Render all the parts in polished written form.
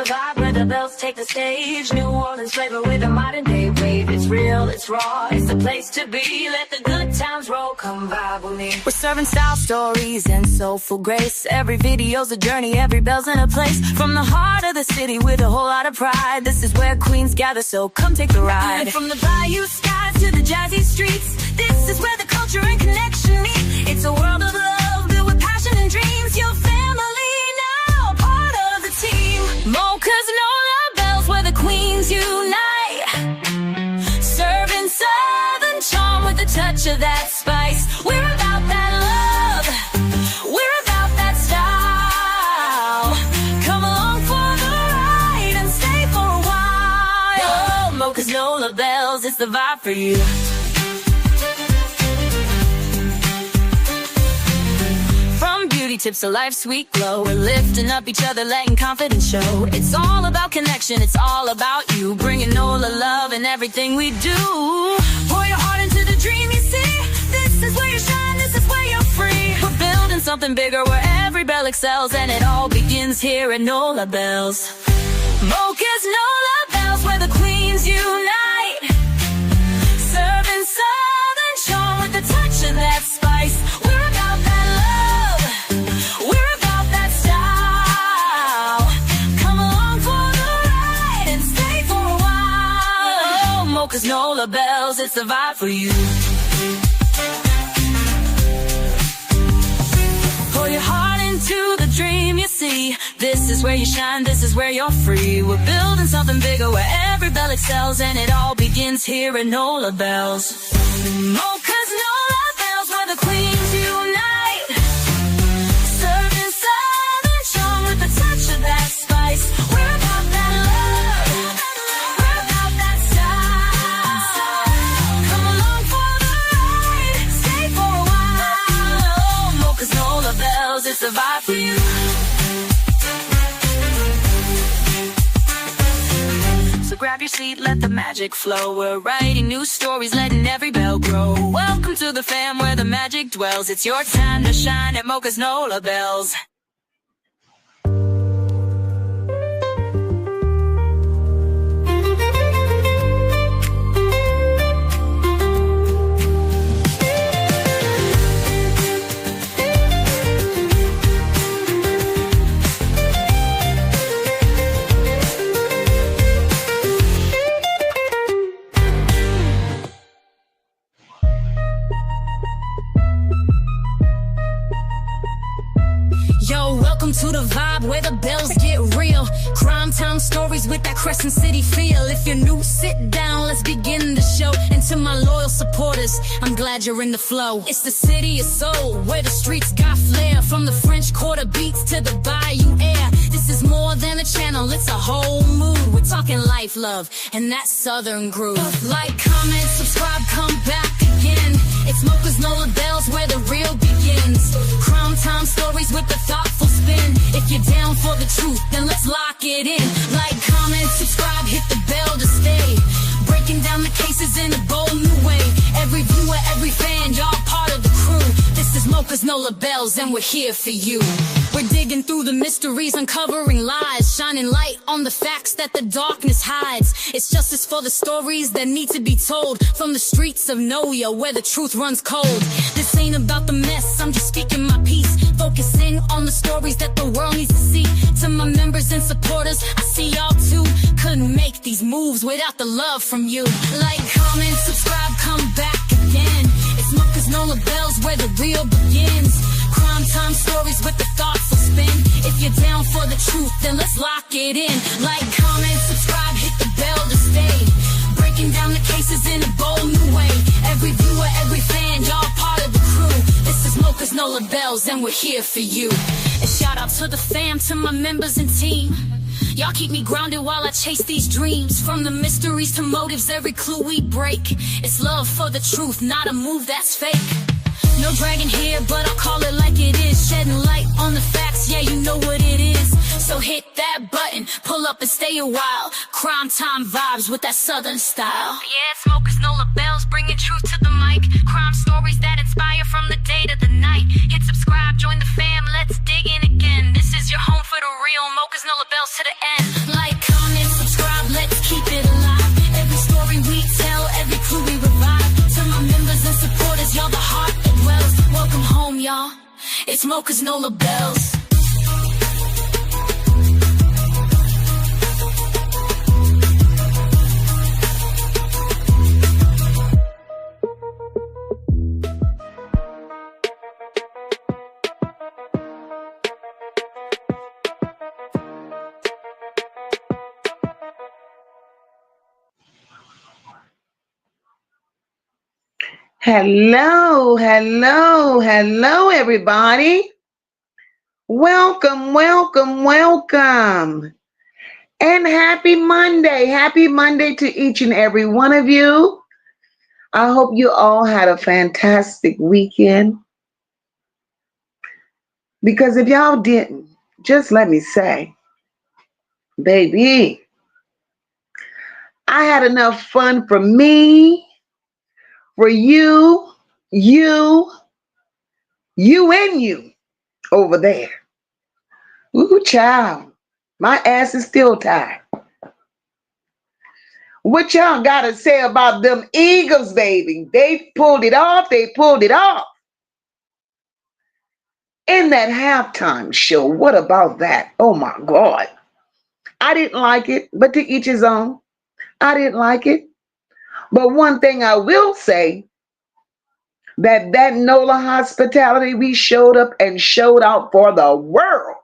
the vibe where the bells take the stage. New Orleans flavor with a modern day wave. It's real, it's raw, it's the place to be. Let the good times roll, come vibe with me. We're serving style stories and soulful grace. Every video's a journey, every bell's in a place. From the heart of the city with a whole lot of pride. This is where queens gather, so come take the ride. From the bayou skies to the jazzy streets, this is where the culture and connection meet. It's a world of love filled with passion and dreams. Your family now, part of the team. Mocha's Nola bells where the queens unite. Serving southern charm with a touch of that spice. We're about that love, we're about that style. Come along for the ride and stay for a while. Oh, Mocha's Nola bells, it's the vibe for you. Tips to life's sweet glow. We're lifting up each other, letting confidence show. It's all about connection, it's all about you. Bringing Nola love in everything we do. Pour your heart into the dream you see. This is where you shine, this is where you're free. We're building something bigger where every bell excels. And it all begins here at Nola Bells. Mocha's Nola bells where the queens unite. Serving southern charm with a touch of that spice. We're about that love, we're about that style. Come along for the ride and stay for a while. Oh, Mocha's Nola bells, it's the vibe for you. Pour your heart into the dream you see. This is where you shine, this is where you're free. We're building something bigger where every bell excels. And it all begins here at Nola Bells. Mocha's Nola bells where the queens unite. Serving southern charm with a touch of that spice. We're about that love, we're about that style. Come along for the ride, stay for a while. Oh, Mocha's Nola bells, it's a vibe for you. So grab your seat, let the magic flow. We're writing new stories, letting every bell grow. Welcome to the fam where the magic dwells. It's your time to shine at Mocha's Nola bells. Yo, welcome to the vibe where the bells get real. Crime time stories with that Crescent City feel. If you're new, sit down, let's begin the show. And to my loyal supporters, I'm glad you're in the flow. It's the city of soul, where the streets got flair. From the French Quarter beats to the Bayou air. This is more than a channel, it's a whole mood. We're talking life, love, and that southern groove. Like, comment, subscribe, come back again. It's Mocha's Nola bells where the real begins. Crime time stories with a thoughtful spin. If you're down for the truth, then let's lock it in. Like, comment, subscribe, hit the bell to stay. Breaking down the cases in a bold new way. Every viewer, every fan, y'all part of the crew. This is Mocha's Nola bells and we're here for you. We're digging through the mysteries, uncovering lies, shining light on the facts that the darkness hides. It's justice for the stories that need to be told. From the streets of Nola where the truth runs cold. This ain't about the mess, I'm just speaking my piece. Focusing on the stories that the world needs to see. To my members and supporters, I see y'all too. Couldn't make these moves without the love from you. Like, comment, subscribe, come back again. It's Mocha's Nola bells where the real begins. Crime time stories with a thoughtful spin. If you're down for the truth, then let's lock it in. Like, comment, subscribe, hit the bell to stay. Breaking down the cases in a bold new way. Every viewer, every fan, y'all part of the crew. This is Mocha's Nola bells and we're here for you. And shout out to the fam, to my members and team. Y'all keep me grounded while I chase these dreams. From the mysteries to motives, every clue we break. It's love for the truth, not a move that's fake. No dragon here, but I'll call it like it is. Shedding light on the facts, yeah, you know what it is. So hit that button, pull up and stay a while. Crime time vibes with that southern style. Yeah, it's Mocha's Nola bells, bringing truth to the mic. Crime stories that inspire from the day to the night. Hit subscribe, join the fam, let's dig in again. This is your home for the real, Mocha's Nola bells to the end. It's Mocha's Nola bells. Hello, hello, hello, everybody. Welcome, welcome, welcome. And happy Monday. Happy Monday to each and every one of you. I hope you all had a fantastic weekend. Because if y'all didn't, just let me say, baby, I had enough fun for me, for you, and you over there. Ooh, child, my ass is still tired. What y'all got to say about them Eagles, baby? They pulled it off. They pulled it off. In that halftime show, what about that? Oh, my God. I didn't like it, but to each his own. I didn't like it. But one thing I will say, that Nola hospitality, we showed up and showed out for the world.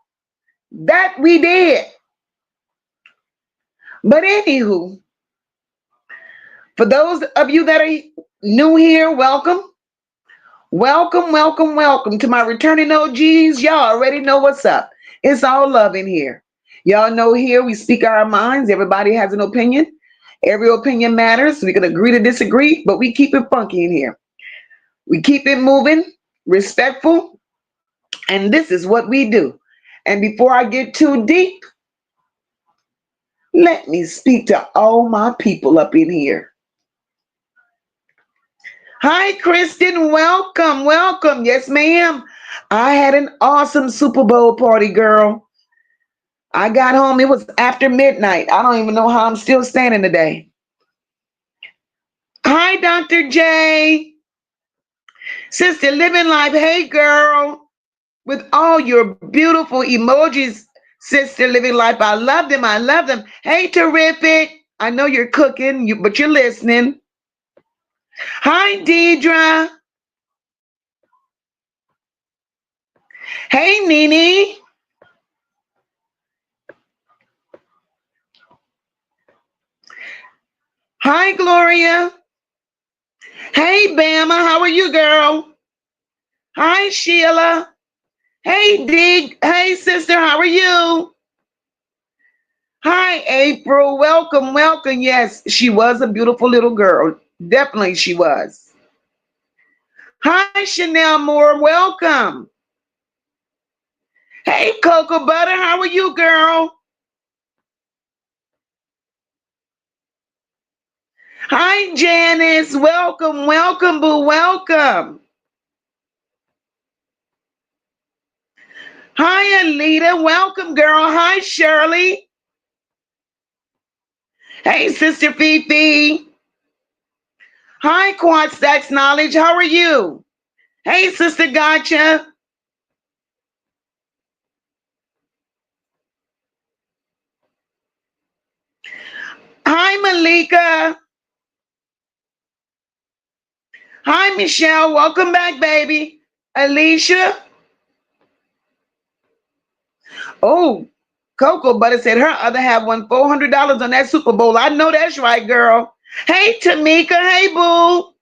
That we did. But anywho, for those of you that are new here, welcome. Welcome, welcome, welcome to my returning OGs. Y'all already know what's up. It's all love in here. Y'all know here we speak our minds. Everybody has an opinion. Every opinion matters. We can agree to disagree, but we keep it funky in here. We keep it moving, respectful, and this is what we do. And before I get too deep, let me speak to all my people up in here. Hi, Kristen. Welcome, welcome. Yes, ma'am. I had an awesome Super Bowl party, girl. I got home. It was after midnight. I don't even know how I'm still standing today. Hi, Dr. J. Sister Living Life. Hey, girl. With all your beautiful emojis, Sister Living Life. I love them. I love them. Hey, terrific. I know you're cooking, but you're listening. Hi, Deidre. Hey, Nene. Hi, Gloria. Hey, Bama. How are you, girl? Hi, Sheila. Hey, Dig. Hey, sister. How are you? Hi, April. Welcome, welcome. Yes, she was a beautiful little girl. Definitely she was. Hi, Chanel Moore. Welcome. Hey, Cocoa Butter. How are you, girl? Hi, Janice. Welcome, welcome, boo. Welcome. Hi, Alita. Welcome, girl. Hi, Shirley. Hey, Sister Fifi. Hi, Quad Stacks Knowledge. How are you? Hey, Sister Gotcha. Hi, Malika. Hi, Michelle. Welcome back, baby. Alicia. Oh, Cocoa Butter said her other half won $400 on that Super Bowl. I know that's right, girl. Hey, Tamika. Hey, boo.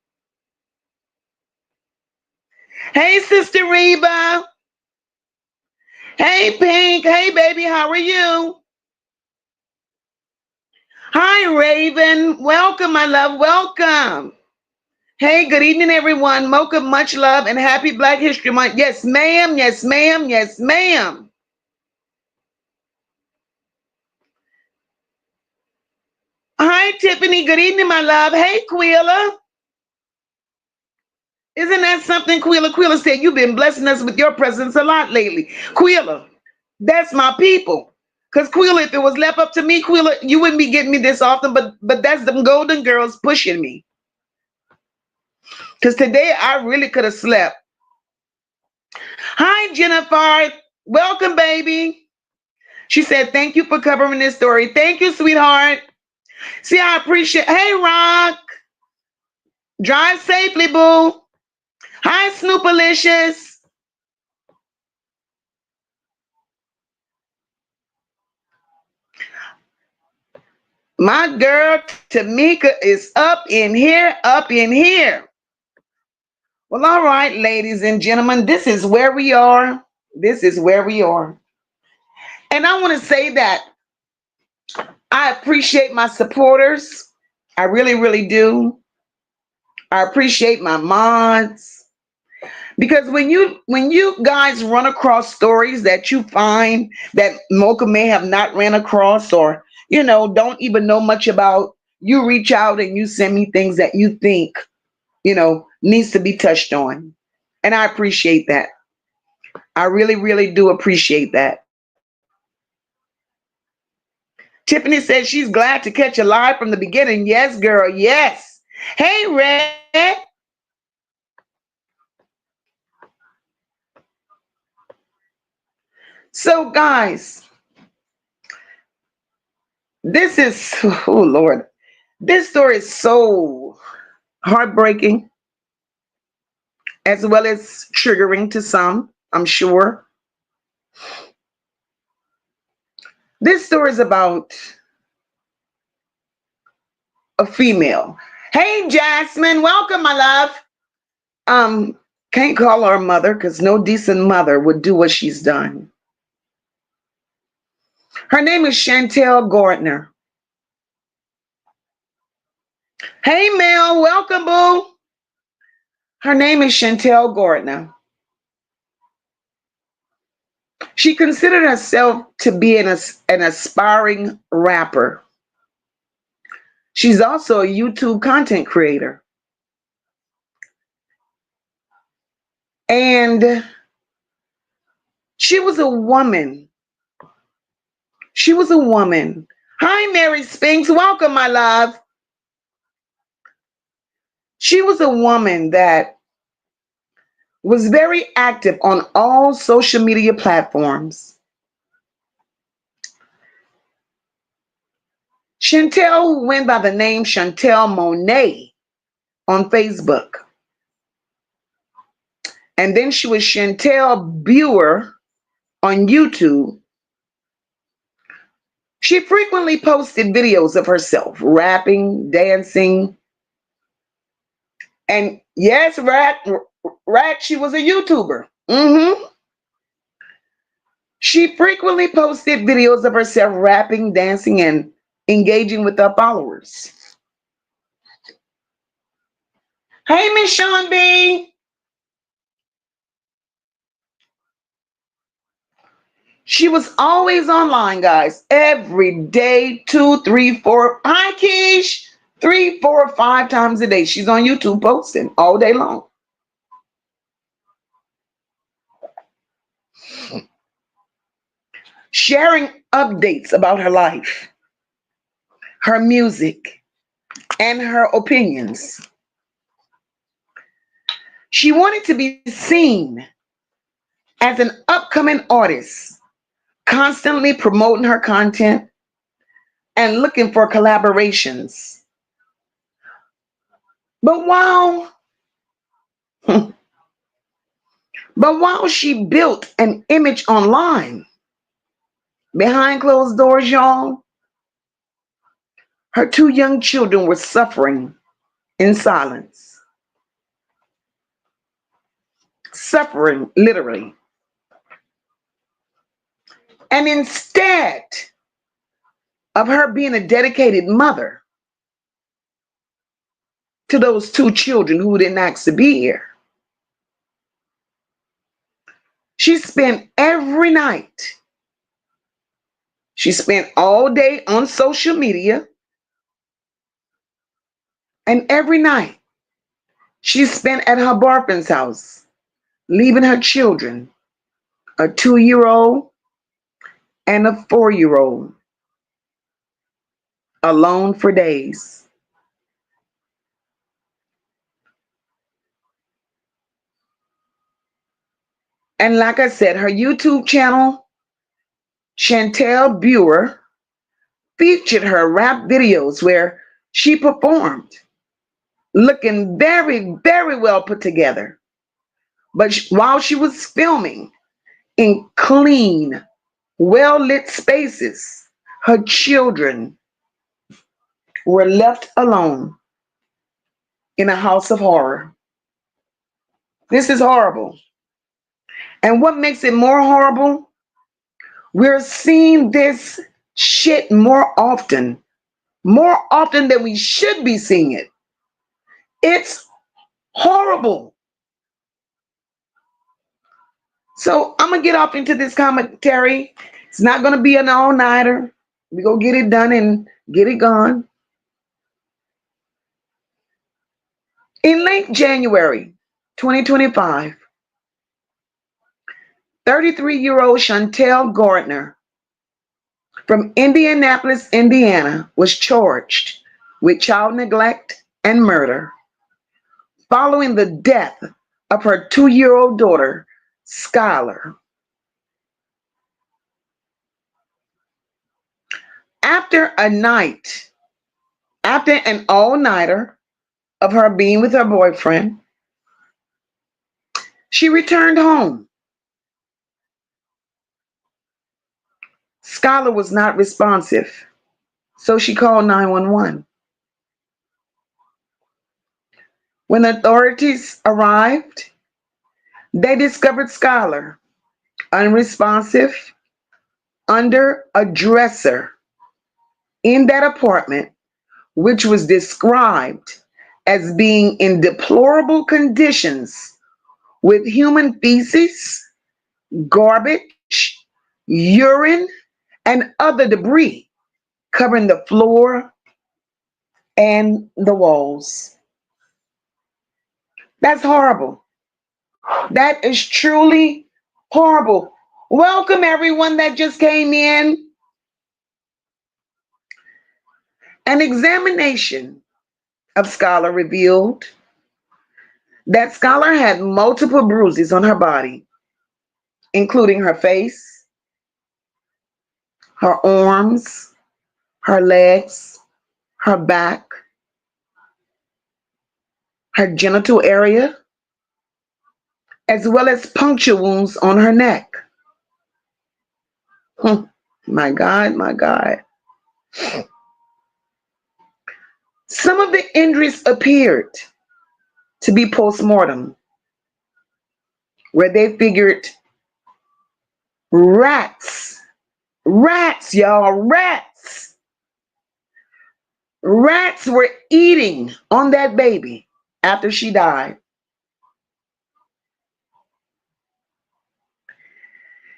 Hey, Sister Reba. Hey, Pink. Hey, baby. How are you? Hi, Raven. Welcome, my love. Welcome. Hey, good evening, everyone. Mocha, much love and happy Black History Month. Yes, ma'am. Yes, ma'am. Yes, ma'am. Hi, Tiffany. Good evening, my love. Hey, Quilla. Isn't that something, Quilla? Quilla said, you've been blessing us with your presence a lot lately. Quilla, that's my people. Because Quilla, if it was left up to me, Quilla, you wouldn't be getting me this often, but that's them golden girls pushing me. Because today I really could have slept. Hi, Jennifer. Welcome, baby. She said, thank you for covering this story. Thank you, sweetheart. See, I appreciate. Hey, Rock. Drive safely, boo. Hi, Snoopalicious. My girl Tamika is up in here, up in here. Well, all right, ladies and gentlemen, this is where we are. This is where we are. And I want to say that I appreciate my supporters. I really, really do. I appreciate my mods. Because when you guys run across stories that you find that Mocha may have not ran across, or don't even know much about, you reach out and you send me things that you think needs to be touched on, and I appreciate that. I really, really do appreciate that. Tiffany says she's glad to catch a live from the beginning. Yes, girl, yes. Hey, Red. So, guys, this is, oh Lord, this story is so heartbreaking as well as triggering to some, I'm sure. This story is about a female. Hey, Jasmine, welcome, my love. Can't call her a mother because no decent mother would do what she's done. Her name is Chantel Gardner. Hey, Mel, welcome, boo. Her name is Chantel Gardner. She considered herself to be an aspiring rapper. She's also a YouTube content creator. And she was a woman. She was a woman. Hi, Mary Spinks. Welcome, my love. She was a woman that was very active on all social media platforms. Chantel went by the name Chantel Monet on Facebook. And then she was Chantel Buer on YouTube. She frequently posted videos of herself rapping, dancing, and yes, Rat, she was a YouTuber. She frequently posted videos of herself rapping, dancing, and engaging with her followers. Hey, Miss Sean B. She was always online, guys. Every day, 2, 3, 4. Hi, Keish. 3, 4, 5 times a day. She's on YouTube posting all day long. Sharing updates about her life, her music, and her opinions. She wanted to be seen as an upcoming artist, constantly promoting her content and looking for collaborations. But while but while she built an image online, behind closed doors, y'all, her 2 young children were suffering in silence. Suffering, literally. And instead of her being a dedicated mother to those 2 children who didn't ask to be here, she spent every night, she spent all day on social media, and every night she spent at her boyfriend's house, leaving her children, a 2-year-old and a 4-year-old, alone for days. And like I said, her YouTube channel, Chantel Gardner, featured her rap videos where she performed, looking very, very well put together. But while she was filming in clean, well lit spaces, her children were left alone in a house of horror. This is horrible. And what makes it more horrible, we're seeing this shit more often than we should be seeing it. It's horrible. So I'm going to get off into this commentary. It's not going to be an all-nighter. We go get it done and get it gone. In late January 2025, 33-year-old Chantel Gardner from Indianapolis, Indiana, was charged with child neglect and murder following the death of her 2-year-old daughter, Skylar. After an all-nighter of her being with her boyfriend, she returned home. Skylar was not responsive, so she called 911. When authorities arrived, they discovered Skylar unresponsive under a dresser in that apartment, which was described as being in deplorable conditions with human feces, garbage, urine, and other debris covering the floor and the walls. That's horrible. That is truly horrible. Welcome, everyone that just came in. An examination of Skylar revealed that Skylar had multiple bruises on her body, including her face, her arms, her legs, her back, her genital area, as well as puncture wounds on her neck. My God, my God. Some of the injuries appeared to be post-mortem, where they figured rats, y'all, rats were eating on that baby after she died.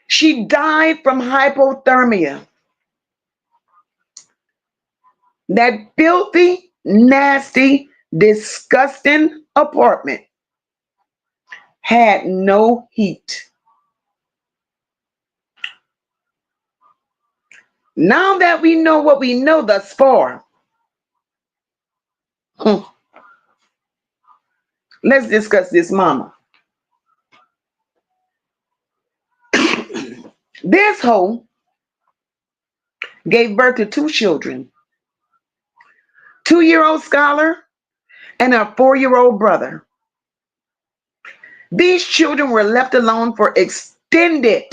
She died from hypothermia. That filthy, nasty, disgusting apartment had no heat. Now that we know what we know thus far, let's discuss this mama. This hoe gave birth to 2 children, 2-year-old Skylar and a 4-year-old brother. These children were left alone for extended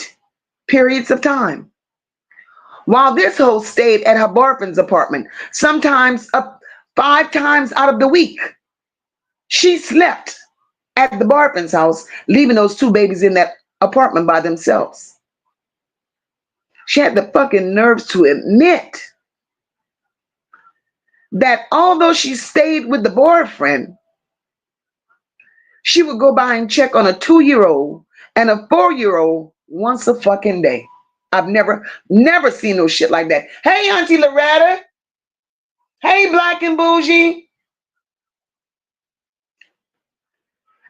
periods of time, while this hoe stayed at her boyfriend's apartment, sometimes up 5 times out of the week. She slept at the boyfriend's house, leaving those 2 babies in that apartment by themselves. She had the fucking nerves to admit that although she stayed with the boyfriend, she would go by and check on a 2-year-old and a 4-year-old once a fucking day. I've never seen no shit like that. Hey, Auntie Loretta. Hey, Black and Bougie.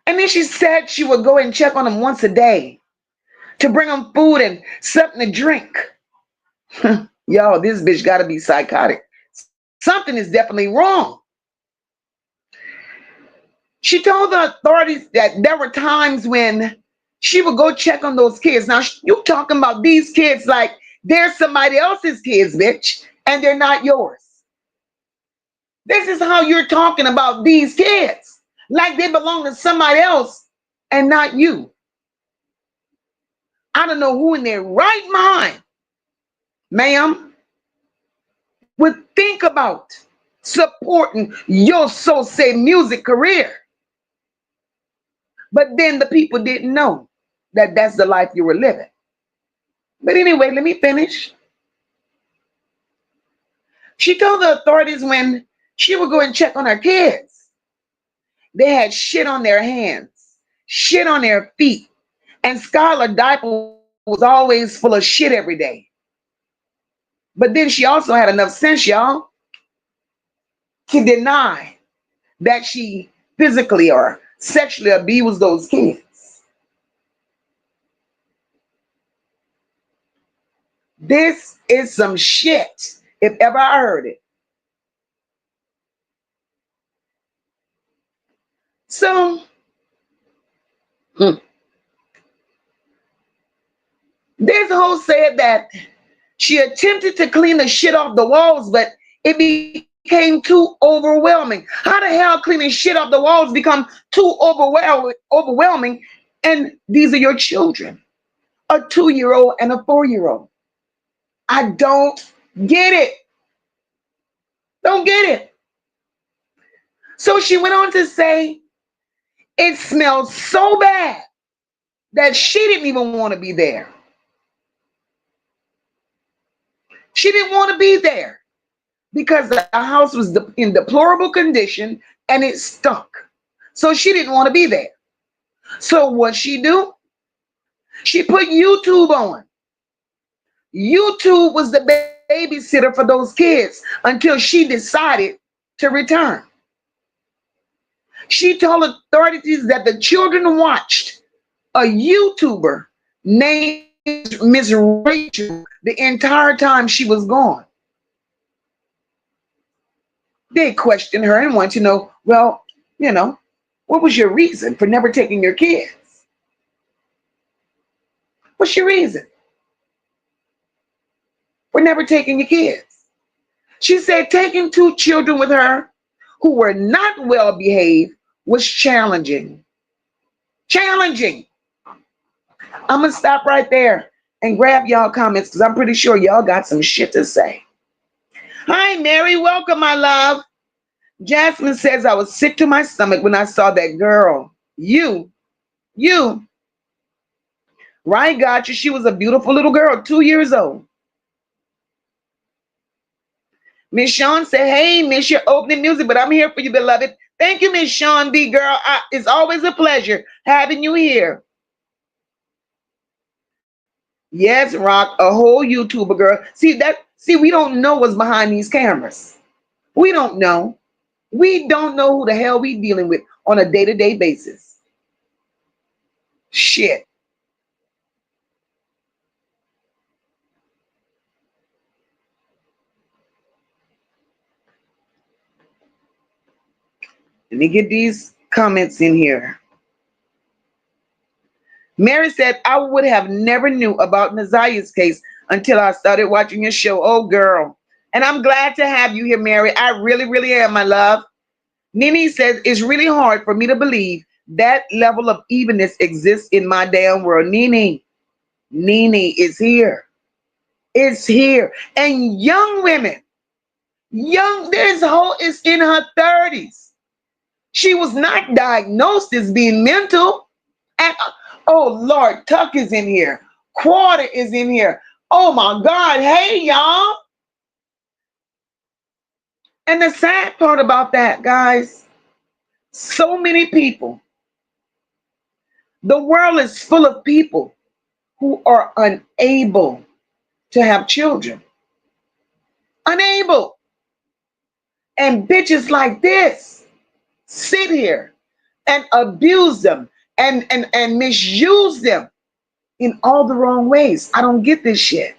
And then she said she would go and check on them once a day to bring them food and something to drink. Y'all, this bitch got to be psychotic. Something is definitely wrong. She told the authorities that there were times when she would go check on those kids. Now, you talking about these kids like they're somebody else's kids, bitch, and they're not yours. This is how you're talking about these kids, like they belong to somebody else and not you. I don't know who in their right mind, ma'am, would think about supporting your so-say music career. But then the people didn't know that that's the life you were living. But anyway, let me finish. She told the authorities when she would go and check on her kids, they had shit on their hands, shit on their feet, and Skylar diaper was always full of shit every day. But then she also had enough sense, y'all, to deny that she physically or sexually abused those kids. This is some shit, if ever I heard it. So, this whole said that she attempted to clean the shit off the walls, but it became too overwhelming. How the hell cleaning shit off the walls become too overwhelming? And these are your children, a 2-year-old and a 4-year-old. I don't get it. Don't get it. So she went on to say, it smelled so bad that she didn't even want to be there. She didn't want to be there because the house was in deplorable condition and it stunk. So she didn't want to be there. So what she do? She put YouTube on. YouTube was the babysitter for those kids until she decided to return. She told authorities that the children watched a YouTuber named Miss Rachel the entire time she was gone. They questioned her and wanted to know, well, what was your reason for never taking your kids? What's your reason for never taking your kids? She said taking 2 children with her who were not well behaved was challenging. Challenging. I'm going to stop right there and grab y'all comments because I'm pretty sure y'all got some shit to say. Hi, Mary. Welcome, my love. Jasmine says, I was sick to my stomach when I saw that girl. You. Right, got you. She was a beautiful little girl, 2 years old. Miss Sean said, hey, miss your opening music, but I'm here for you, beloved. Thank you, Miss Sean B. Girl. It's always a pleasure having you here. Yes, Rock, a whole YouTuber girl. See, we don't know what's behind these cameras. We don't know. We don't know who the hell we dealing with on a day-to-day basis. Shit. Let me get these comments in here. Mary said, I would have never knew about Nazaya's case until I started watching your show. Oh, girl. And I'm glad to have you here, Mary. I really, really am, my love. Nene says, it's really hard for me to believe that level of evenness exists in my damn world. Nene is here. It's here. And young women, this whole is in her 30s. She was not diagnosed as being mental. And oh, Lord, Tuck is in here. Quarter is in here. Oh, my God. Hey, y'all. And the sad part about that, guys, so many people, the world is full of people who are unable to have children. Unable. And bitches like this sit here and abuse them and misuse them in all the wrong ways. I don't get this shit.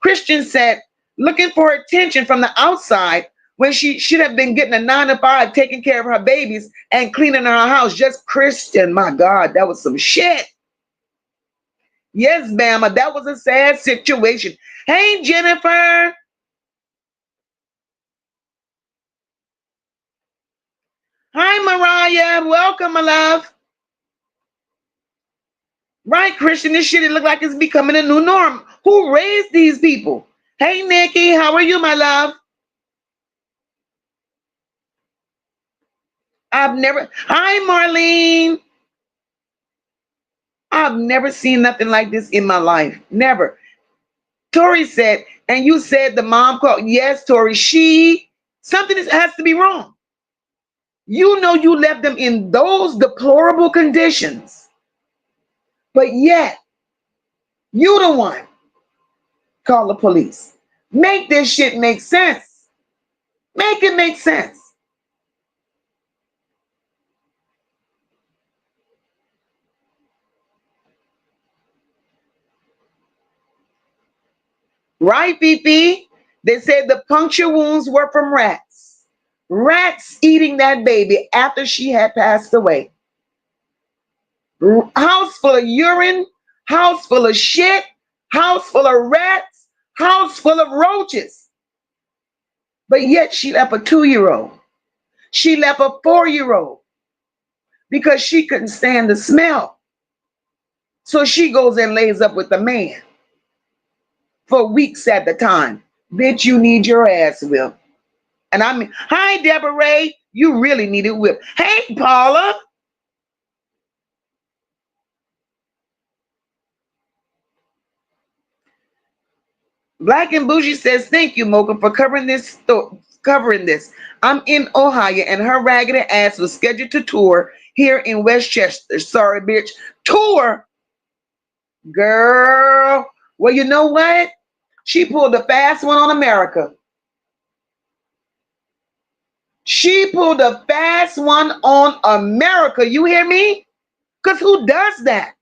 Christian said, looking for attention from the outside when she should have been getting a 9 to 5, taking care of her babies and cleaning her house. Just Christian, my God, that was some shit. Yes, Bama, that was a sad situation. Hey, Jennifer. Hi, Mariah. Welcome, my love. Right, Christian, this shit, it look like it's becoming a new norm. Who raised these people? Hey, Nikki, how are you, my love? Hi, Marlene. I've never seen nothing like this in my life. Never. Tori said, and you said the mom called. Yes, Tori, something has to be wrong. You know you left them in those deplorable conditions, but yet you the one call the police. Make this shit make sense. Make it make sense. Right, Fifi? They said the puncture wounds were from rats. Rats eating that baby after she had passed away. House full of urine, house full of shit, house full of rats, house full of roaches. But yet she left a 2-year-old. She left a 4-year-old because she couldn't stand the smell. So she goes and lays up with the man for weeks at the time. Bitch, you need your ass whipped. And I mean, hi, Deborah Ray. You really need it whipped. Hey, Paula. Black and Bougie says, thank you, Mocha, for covering this. I'm in Ohio, and her raggedy ass was scheduled to tour here in Westchester. Sorry, bitch. Tour? Girl. Well, you know what? She pulled a fast one on America. She pulled a fast one on America. You hear me? Because who does that?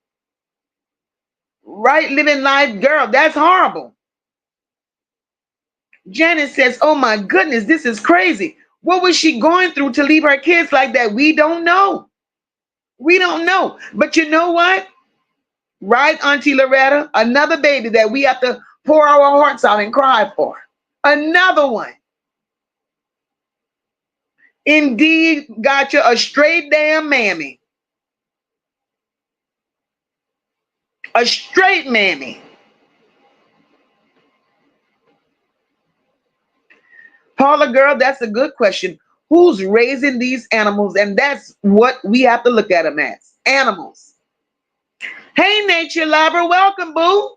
Right? Living life, girl. That's horrible. Janet says, oh my goodness, this is crazy. What was she going through to leave her kids like that? We don't know. We don't know. But you know what? Right, Auntie Loretta? Another baby that we have to pour our hearts out and cry for. Another one. Indeed, got you a straight damn mammy. A straight mammy. Paula, girl, that's a good question. Who's raising these animals? And that's what we have to look at them as. Animals. Hey, nature lover, welcome, boo.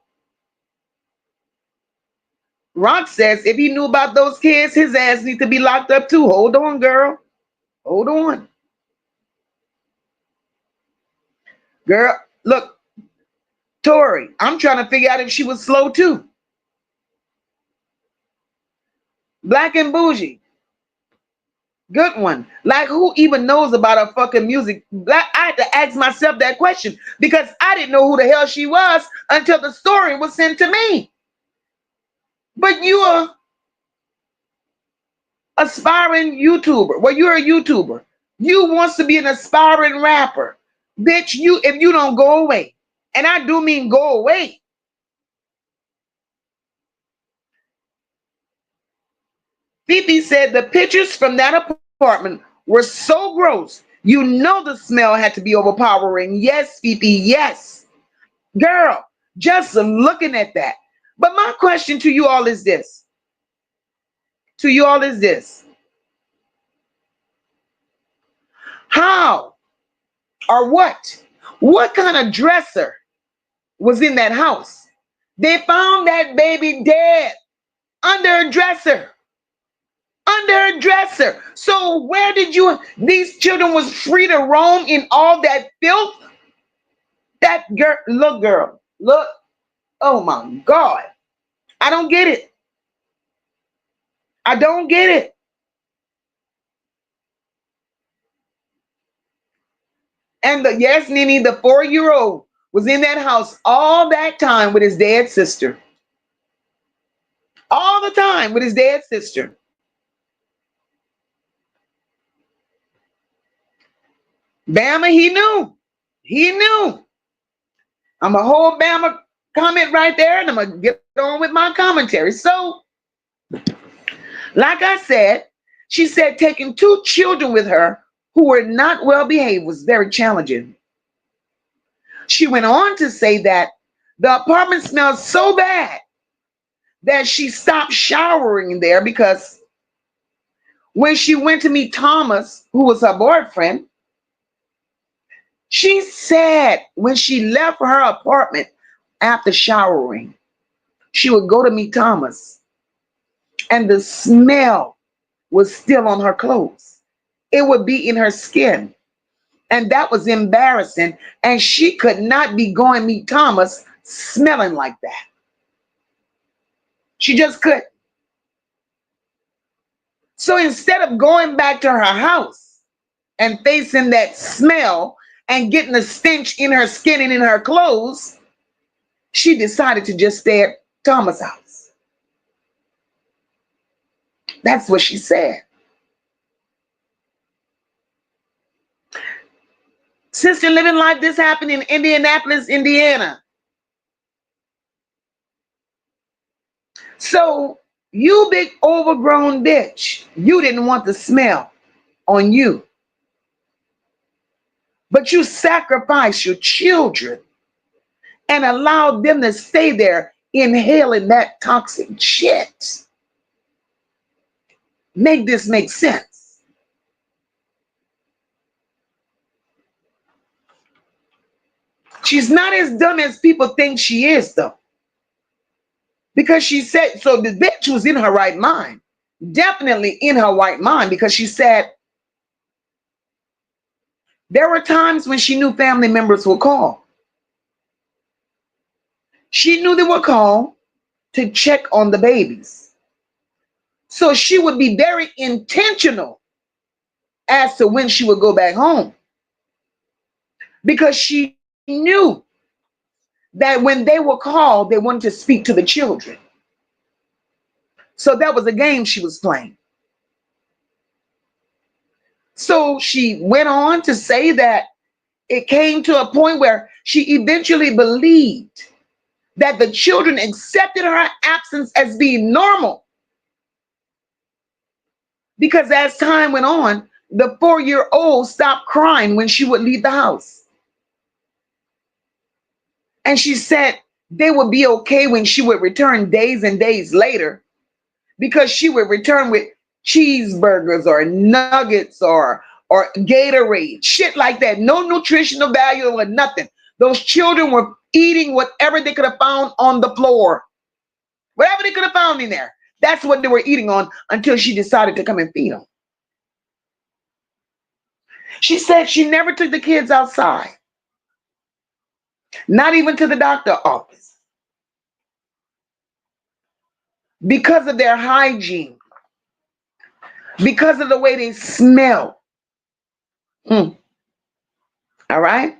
Rock says if he knew about those kids, his ass need to be locked up too. Hold on, girl. Hold on. Girl, look, Tori, I'm trying to figure out if she was slow too. Black and Bougie. Good one. Like, who even knows about her fucking music? I had to ask myself that question because I didn't know who the hell she was until the story was sent to me. But you are aspiring YouTuber. Well, you're a YouTuber. You wants to be an aspiring rapper. Bitch, if you don't go away, and I do mean go away. Fifi said the pictures from that apartment were so gross. You know the smell had to be overpowering. Yes, Fifi, yes. Girl, just looking at that. But my question to you all is this. How or what kind of dresser was in that house? They found that baby dead under a dresser. Under a dresser. So where did these children was free to roam in all that filth? That girl, look. Oh my God. I don't get it. I don't get it. And yes, Nene, the 4-year-old was in that house all that time with his dead sister. All the time with his dead sister. Bama, he knew. He knew. I'm a whole Bama comment right there, and I'm going to get on with my commentary. So, like I said, she said taking 2 children with her who were not well behaved was very challenging. She went on to say that the apartment smelled so bad that she stopped showering there because when she went to meet Thomas, who was her boyfriend, she said when she left her apartment after showering, she would go to meet Thomas and the smell was still on her clothes. It would be in her skin. And that was embarrassing. And she could not be going to meet Thomas smelling like that. She just couldn't. So instead of going back to her house and facing that smell and getting the stench in her skin and in her clothes, she decided to just stay at Thomas' house. That's what she said. Sister Living Life, this happened in Indianapolis, Indiana. So you big overgrown bitch, you didn't want the smell on you. But you sacrificed your children and allowed them to stay there inhaling that toxic shit. Make this make sense. She's not as dumb as people think she is, though. Because she said, so the bitch was in her right mind. Definitely in her right mind, because she said there were times when she knew family members would call. She knew they would call to check on the babies. So she would be very intentional as to when she would go back home. Because she knew that when they were called, they wanted to speak to the children. So that was a game she was playing. So she went on to say that it came to a point where she eventually believed that the children accepted her absence as being normal. Because as time went on, the 4-year-old stopped crying when she would leave the house. And she said they would be okay when she would return days and days later, because she would return with cheeseburgers or nuggets or Gatorade, shit like that. No nutritional value or nothing. Those children were eating whatever they could have found on the floor. Whatever they could have found in there. That's what they were eating on until she decided to come and feed them. She said she never took the kids outside. Not even to the doctor's office. Because of their hygiene. Because of the way they smell. All right?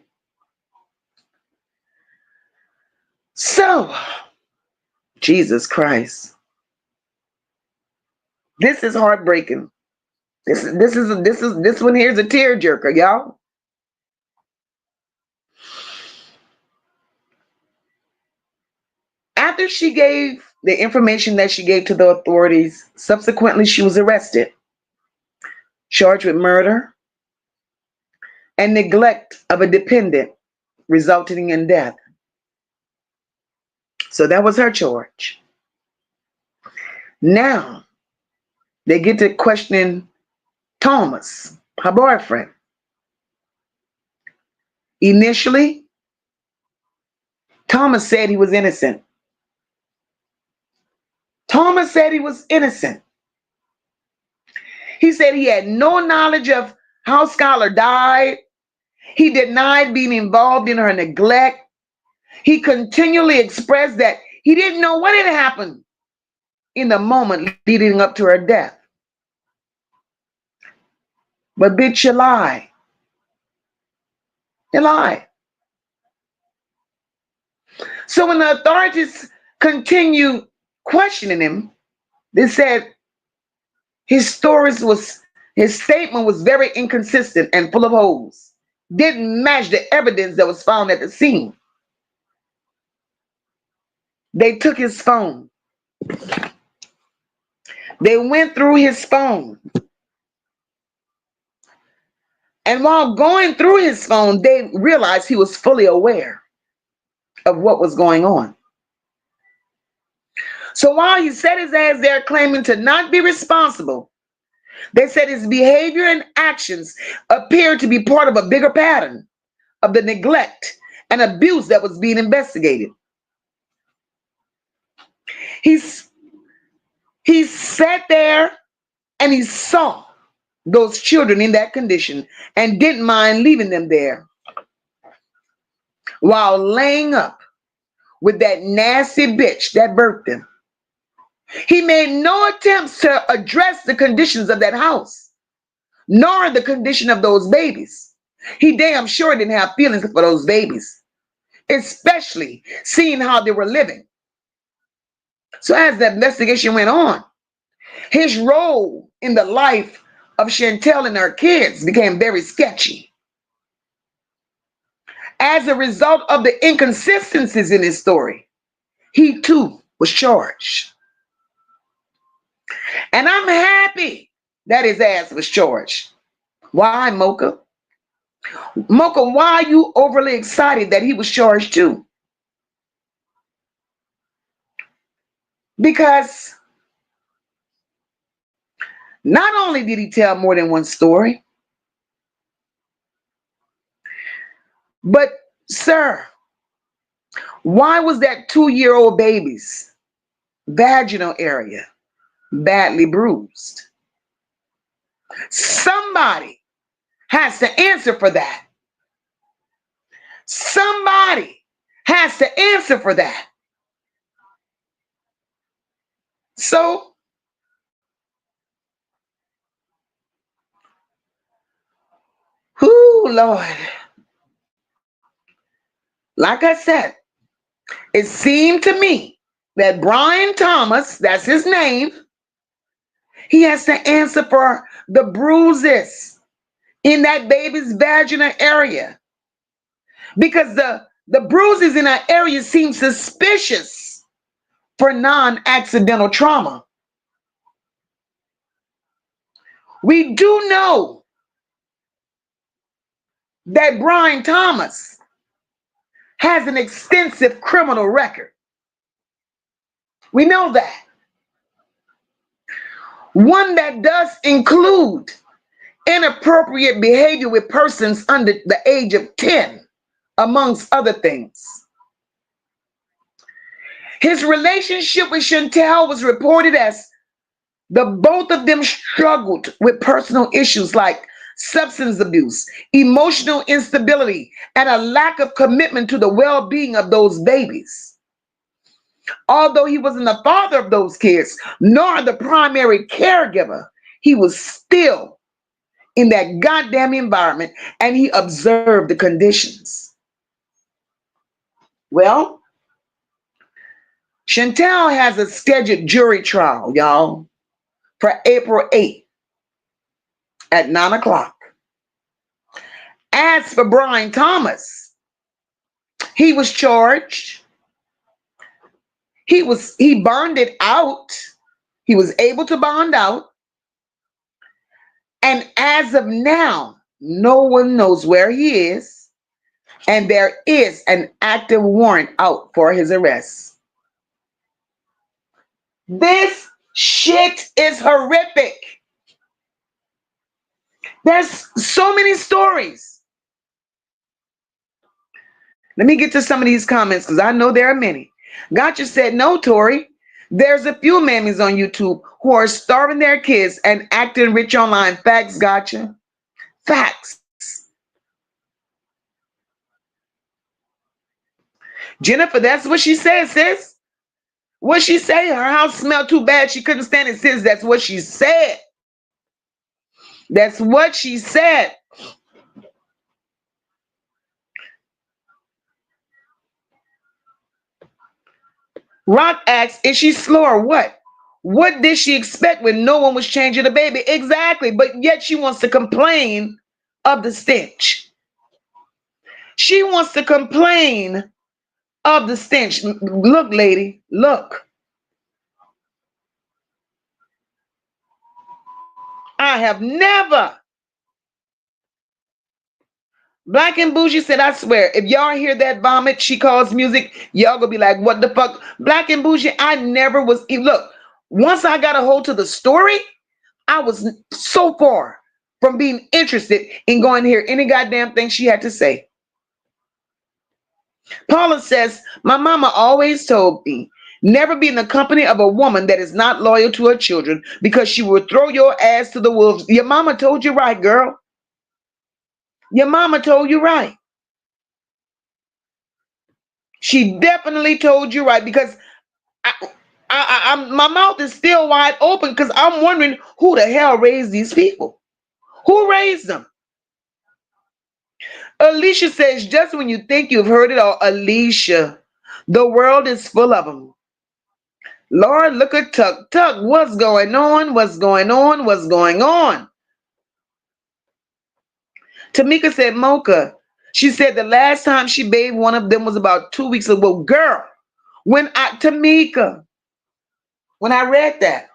So, Jesus Christ. This is heartbreaking. This one here is a tearjerker, y'all. After she gave the information that she gave to the authorities, subsequently she was arrested, charged with murder and neglect of a dependent, resulting in death. So that was her charge. Now, they get to questioning Thomas, her boyfriend. Initially, Thomas said he was innocent. Thomas said he was innocent. He said he had no knowledge of how Skylar died. He denied being involved in her neglect. He continually expressed that he didn't know what had happened in the moment leading up to her death. But bitch, you lie. You lie. So when the authorities continued questioning him, they said his statement was very inconsistent and full of holes. didn't match the evidence that was found at the scene. They took his phone. They went through his phone. And while going through his phone, they realized he was fully aware of what was going on. So while he set his ass there claiming to not be responsible, they said his behavior and actions appeared to be part of a bigger pattern of the neglect and abuse that was being investigated. He sat there and he saw those children in that condition and didn't mind leaving them there while laying up with that nasty bitch that birthed them. He made no attempts to address the conditions of that house, nor the condition of those babies. He damn sure didn't have feelings for those babies, especially seeing how they were living. So as the investigation went on, his role in the life of Chantel and her kids became very sketchy. As a result of the inconsistencies in his story, he too was charged. And I'm happy that his ass was charged. Why, Mocha? Mocha, why are you overly excited that he was charged too? Because not only did he tell more than one story, but, sir, why was that 2-year-old baby's vaginal area badly bruised? Somebody has to answer for that. Somebody has to answer for that. So, whoo, Lord. Like I said, it seemed to me that Brian Thomas, that's his name, he has to answer for the bruises in that baby's vaginal area. Because the bruises in that area seem suspicious for non-accidental trauma. We do know that Brian Thomas has an extensive criminal record. We know that. One that does include inappropriate behavior with persons under the age of 10, amongst other things. His relationship with Chantel was reported as the both of them struggled with personal issues like substance abuse, emotional instability, and a lack of commitment to the well-being of those babies. Although he wasn't the father of those kids, nor the primary caregiver, he was still in that goddamn environment and he observed the conditions. Well, Chantel has a scheduled jury trial, y'all, for April 8th at 9 o'clock. As for Brian Thomas, he was charged. He bonded out. He was able to bond out. And as of now, no one knows where he is. And there is an active warrant out for his arrest. This shit is horrific. There's so many stories. Let me get to some of these comments because I know there are many. Gotcha said, no, Tori. There's a few mammies on YouTube who are starving their kids and acting rich online. Facts, Gotcha. Facts. Jennifer, that's what she said, sis. What she say? Her house smelled too bad. She couldn't stand it, sis. That's what she said. That's what she said. Rock asks, is she slow or what? What did she expect when no one was changing the baby? Exactly, but yet she wants to complain of the stench. She wants to complain of the stench. Look, lady, look. I have never. Black and Bougie said, I swear, if y'all hear that vomit she calls music, y'all gonna be like, what the fuck? Black and Bougie, I never was. Look, once I got a hold to the story, I was so far from being interested in going to hear any goddamn thing she had to say. Paula says, my mama always told me, never be in the company of a woman that is not loyal to her children because she will throw your ass to the wolves. Your mama told you right, girl. Your mama told you right. She definitely told you right, because my mouth is still wide open because I'm wondering who the hell raised these people. Who raised them? Alicia says, just when you think you've heard it all, Alicia, the world is full of them. Lord, look at Tuck. Tuck, what's going on? What's going on? What's going on? Tamika said, Mocha, she said the last time she bathed one of them was about 2 weeks ago. Girl, Tamika, when I read that,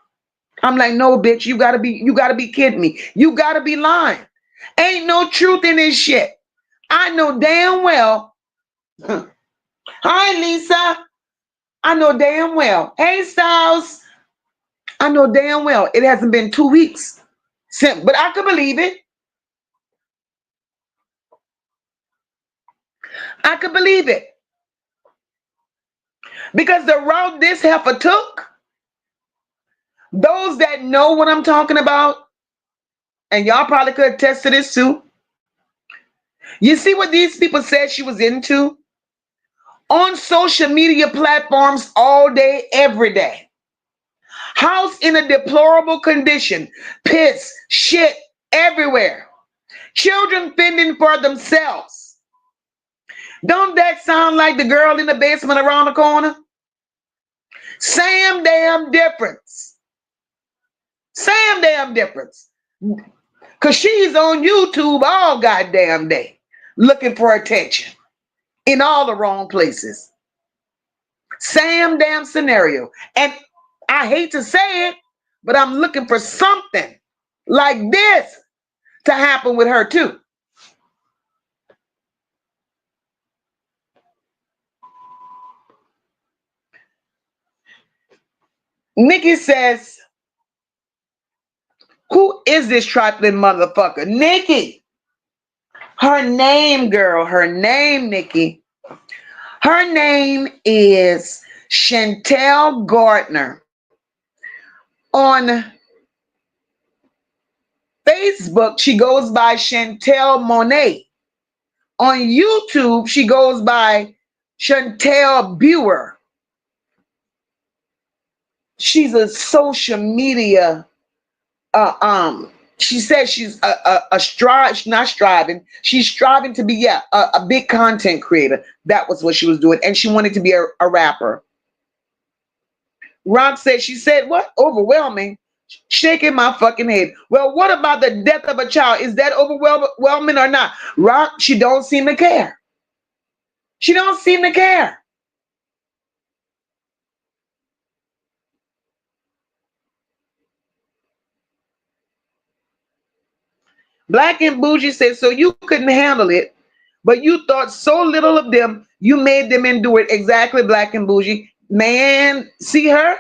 I'm like, no, bitch, you gotta be kidding me. You gotta be lying. Ain't no truth in this shit. I know damn well. Hi, Lisa. I know damn well. Hey, Styles. I know damn well it hasn't been 2 weeks since, but I could believe it. I could believe it. Because the route this heifer took, those that know what I'm talking about, and y'all probably could attest to this too. You see what these people said she was into? On social media platforms all day, every day. House in a deplorable condition. Piss, shit everywhere. Children fending for themselves. Don't that sound like the girl in the basement around the corner? Same damn difference. Same damn difference. Because she's on YouTube all goddamn day looking for attention in all the wrong places. Same damn scenario. And I hate to say it, but I'm looking for something like this to happen with her too. Nikki says, who is this trifling motherfucker? Nikki. Her name, girl, her name, Nikki. Her name is Chantel Gardner. On Facebook, she goes by Chantel Monet. On YouTube, she goes by Chantel Buer. She's a social media, she says she's she's striving to be, a big content creator. That was what she was doing. And she wanted to be a rapper. Rock said, she said, what? Overwhelming? Shaking my fucking head. Well, what about the death of a child? Is that overwhelming or not? Rock, she don't seem to care. She don't seem to care. Black and Bougie said, so you couldn't handle it, but you thought so little of them, you made them endure it. Exactly, Black and Bougie. Man, see her?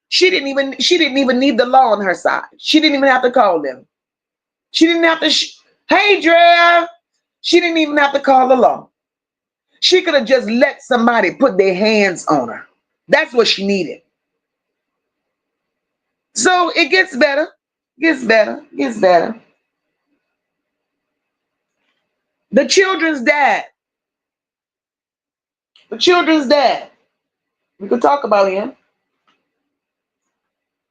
She didn't even need the law on her side. She didn't even have to call them. She didn't have to, hey, Drea. She didn't even have to call the law. She could have just let somebody put their hands on her. That's what she needed. So it gets better, gets better, gets better. The children's dad. The children's dad. We could talk about him.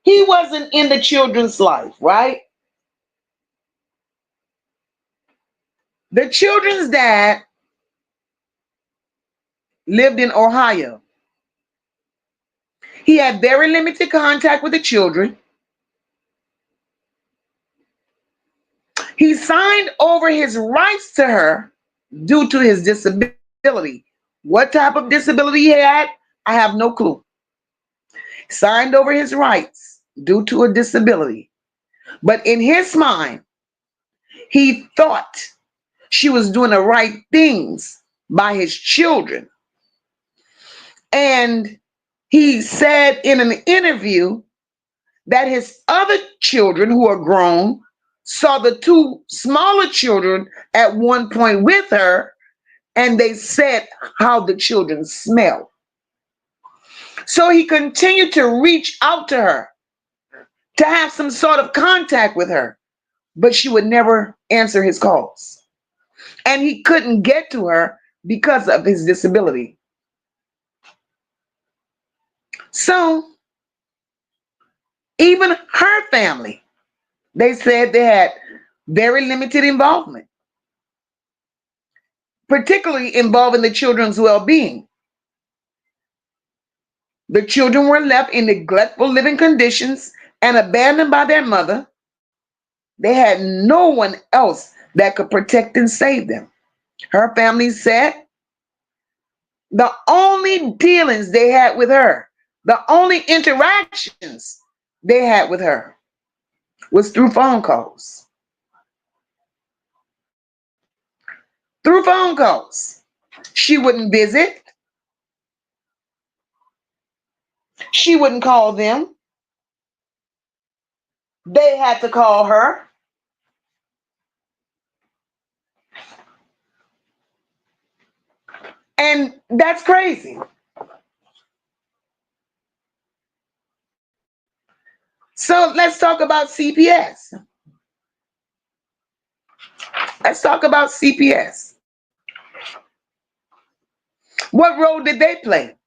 He wasn't in the children's life, right? The children's dad lived in Ohio. He had very limited contact with the children. He signed over his rights to her due to his disability. What type of disability he had, I have no clue. Signed over his rights due to a disability. But in his mind, he thought she was doing the right things by his children. And he said in an interview that his other children who are grown saw the two smaller children at one point with her, and they said how the children smell. So he continued to reach out to her to have some sort of contact with her, but she would never answer his calls. And he couldn't get to her because of his disability. So even her family, they said they had very limited involvement, particularly involving the children's well-being. The children were left in neglectful living conditions and abandoned by their mother. They had no one else that could protect and save them. Her family said the only dealings they had with her, the only interactions they had with her was through phone calls. Through phone calls. She wouldn't visit. She wouldn't call them. They had to call her. And that's crazy. So let's talk about CPS. Let's talk about CPS. What role did they play?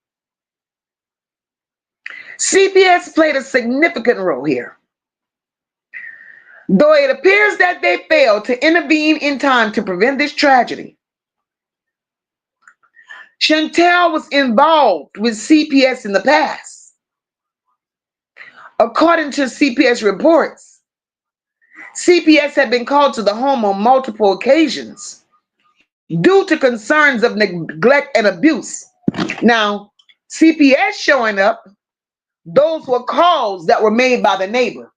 CPS played a significant role here. Though it appears that they failed to intervene in time to prevent this tragedy, Chantel was involved with CPS in the past. According to CPS reports, CPS had been called to the home on multiple occasions due to concerns of neglect and abuse. Now, CPS showing up, those were calls that were made by the neighbor.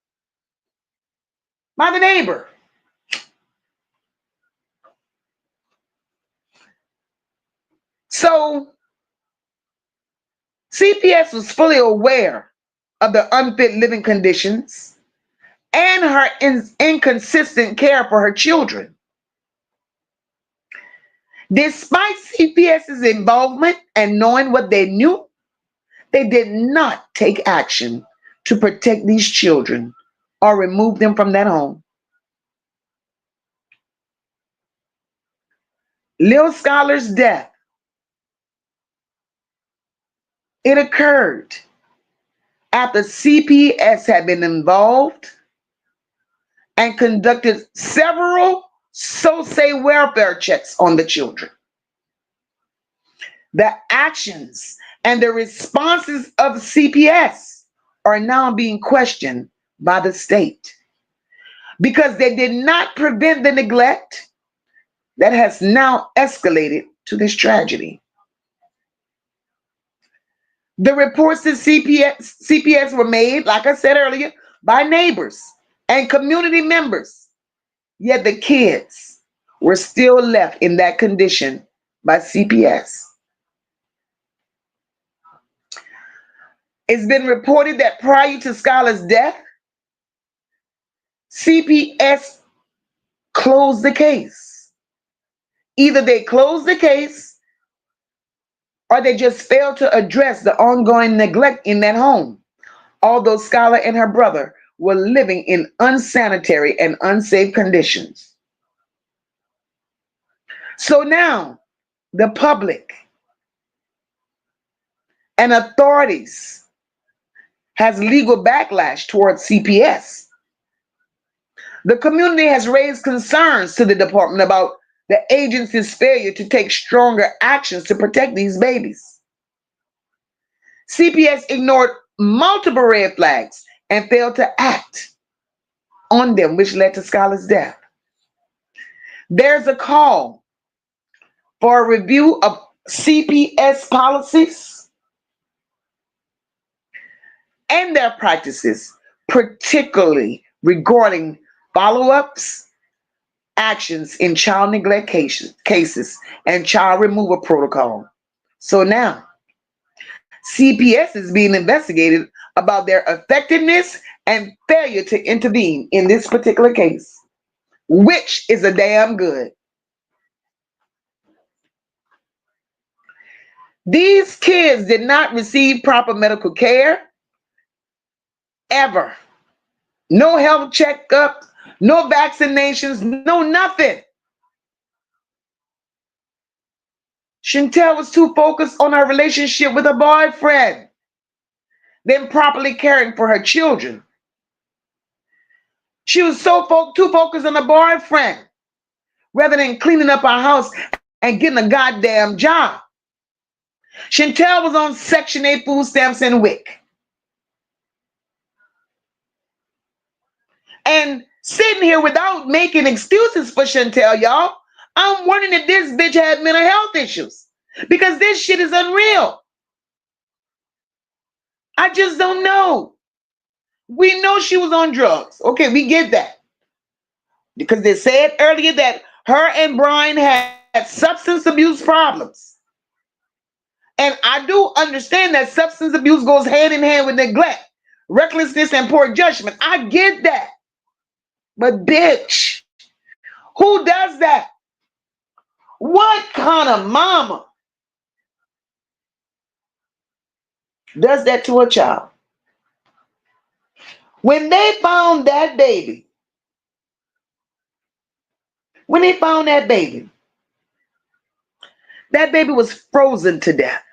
By the neighbor. So, CPS was fully aware of the unfit living conditions and her inconsistent care for her children. Despite CPS's involvement and knowing what they knew, they did not take action to protect these children or remove them from that home. Lil Skylar's death, it occurred after CPS had been involved and conducted several so-say welfare checks on the children. The actions and the responses of CPS are now being questioned by the state because they did not prevent the neglect that has now escalated to this tragedy. The reports to CPS were made, like I said earlier, by neighbors and community members, yet the kids were still left in that condition by CPS. It's been reported that prior to Skylar's death, CPS closed the case. Either they closed the case or they just failed to address the ongoing neglect in that home, although Skylar and her brother were living in unsanitary and unsafe conditions. So now the public and authorities has legal backlash towards CPS. The community has raised concerns to the department about the agency's failure to take stronger actions to protect these babies. CPS ignored multiple red flags and failed to act on them, which led to Skylar's death. There's a call for a review of CPS policies and their practices, particularly regarding follow-ups, actions in child neglect cases, and child removal protocol. So now, CPS is being investigated about their effectiveness and failure to intervene in this particular case, which is a damn good. These kids did not receive proper medical care ever. No health checkup, no vaccinations, no nothing. Chantel was too focused on her relationship with her boyfriend than properly caring for her children. She was too focused on the boyfriend rather than cleaning up her house and getting a goddamn job. Chantel was on Section 8 food stamps and WIC. And sitting here without making excuses for Chantel, y'all, I'm wondering if this bitch had mental health issues, because this shit is unreal. I just don't know. We know she was on drugs. Okay, we get that. Because they said earlier that her and Brian had substance abuse problems. And I do understand that substance abuse goes hand in hand with neglect, recklessness, and poor judgment. I get that. But bitch, who does that? What kind of mama does that to a child? When they found that baby, that baby was frozen to death.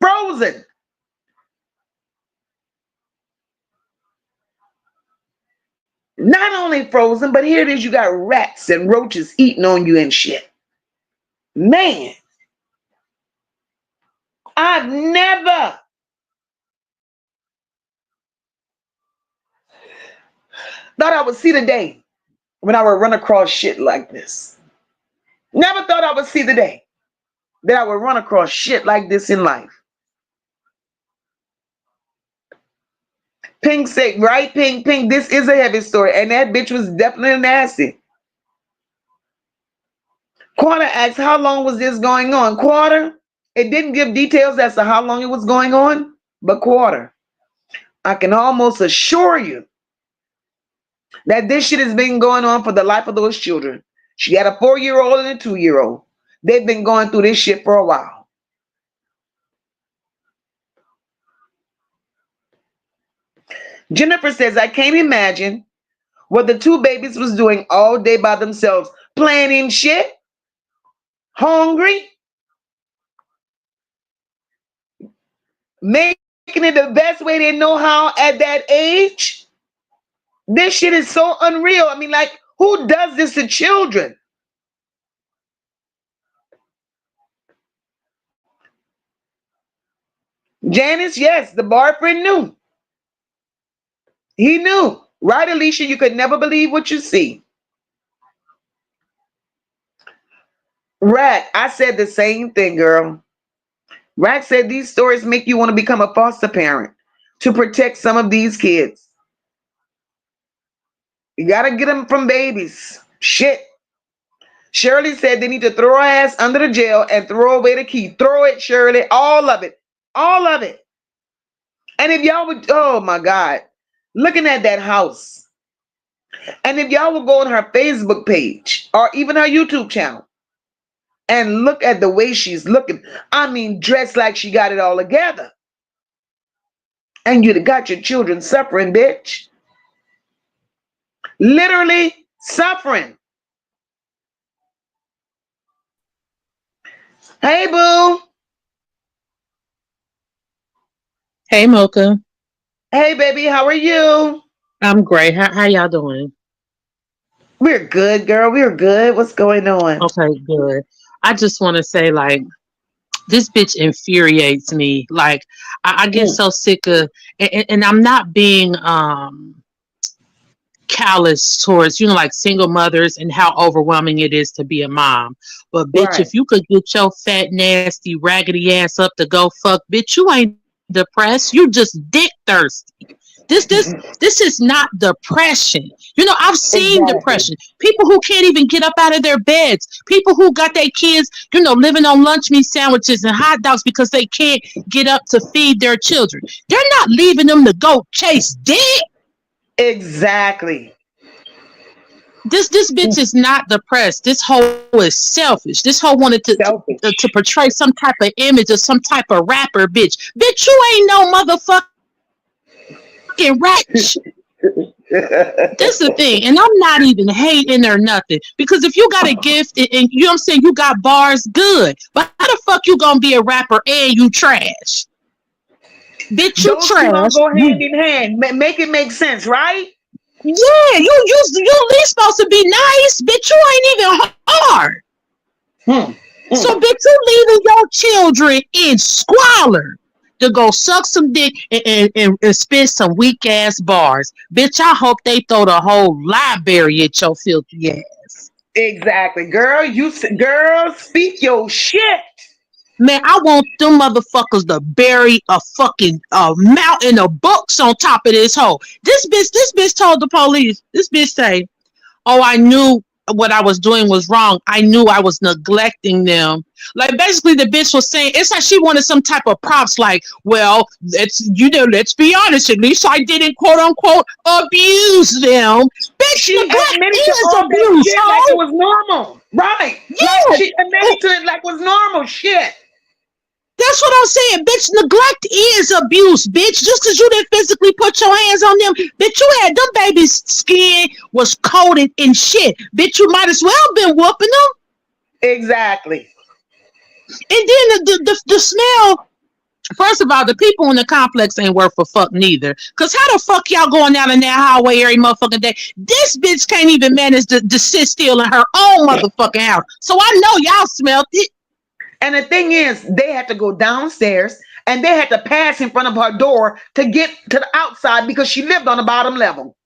Frozen. Not only frozen, but here it is, you got rats and roaches eating on you and shit. Man, I've never thought I would see the day when I would run across shit like this. Never thought I would see the day that I would run across shit like this in life. Pink said, right, Pink, this is a heavy story. And that bitch was definitely nasty. Quarter asked, how long was this going on? Quarter, it didn't give details as to how long it was going on, but Quarter, I can almost assure you that this shit has been going on for the life of those children. She had a 4-year-old and a 2-year-old. They've been going through this shit for a while. Jennifer says, I can't imagine what the two babies was doing all day by themselves, playing in shit, hungry, making it the best way they know how at that age. This shit is so unreal. I mean, like, who does this to children? Janice, yes, the boyfriend knew. He knew. Right, Alicia? You could never believe what you see. Rack, I said the same thing, girl. Rack said these stories make you want to become a foster parent to protect some of these kids. You got to get them from babies. Shit. Shirley said they need to throw her ass under the jail and throw away the key. Throw it, Shirley. All of it. All of it. And if y'all would, oh my God, looking at that house. And if y'all would go on her Facebook page or even her YouTube channel and look at the way she's looking. I mean, dressed like she got it all together. And you got your children suffering, bitch. Literally suffering. Hey, boo. Hey, Mocha. Hey, baby. How are you? I'm great. How y'all doing? We're good, girl. We're good. What's going on? Okay, good. I just want to say, like, this bitch infuriates me. Like, I get Mm, so sick of, and I'm not being callous towards, like single mothers and how overwhelming it is to be a mom. But bitch, if you could get your fat, nasty, raggedy ass up to go fuck, bitch, you ain't depressed. You just dick thirsty. This is not depression. I've seen depression. People who can't even get up out of their beds. People who got their kids, living on lunch meat sandwiches and hot dogs because they can't get up to feed their children. They're not leaving them to go chase dick. Exactly. This bitch is not depressed. This hoe is selfish. This hoe wanted to portray some type of image of some type of rapper bitch. Bitch, you ain't no motherfucker. Ratch. That's the thing, and I'm not even hating or nothing, because if you got a gift and you know what I'm saying, you got bars, good. But how the fuck you gonna be a rapper and you trash? Bitch, you those trash. Go hand in hand. Make it make sense, right? Yeah, you at least supposed to be nice, bitch. You ain't even hard. So bitch, you leaving your children in squalor to go suck some dick and spit some weak ass bars. Bitch, I hope they throw the whole library at your filthy ass. Exactly. Girl, speak your shit. Man, I want them motherfuckers to bury a fucking mountain of books on top of this hole. This bitch told the police, this bitch say, oh, I knew what I was doing was wrong. I knew I was neglecting them. Like, basically the bitch was saying, it's like she wanted some type of props, like, well, let's be honest, at least I didn't quote unquote abuse them. Bitch, she admitted is to abuse, shit like it was normal. Right. Yeah. Like she admitted to it like it was normal shit. That's what I'm saying, bitch. Neglect is abuse, bitch. Just because you didn't physically put your hands on them, bitch, you had them babies' skin was coated in shit. Bitch, you might as well been whooping them. Exactly. And then the smell. First of all, the people in the complex ain't worth a fuck neither. Cause how the fuck y'all going down in that highway every motherfucking day? This bitch can't even manage to sit still in her own motherfucking house. So I know y'all smelled it. And the thing is, they had to go downstairs and they had to pass in front of her door to get to the outside because she lived on the bottom level.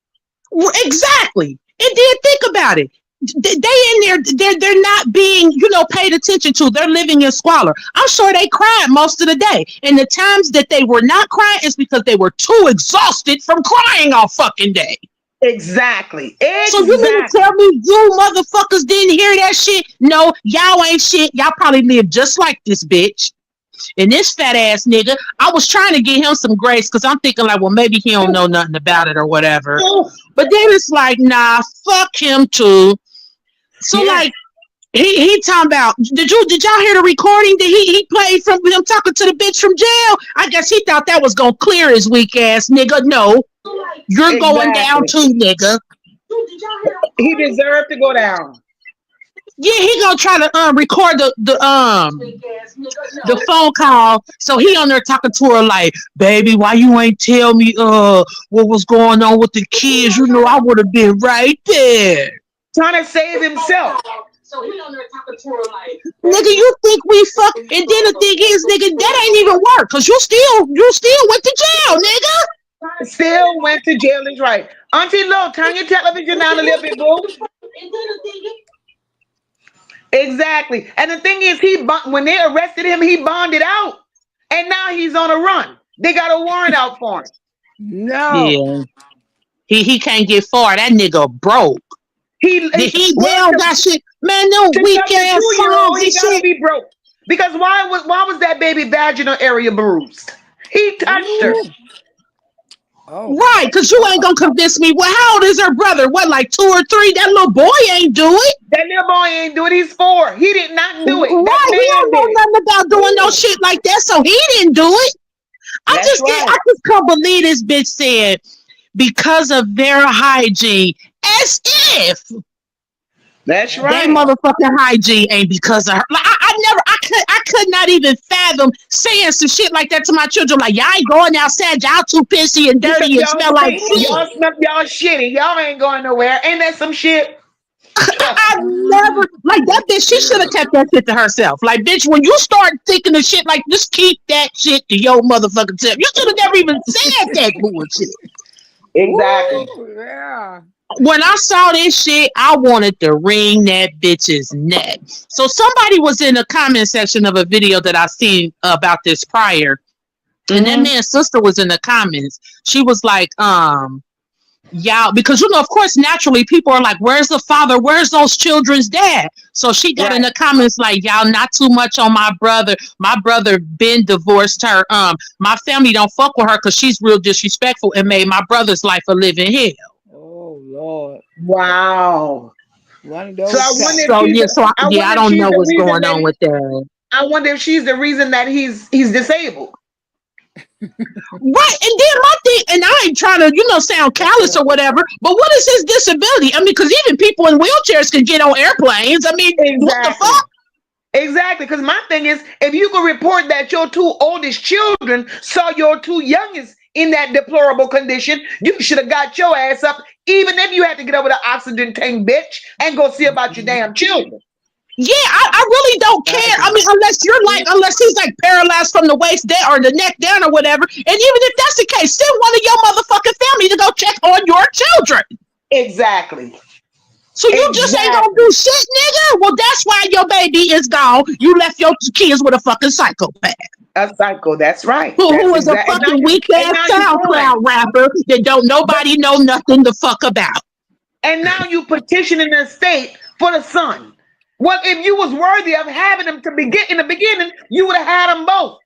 Exactly. And then think about it. They in there, they're not being, paid attention to. They're living in squalor. I'm sure they cried most of the day. And the times that they were not crying is because they were too exhausted from crying all fucking day. Exactly. So you mean to tell me you motherfuckers didn't hear that shit? No, y'all ain't shit. Y'all probably live just like this bitch. And this fat ass nigga, I was trying to get him some grace because I'm thinking like, well, maybe he don't know nothing about it or whatever. But then it's like, nah, fuck him too. So like, he talking about, did y'all hear the recording that he played from him talking to the bitch from jail? I guess he thought that was gonna clear his weak ass nigga. No. You're going down too, nigga. He deserved to go down. Yeah, he gonna try to record the phone call. So he on there talking to her like, baby, why you ain't tell me what was going on with the kids? I would have been right there. Trying to save himself. So he on there talking to her like, nigga, you think we fuck? And then the thing is, nigga, that ain't even work because you still went to jail, nigga. Still went to jail is right. Auntie Lo, turn your television down a little bit, boo. Exactly. And the thing is, when they arrested him, he bonded out. And now he's on a run. They got a warrant out for him. No. Yeah. He can't get far. That nigga broke. He down that shit. Man, no weak ass songs. He gotta be broke. Because why was that baby vaginal area bruised? He touched her. Oh. Right, because you ain't gonna convince me. Well, how old is her brother? What, like 2 or 3? That little boy ain't do it. That little boy ain't do it. He's 4. He did not do it. Right, he don't know nothing about doing no shit like that, so he didn't do it. I just can't believe this bitch said because of their hygiene, as if. That's right. Their motherfucking hygiene ain't because of her. Like, I could not even fathom saying some shit like that to my children. Like, y'all ain't going outside. Y'all too pissy and dirty and smell like shit. Y'all shitty. Y'all ain't going nowhere. Ain't that some shit? I never, like that bitch, she should have kept that shit to herself. Like, bitch, when you start thinking of shit, like, just keep that shit to your motherfucking self. You should have never even said that bullshit. Exactly. Ooh, yeah. when I saw this shit, I wanted to wring that bitch's neck. So somebody was in the comment section of a video that I seen about this prior, and that man's sister was in the comments. She was like, y'all, because of course, naturally people are like, where's the father? Where's those children's dad? So she got in the comments like, y'all not too much on my brother. My brother been divorced her. My family don't fuck with her because she's real disrespectful and made my brother's life a living hell. Oh Lord! Wow. One of those. So I don't know what's going on with that. I wonder if she's the reason that he's disabled. Right, and then my thing, and I ain't trying to, sound callous or whatever, but what is his disability? I mean, because even people in wheelchairs can get on airplanes. I mean, what the fuck? Exactly, because my thing is, if you could report that your two oldest children saw your two youngest in that deplorable condition, you should have got your ass up, even if you had to get over the oxygen tank, bitch, and go see about your damn children. Yeah, I really don't care. I mean, unless he's like paralyzed from the waist down or the neck down or whatever. And even if that's the case, send one of your motherfucking family to go check on your children. Exactly. So you just ain't gonna do shit, nigga? Well, that's why your baby is gone. You left your kids with a fucking psychopath. A psycho, that's right. Who is a fucking weak ass SoundCloud rapper that don't nobody know nothing to fuck about. And now you petitioning the state for the son. Well, if you was worthy of having them to begin in the beginning, you would have had them both.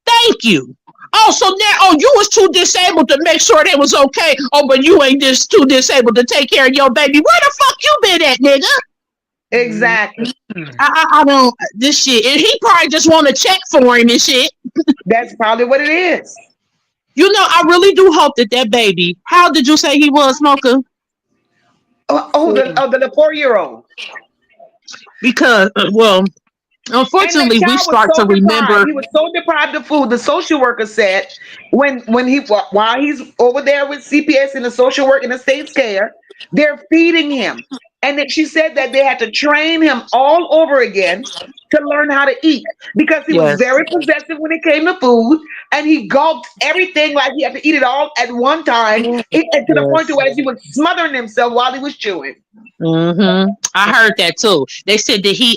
Thank you. Oh, so now, you was too disabled to make sure they was okay. Oh, but you ain't just too disabled to take care of your baby. Where the fuck you been at, nigga? Exactly. I don't, this shit. And he probably just want to check for him and shit. That's probably what it is. I really do hope that baby, how did you say he was, Smoker? The 4-year-old. Because, unfortunately, we start to remember. He was so deprived of food. The social worker said while he's over there with CPS and the social work in the state's care, they're feeding him. And then she said that they had to train him all over again to learn how to eat because he was very possessive when it came to food, and he gulped everything like he had to eat it all at one time, and to the point to where he was smothering himself while he was chewing. I heard that too. They said that he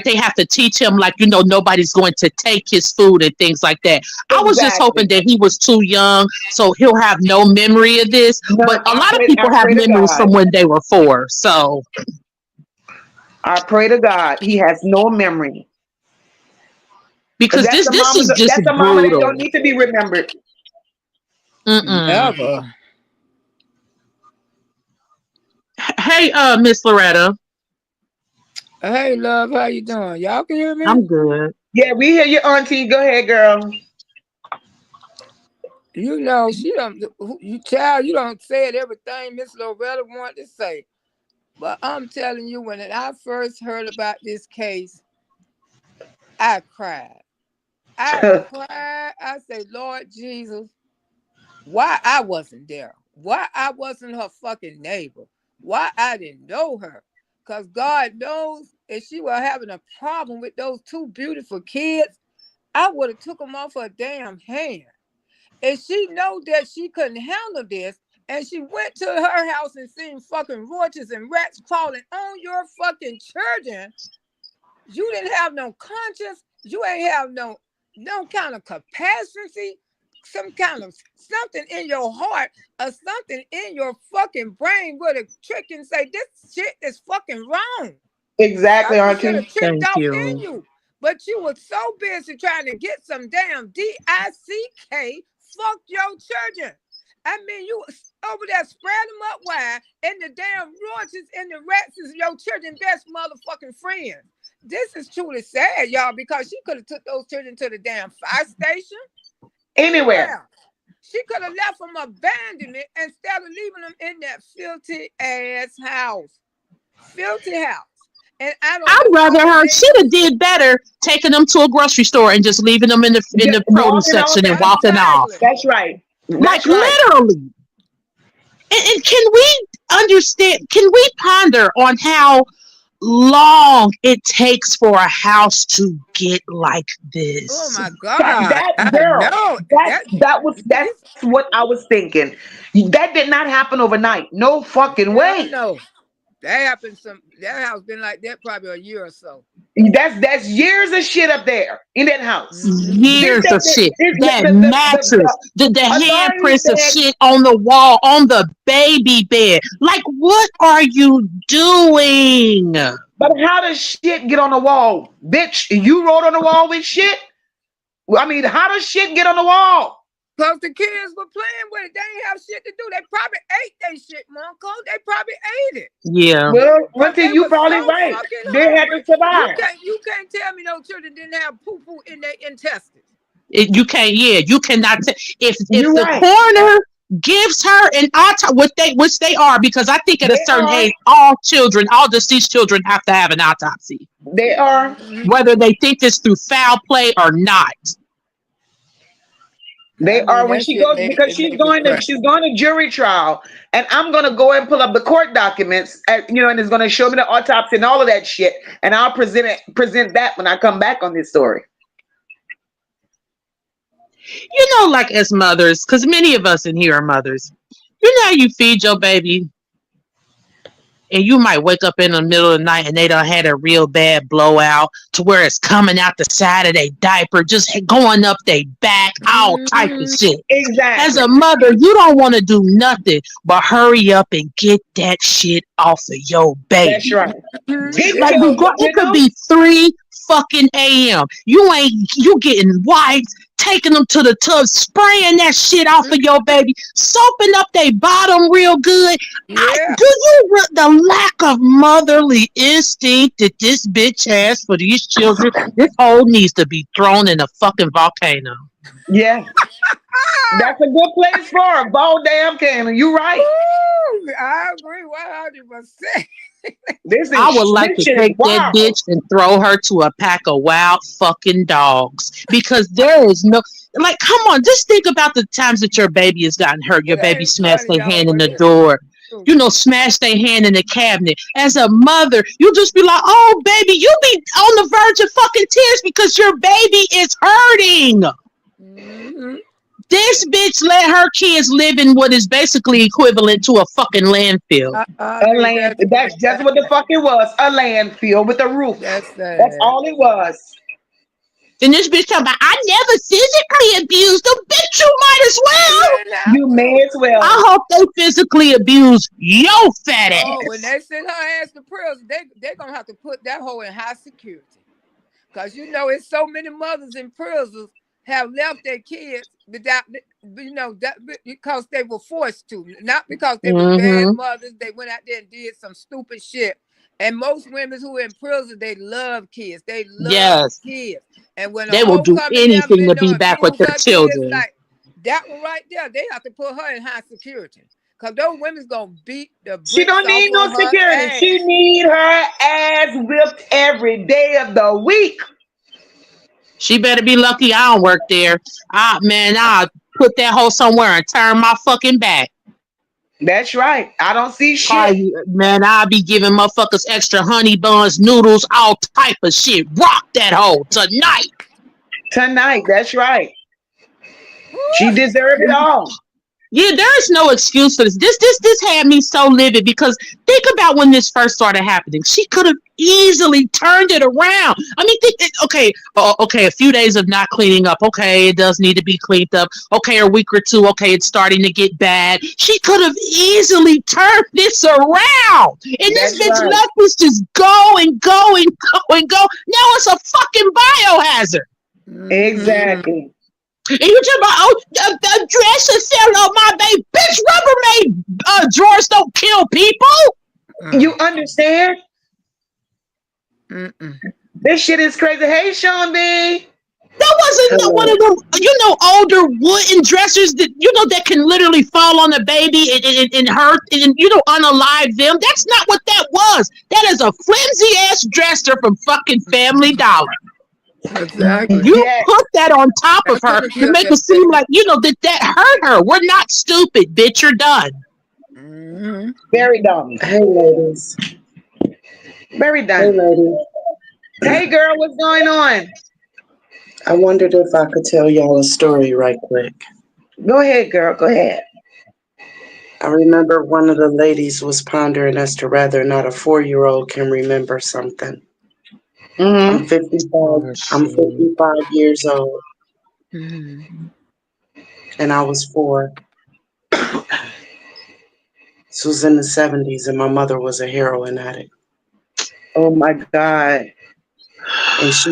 they have to teach him nobody's going to take his food and things like that. Exactly. I was just hoping that he was too young so he'll have no memory of this. No, but a lot of people have memories from when they were 4. So I pray to God he has no memory. Because this is just that's a mama that don't need to be remembered. Never. Hey, Miss Loretta. Hey, love, how you doing? Y'all can hear me? I'm good. Yeah, we hear you, auntie. Go ahead, girl. She don't. You don't say it everything Miss Loretta wanted to say. But I'm telling you, when I first heard about this case, I cried. I cried. I said, Lord Jesus, why I wasn't there? Why I wasn't her fucking neighbor? Why I didn't know her? Because God knows if she were having a problem with those 2 beautiful kids, I would have took them off her damn hand. If she know that she couldn't handle this, and she went to her house and seen fucking roaches and rats crawling on your fucking children, you didn't have no conscience. You ain't have no kind of capacity, some kind of something in your heart or something in your fucking brain would have tricked and say, this shit is fucking wrong. Exactly, auntie. Thank you. In you. But you were so busy trying to get some damn DICK, fuck your children. I mean, you over there spread them up wide, and the damn roaches and the rats is your children's best motherfucking friend. This is truly sad, y'all, because she could have took those children to the damn fire station. Anywhere. She could have left them abandonment instead of leaving them in that filthy ass house. Filthy house. And I'd rather her should have did better taking them to a grocery store and just leaving them in the produce section and walking off. That's right. Literally. And can we understand? Can we ponder on how long it takes for a house to get like this. Oh my God! That girl, that's what I was thinking. That did not happen overnight. No fucking way. No, that happened. That house been like that probably a year or so. That's years of shit up there in that house. Years of shit. That mattress, the handprints of shit on the wall, on the baby bed. Like, what are you doing? But how does shit get on the wall? Bitch, you wrote on the wall with shit? I mean, how does shit get on the wall? Because the kids were playing with it. They didn't have shit to do. They probably ate that shit, Monko. They probably ate it. Yeah. Well, one thing you probably right. They had to survive. You can't tell me no children didn't have poo-poo in their intestines. You can't, you cannot. If the coroner gives her an autopsy, which they are, because I think at a certain age, all deceased children have to have an autopsy. They are. Whether they think it's through foul play or not. They are when she goes, because she's going to jury trial, and I'm going to go and pull up the court documents, and it's going to show me the autopsy and all of that shit, and I'll present that when I come back on this story. Like as mothers, because many of us in here are mothers. How you feed your baby, and you might wake up in the middle of the night and they done had a real bad blowout to where it's coming out the side of their diaper, just going up their back, all type of shit. Exactly. As a mother, you don't want to do nothing but hurry up and get that shit off of your baby. That's right. It could be 3 fucking a.m. You getting wipes, taking them to the tub, spraying that shit off of your baby, soaping up their bottom real good. Yeah. The lack of motherly instinct that this bitch has for these children, this hole needs to be thrown in a fucking volcano. Yeah. That's a good place for a ball damn cannon. You right. Ooh, I agree 100%. I would like to take that bitch and throw her to a pack of wild fucking dogs, because there is no, come on, just think about the times that your baby has gotten hurt. Your baby smashed their hand in the door, smashed their hand in the cabinet. As a mother, you just be like, oh baby, you be on the verge of fucking tears because your baby is hurting. Mm-hmm. This bitch let her kids live in what is basically equivalent to a fucking landfill. That's just what the fuck it was. A landfill with a roof. That's all it was. And this bitch talking about, I never physically abused them. Bitch, you might as well. You may as well. I hope they physically abuse your fat ass. Oh, when they send her ass to prison, they're going to have to put that hoe in high security. Because it's so many mothers in prisons have left their kids without, because they were forced to, not because they were bad mothers. They went out there and did some stupid shit. And most women who are in prison, they love kids. They love kids. And when they will do anything to be back with their children. Like that one right there, they have to put her in high security. Because those women's going to beat the bricks. She don't need no security. She need her ass whipped every day of the week. She better be lucky I don't work there. I'll put that hoe somewhere and turn my fucking back. That's right. I don't see shit. I'll be giving motherfuckers extra honey buns, noodles, all type of shit. Rock that hoe tonight. Tonight, that's right. She deserved it all. Yeah, there is no excuse for this. This had me so livid, because think about when this first started happening. She could have easily turned it around. I mean, okay, a few days of not cleaning up. Okay, it does need to be cleaned up. Okay, a week or two. Okay, it's starting to get bad. She could have easily turned this around. And this bitch let this just go and go and go and go. Now it's a fucking biohazard. Exactly. And you talk about, the dresser fell on my baby. Bitch, Rubbermaid drawers don't kill people. You understand? This shit is crazy. Hey, Sean B. That wasn't one of them, older wooden dressers that, that can literally fall on a baby and hurt and, unalive them. That's not what that was. That is a flimsy ass dresser from fucking Family Dollar. Exactly. You put that on top of her to make it seem like, that hurt her. We're not stupid, bitch. You're done. Very dumb. Hey, ladies. Very Hey, done. lady. Hey, girl, what's going on? I wondered if I could tell y'all a story right quick. Go ahead, girl. Go ahead. I remember one of the ladies was pondering as to whether or not a 4-year-old can remember something. I'm Mm-hmm. 55. Oh, I'm shit. 55 years old, Mm. and I was 4. This was in the 70s, and my mother was a heroin addict, Oh my God. and she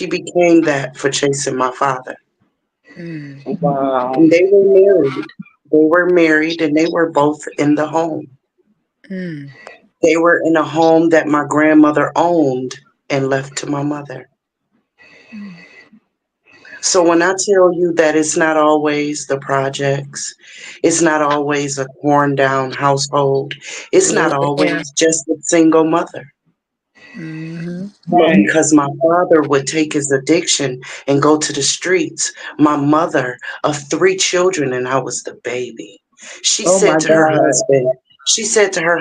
became that for chasing my father. Mm. Wow. And they were married. They were married, and they were both in the home. Mm. They were in a home that my grandmother owned and left to my mother. Mm. So when I tell you that it's not always the projects, it's not always a torn down household, it's not Yeah. always just a single mother. Mm-hmm. But Right. because my father would take his addiction and go to the streets, my mother of 3 children, and I was the baby, she Oh said my to her God.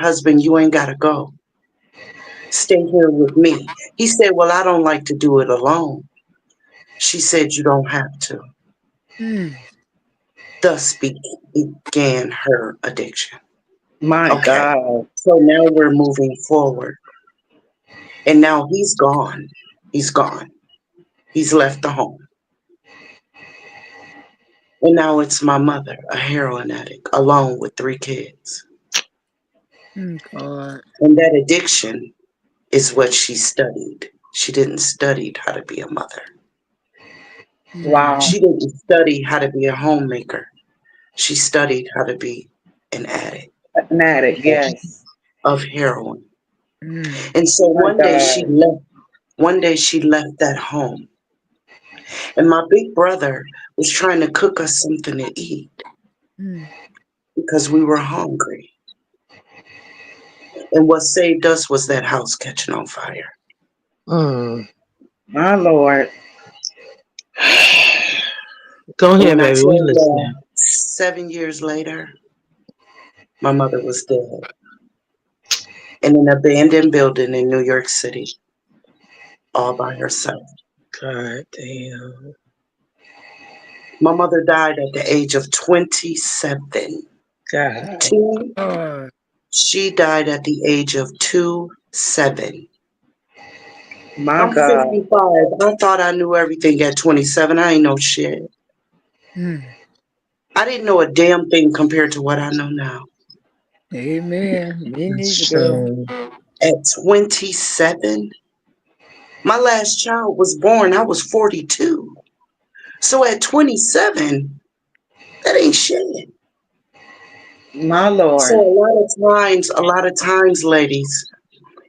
husband, you ain't got to go. Stay here with me. He said, well, I don't like to do it alone. She said, you don't have to. Mm. Thus began her addiction. My Okay, God. so now we're moving forward. And now he's gone. He's gone. He's left the home. And now it's my mother, a heroin addict, alone with 3 kids. Mm. God. And that addiction is what she studied. She didn't study how to be a mother. Mm. Wow. She didn't study how to be a homemaker. She studied how to be an addict An addict. Yes. of heroin. Mm. And so My one day she God. left. One day she left that home, and my big brother was trying to cook us something to eat Mm. because we were hungry. And what saved us was that house catching on fire. Mm. My Lord. Go And ahead, when I baby. tell We y'all, listening. 7 years later, my mother was dead in an abandoned building in New York City, all by herself. God damn. My mother died at the age of 27. God. Two, God. she died at the age of 27. My I'm God. 55. I thought I knew everything at 27. I ain't know shit. Mm. I didn't know a damn thing compared to what I know now. Amen. Me That's neither, girl. true. At 27, my last child was born. I was 42. So at 27, that ain't shit. My So Lord. a lot of times, ladies,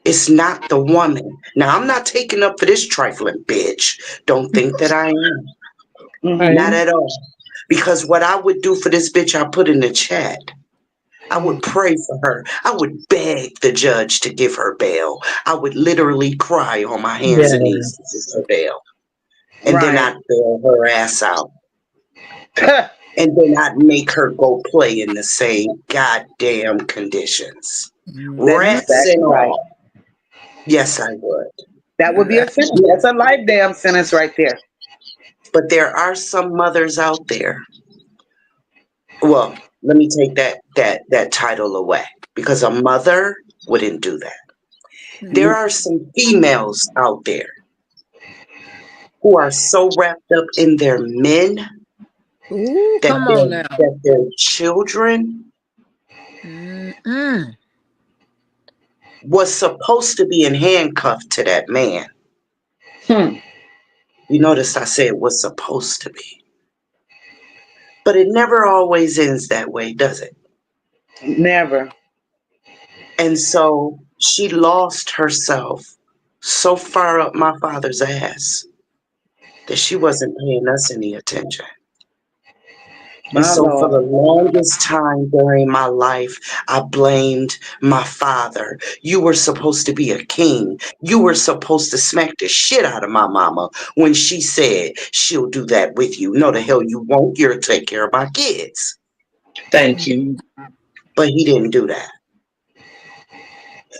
it's not the woman. Now, I'm not taking up for this trifling bitch. Don't think that I am. Not Mm-hmm. at all. Because what I would do for this bitch, I put in the chat. I would Mm. pray for her. I would beg the judge to give her bail. I would literally cry on my hands and Yeah. knees to give her bail. And then Right. I'd bail her ass out. And then I'd make her go play in the same goddamn conditions. That's Mm-hmm. Rats exactly and right. all. Yes, I would. That would be a sentence. Yes. That's a life damn sentence right there. But there are some mothers out there. Well, let me take that title away. Because a mother wouldn't do that. There Mm. are some females out there who are so wrapped up in their men Ooh, that come on now. their children Mm-mm. was supposed to be in handcuffs to that man. Hmm. You notice I said was supposed to be. But it never always ends that way, does it? Never. And so she lost herself so far up my father's ass that she wasn't paying us any attention. And My so for the Lord. longest time during my life, I blamed my father. You were supposed to be a king. You were supposed to smack the shit out of my mama when she said she'll do that with you. No, the hell you won't. You'll take care of my kids. Thank you. But he didn't do that.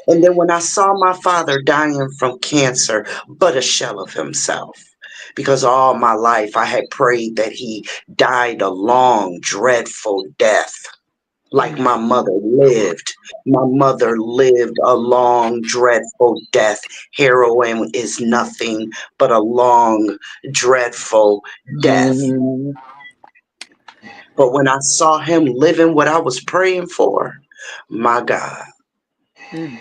And then when I saw my father dying from cancer, but a shell of himself, because all my life I had prayed that he died a long, dreadful death, like my mother lived. My mother lived a long, dreadful death. Heroin is nothing but a long, dreadful death. Mhm. But when I saw him living what I was praying for, my God, Mm.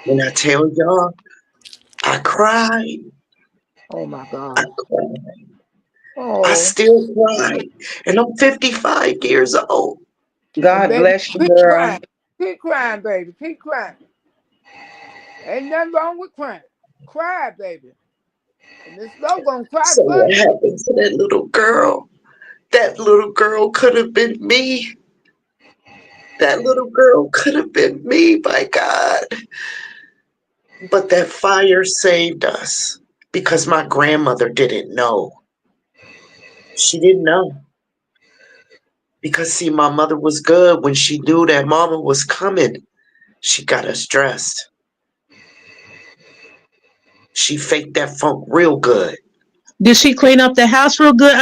when I tell y'all, I cried. Oh my I God. cried. I Oh. still cry. And I'm 55 years old. And God baby, bless you, keep girl. crying. Keep crying, baby. Keep crying. Ain't nothing wrong with crying. Cry, baby. And Miss Lowe gonna cry So for what you. happened to that little girl? That little girl could have been me. That little girl could have been me, my God. But that fire saved us because my grandmother didn't know. She didn't know. Because, see, my mother was good when she knew that mama was coming. She got us dressed. She faked that funk real good. Did she clean up the house real good?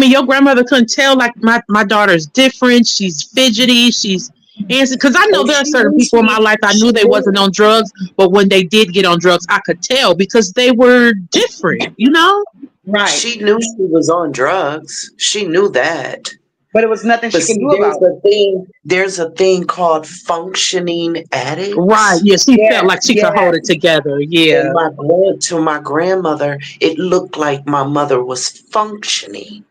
Your grandmother couldn't tell, like, my daughter's different. She's fidgety. She's answering. Because I know Oh, there are she certain knew people in my life I she knew they wasn't knew. on drugs, but when they did get on drugs, I could tell because they were different, you know? Right. She knew she was on drugs. She knew that. But it was nothing But she could see, do about it. there's a thing called functioning Right. addicts. Yeah, she felt Yes, like she could hold yes. it together. And Yeah. to my grandmother, it looked like my mother was functioning.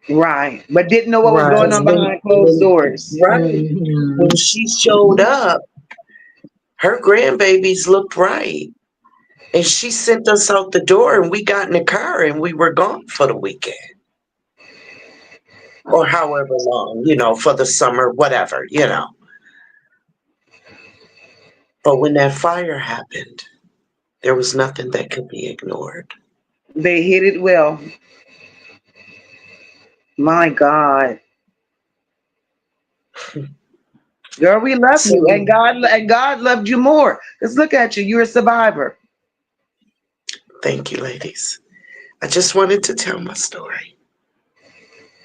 Right. But didn't know what was going Right. Because on behind closed doors. right, Hmm. when she showed up, her grandbabies looked right. And she sent us out the door and we got in the car and we were gone for the weekend. Or however long, for the summer, whatever. But when that fire happened, there was nothing that could be ignored. They hit it well. My God. Girl, we love you. So And God loved you more. Because look at you. You're a survivor. thank you, ladies. I just wanted to tell my story.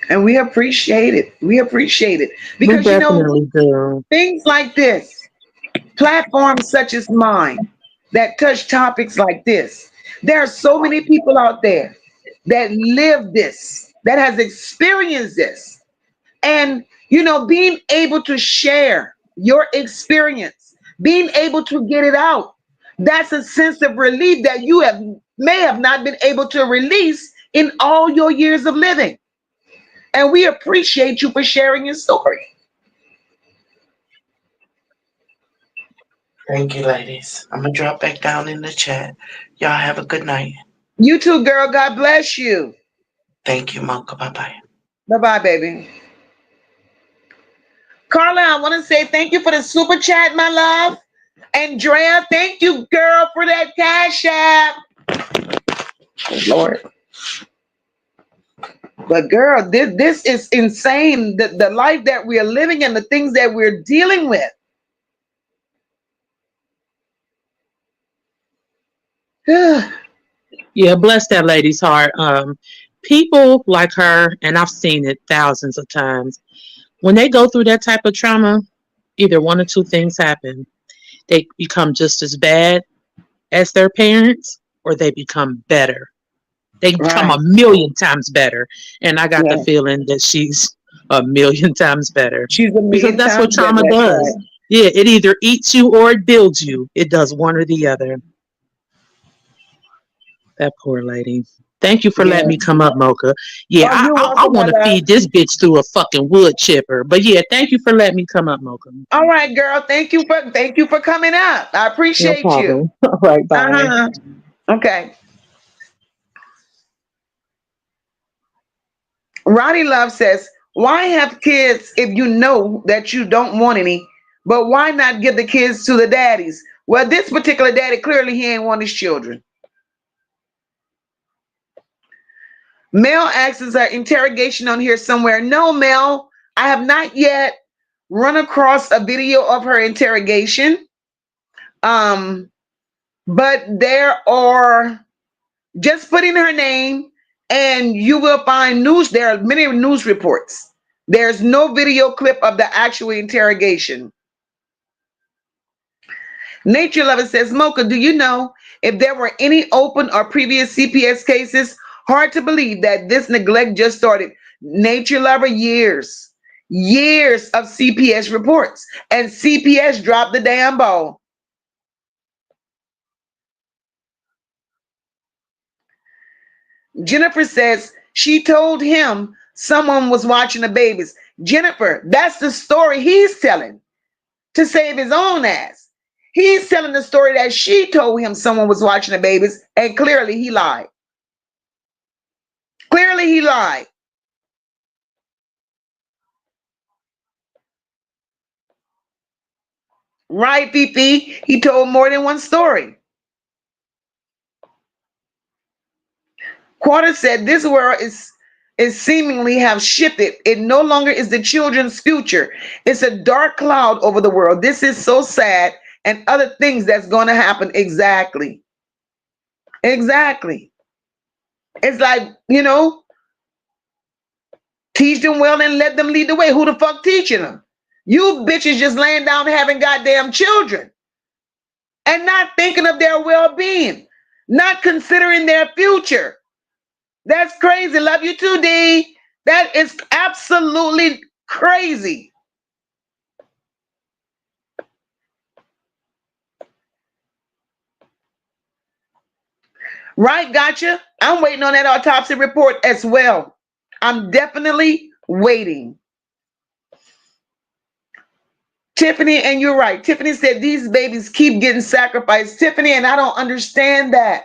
And we appreciate it. We appreciate it. We Because definitely do. things like this, platforms such as mine that touch topics like this, there are so many people out there that live this, that has experienced this. And, being able to share your experience, being able to get it out, that's a sense of relief that you may have not been able to release in all your years of living. And we appreciate you for sharing your story. Thank you, ladies. I'm going to drop back down in the chat. Y'all have a good night. You too, girl. God bless you. Thank you, Monka. Bye bye. Bye bye, baby. Carla, I want to say thank you for the super chat, my love. Andrea, thank you, girl, for that cash app. Oh, Lord. But girl, this is insane. The life that we are living and the things that we're dealing with. Yeah, bless that lady's heart. People like her, and I've seen it thousands of times, when they go through that type of trauma, either one or two things happen. They become just as bad as their parents, or they become better. They become Right. a million times better. And I got the Yeah. feeling that she's a million times better She's a because million that's what times better. trauma That's does. right. Yeah, it either eats you or it builds you. It does one or the other. That poor lady. Thank you for letting Yeah. me come up, Mocha. Yeah, Oh, I you're I, I welcome, my want to love. feed this bitch through a fucking wood chipper. But yeah, thank you for letting me come up, Mocha. All right, girl. Thank you for coming up. I No appreciate you. problem. All right, bye. Uh-huh. Okay. Ronnie Love says, why have kids if you know that you don't want any? But why not give the kids to the daddies? Well, this particular daddy, clearly he ain't want his children. Mel asks, is there interrogation on here somewhere? No, Mel, I have not yet run across a video of her interrogation. Um, but there are, just put in her name and you will find news. There are many news reports. There's no video clip of the actual interrogation. Nature Lover says, Mocha, do you know if there were any open or previous CPS cases? Hard to believe that this neglect just started. Nature Lover, years of CPS reports, and CPS dropped the damn ball. Jennifer says she told him someone was watching the babies. Jennifer, that's the story he's telling to save his own ass. He's telling the story that she told him someone was watching the babies, and clearly he lied. Clearly he lied. Right, Fifi? He told more than one story. Quarter said this world is seemingly have shifted. It no longer is the children's future. It's a dark cloud over the world. This is so sad, and other things that's going to happen. Exactly. Exactly. It's like, teach them well and let them lead the way. Who the fuck teaching them? You bitches just laying down having goddamn children and not thinking of their well-being, not considering their future. That's crazy. Love you too, D. That is absolutely crazy. Right, gotcha. I'm waiting on that autopsy report as well. I'm definitely waiting. Tiffany, and you're right. Tiffany said these babies keep getting sacrificed. Tiffany, and I don't understand that.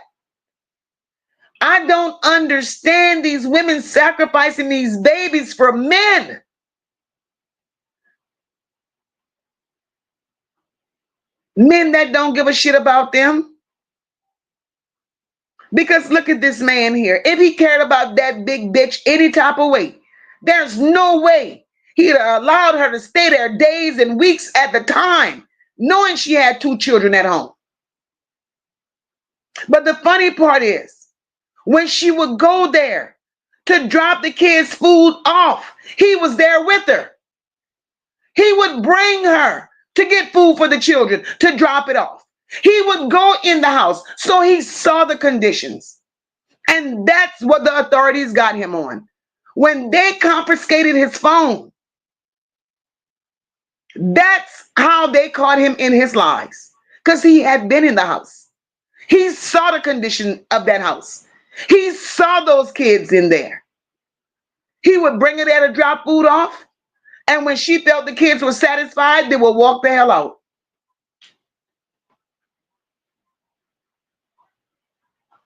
I don't understand these women sacrificing these babies for men. Men that don't give a shit about them. Because look at this man here. If he cared about that big bitch any type of way, there's no way he'd allowed her to stay there days and weeks at the time, knowing she had 2 children at home. But the funny part is, when she would go there to drop the kids' food off, he was there with her. He would bring her to get food for the children, to drop it off. He would go in the house, so he saw the conditions. And that's what the authorities got him on. When they confiscated his phone, that's how they caught him in his lies. Because he had been in the house. He saw the condition of that house. He saw those kids in there. He would bring her there to drop food off. And when she felt the kids were satisfied, they would walk the hell out.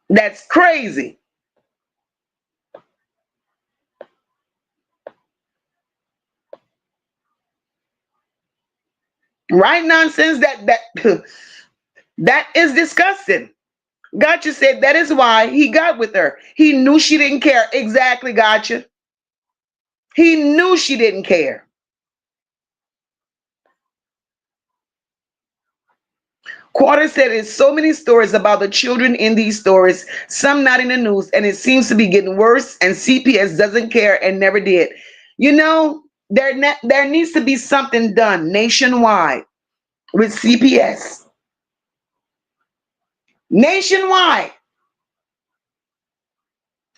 That's crazy. Right, nonsense. That is disgusting. Gotcha said that is why he got with her. He knew she didn't care. Exactly, gotcha. He knew she didn't care. Quarter said there's so many stories about the children in these stories, some not in the news, and it seems to be getting worse, and CPS doesn't care and never did. There needs to be something done nationwide with CPS. Nationwide.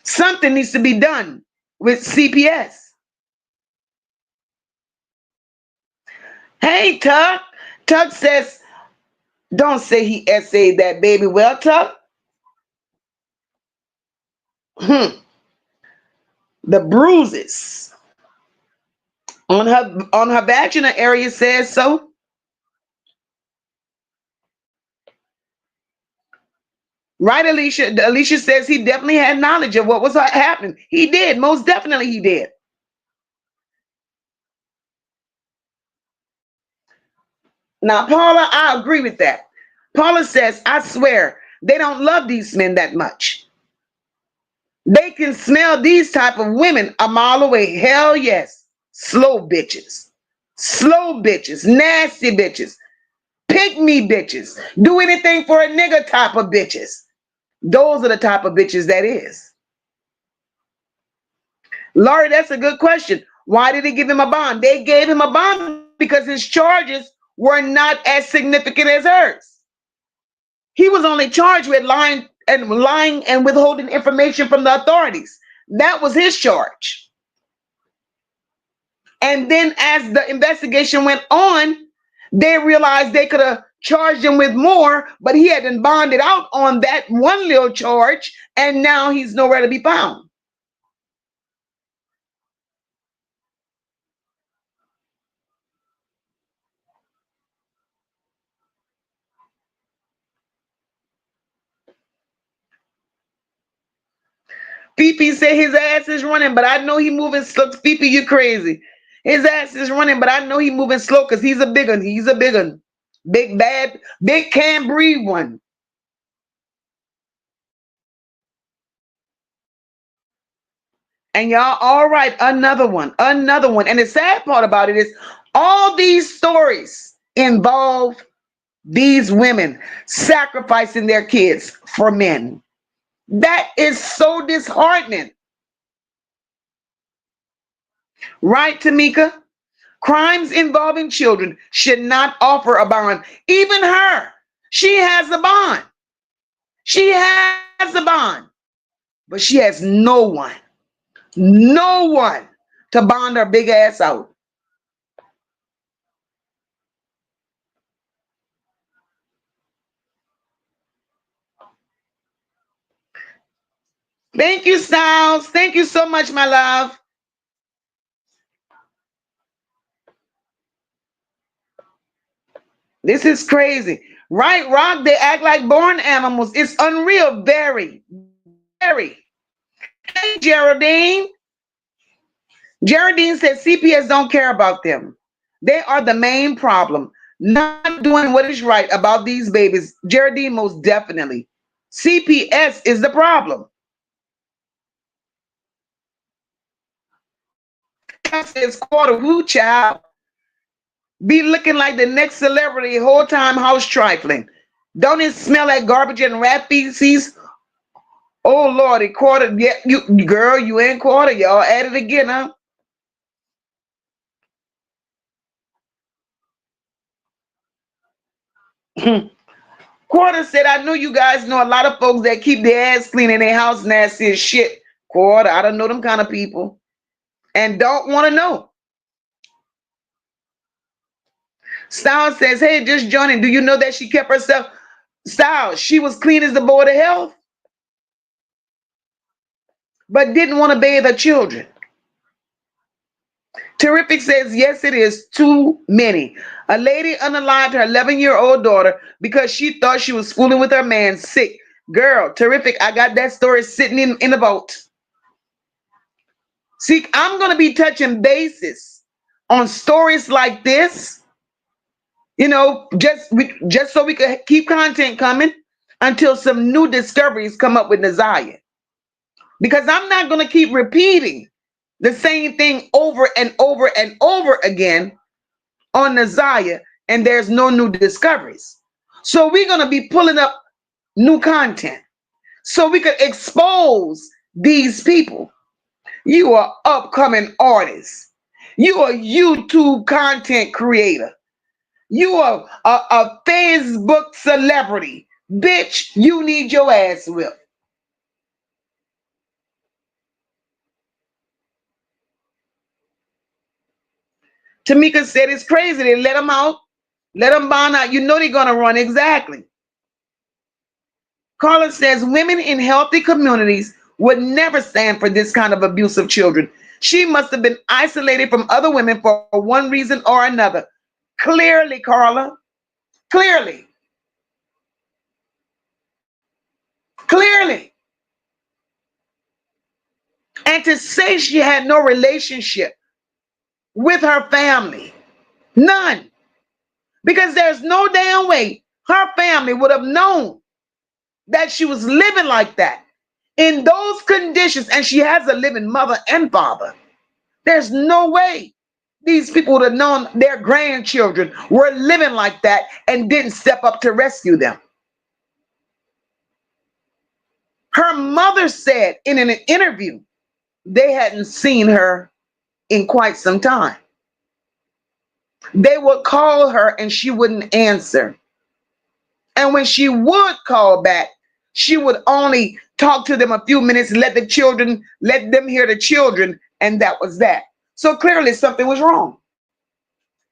Something needs to be done with CPS. Hey, Tuck. Tuck says, don't say he essayed that baby. Well, Tuck. The bruises on her vaginal area says so. Right, Alicia? Alicia says he definitely had knowledge of what was happening. He did. Most definitely he did. Now, Paula, I agree with that. Paula says, I swear, they don't love these men that much. They can smell these type of women a mile away. Hell yes. Slow bitches. slow bitches, nasty bitches, pick me bitches, do anything for a nigga type of bitches. Those are the type of bitches that is. Laurie, that's a good question. Why did they give him a bond? They gave him a bond because his charges were not as significant as hers. He was only charged with lying and withholding information from the authorities. That was his charge. And then as the investigation went on, they realized they could have charged him with more, but he had been bonded out on that one little charge, and now he's nowhere to be found. Fifi said his ass is running, but I know he moving slow. Fifi, you crazy. His ass is running, but I know he moving slow because he's a big one. He's a big one. Big bad, big can't breathe one. And y'all, all right, another one, another one. And the sad part about it is all these stories involve these women sacrificing their kids for men. That is so disheartening. Right, Tamika? Crimes involving children should not offer a bond. Even her, she has a bond. She has a bond, but she has no one to bond her big ass out. Thank you, Styles. Thank you so much, my love. This is crazy. Right, Rock? They act like born animals. It's unreal. Very, very. Hey, Geraldine. Geraldine said CPS don't care about them. They are the main problem. Not doing what is right about these babies. Geraldine, most definitely. CPS is the problem. Says quarter who child be looking like the next celebrity whole time house trifling. Don't it smell like garbage and rat feces? Oh Lordy, quarter. Yeah, you girl, you ain't quarter. Y'all at it again, huh? Quarter said, I know you guys know a lot of folks that keep their ass clean in their house nasty as shit. Quarter, I don't know them kind of people. And don't want to know. Styles says, hey, just joining. Do you know that she kept herself? Styles, she was clean as the board of health, but didn't want to bathe her children. Terrific says, yes, it is too many. A lady unalived her 11-year-old daughter because she thought she was fooling with her man. Sick. Girl, Terrific, I got that story sitting in the boat. See, I'm going to be touching bases on stories like this, you know, just so we could keep content coming until some new discoveries come up with Naziah. Because I'm not going to keep repeating the same thing over and over and over again on Naziah, and there's no new discoveries. So we're going to be pulling up new content so we could expose these people. You are upcoming artists. You are YouTube content creator. You are a Facebook celebrity. Bitch, you need your ass whipped. Tamika said it's crazy. They let them out. Let them bond out. You know they're going to run. Exactly. Carla says women in healthy communities would never stand for this kind of abuse of children. She must have been isolated from other women for one reason or another. Clearly, Carla. Clearly. Clearly. And to say she had no relationship with her family. None. Because there's no damn way her family would have known that she was living like that in those conditions, and she has a living mother and father. There's no way These people would have known their grandchildren were living like that and didn't step up to rescue them. Her mother said in an interview they hadn't seen her in quite some time. They would call her and she wouldn't answer. And when she would call back, she would only talk to them a few minutes, let them hear the children, and that was that. So clearly something was wrong.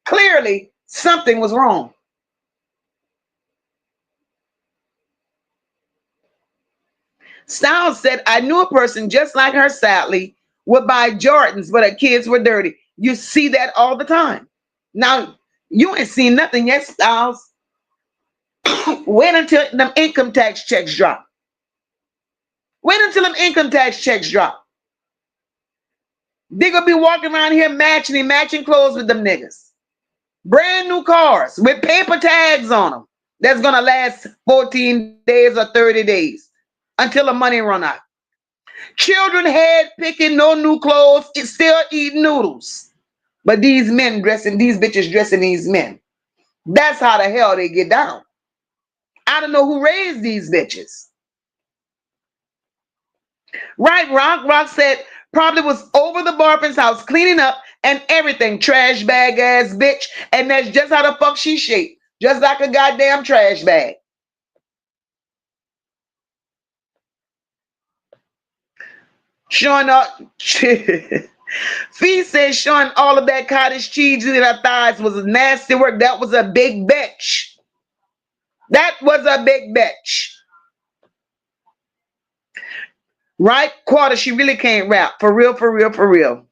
Clearly something was wrong. Styles said, I knew a person just like her, sadly, would buy Jordans, but her kids were dirty. You see that all the time. Now, you ain't seen nothing yet, Styles. Wait until them income tax checks drop. Wait until them income tax checks drop. They gonna be walking around here matching clothes with them niggas. Brand new cars with paper tags on them. That's gonna last 14 days or 30 days until the money run out. Children head picking, no new clothes, still eating noodles. But these bitches dressing these men. That's how the hell they get down. I don't know who raised these bitches. Right, Rock? Rock said probably was over the Barpin's house cleaning up and everything. Trash bag ass bitch. And that's just how the fuck she shaped. Just like a goddamn trash bag. Showing up. Fee says showing all of that cottage cheese in her thighs was nasty work. That was a big bitch. That was a big bitch. Right? Quarter, she really can't rap. For real, for real, for real.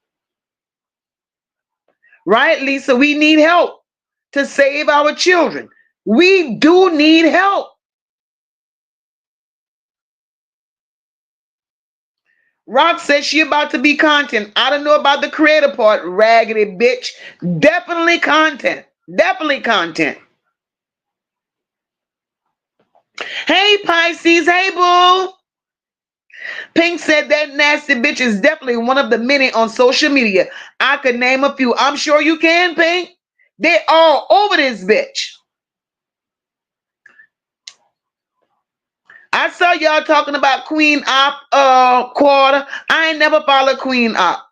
Right, Lisa? We need help to save our children. We do need help. Rock says she about to be content. I don't know about the creator part, raggedy bitch. Definitely content. Definitely content. Hey, Pisces. Hey, boo. Pink said that nasty bitch is definitely one of the many on social media. I could name a few. I'm sure you can, Pink. They're all over this bitch. I saw y'all talking about Queen Op quarter. I ain't never followed Queen Op.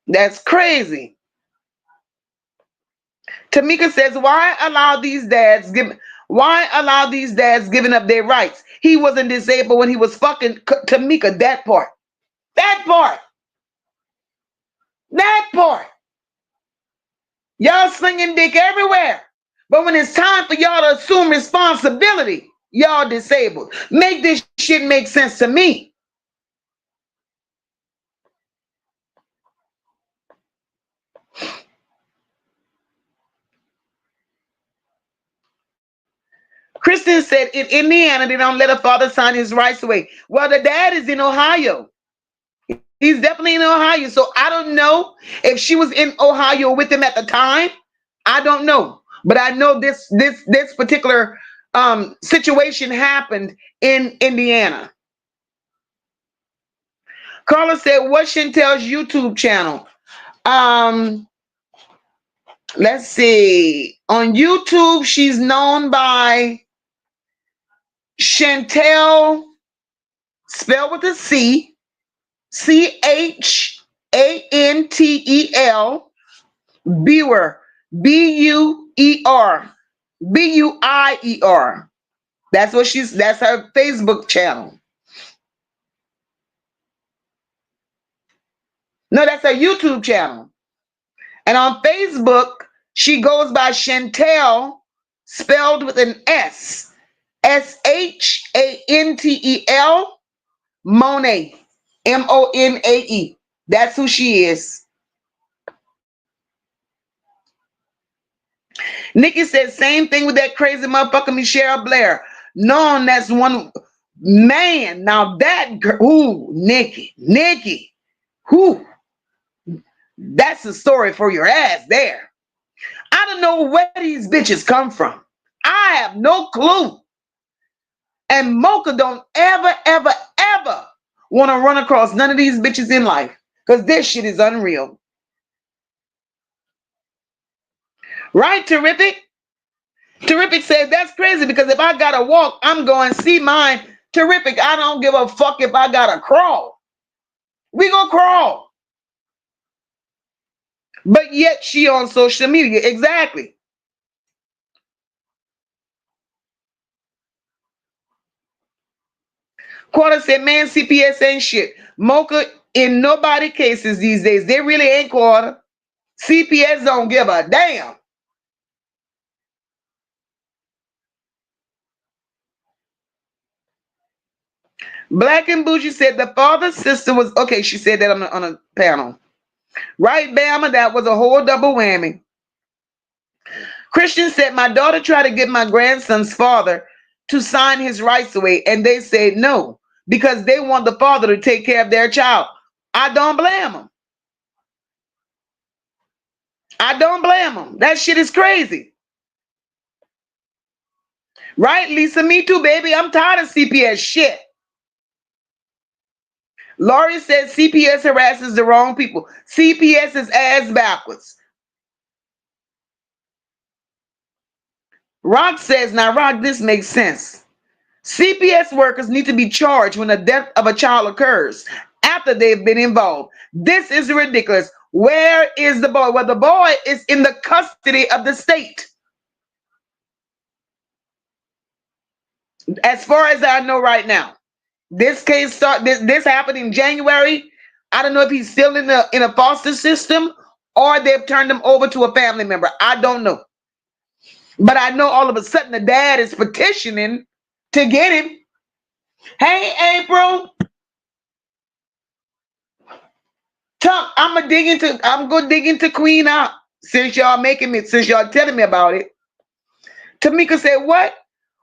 That's crazy. Tamika says, why allow these dads giving up their rights? He wasn't disabled when he was fucking Tamika. That part. That part. That part. Y'all slinging dick everywhere. But when it's time for y'all to assume responsibility, y'all disabled. Make this shit make sense to me. Kristen said in Indiana, they don't let a father sign his rights away. Well, the dad is in Ohio. He's definitely in Ohio. So I don't know if she was in Ohio with him at the time. I don't know. But I know this particular situation happened in Indiana. Carla said, what's Chantel's YouTube channel? Let's see. On YouTube, she's known by Chantel, spelled with a C, Chantel Buer, Buer, Buier. That's her Facebook channel. No, that's her YouTube channel. And on Facebook, she goes by Chantel, spelled with an S, Shantel Monae, Monae. That's who she is. Nikki said, same thing with that crazy motherfucker Michelle Blair. No, that's one man. Now that girl, ooh, Nikki, whoo, that's a story for your ass there. I don't know where these bitches come from. I have no clue. And Mocha don't ever, ever, ever want to run across none of these bitches in life. Because this shit is unreal. Right, Terrific? Terrific says, that's crazy because if I gotta walk, I'm going to see mine. Terrific, I don't give a fuck if I gotta crawl. We gonna crawl. But yet she on social media. Exactly. Quarter said, man, CPS ain't shit. Mocha in nobody cases these days. They really ain't Quarter. CPS don't give a damn. Black and Bougie said the father's sister was okay. She said that on a panel. Right, Bama, that was a whole double whammy. Christian said, my daughter tried to get my grandson's father to sign his rights away, and they said no because they want the father to take care of their child. I don't blame them. I don't blame them. That shit is crazy. Right, Lisa? Me too, baby. I'm tired of CPS shit. Laurie says CPS harasses the wrong people. CPS is ass backwards. Rock says, now, Rock, this makes sense. CPS workers need to be charged when the death of a child occurs after they've been involved. This is ridiculous. Where is the boy? Well, the boy is in the custody of the state. As far as I know right now. This case this happened in January. I don't know if he's still in a foster system or they've turned him over to a family member. I don't know. But I know all of a sudden the dad is petitioning to get him. Hey, April. Tuck, I'm gonna dig into Queen out since y'all telling me about it. Tamika said, what?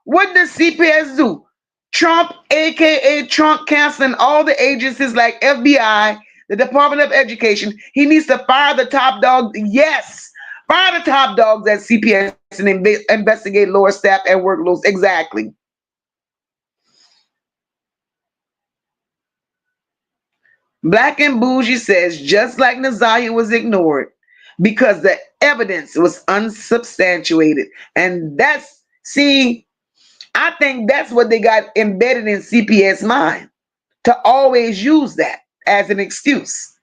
What does CPS do? Trump, aka Trump, canceling all the agencies like FBI, the Department of Education. He needs to fire the top dog. Yes, fire the top dogs at CPS and investigate lower staff and workloads. Exactly. Black and Bougie says, just like Nazaria was ignored because the evidence was unsubstantiated. And I think that's what they got embedded in CPS mind, to always use that as an excuse.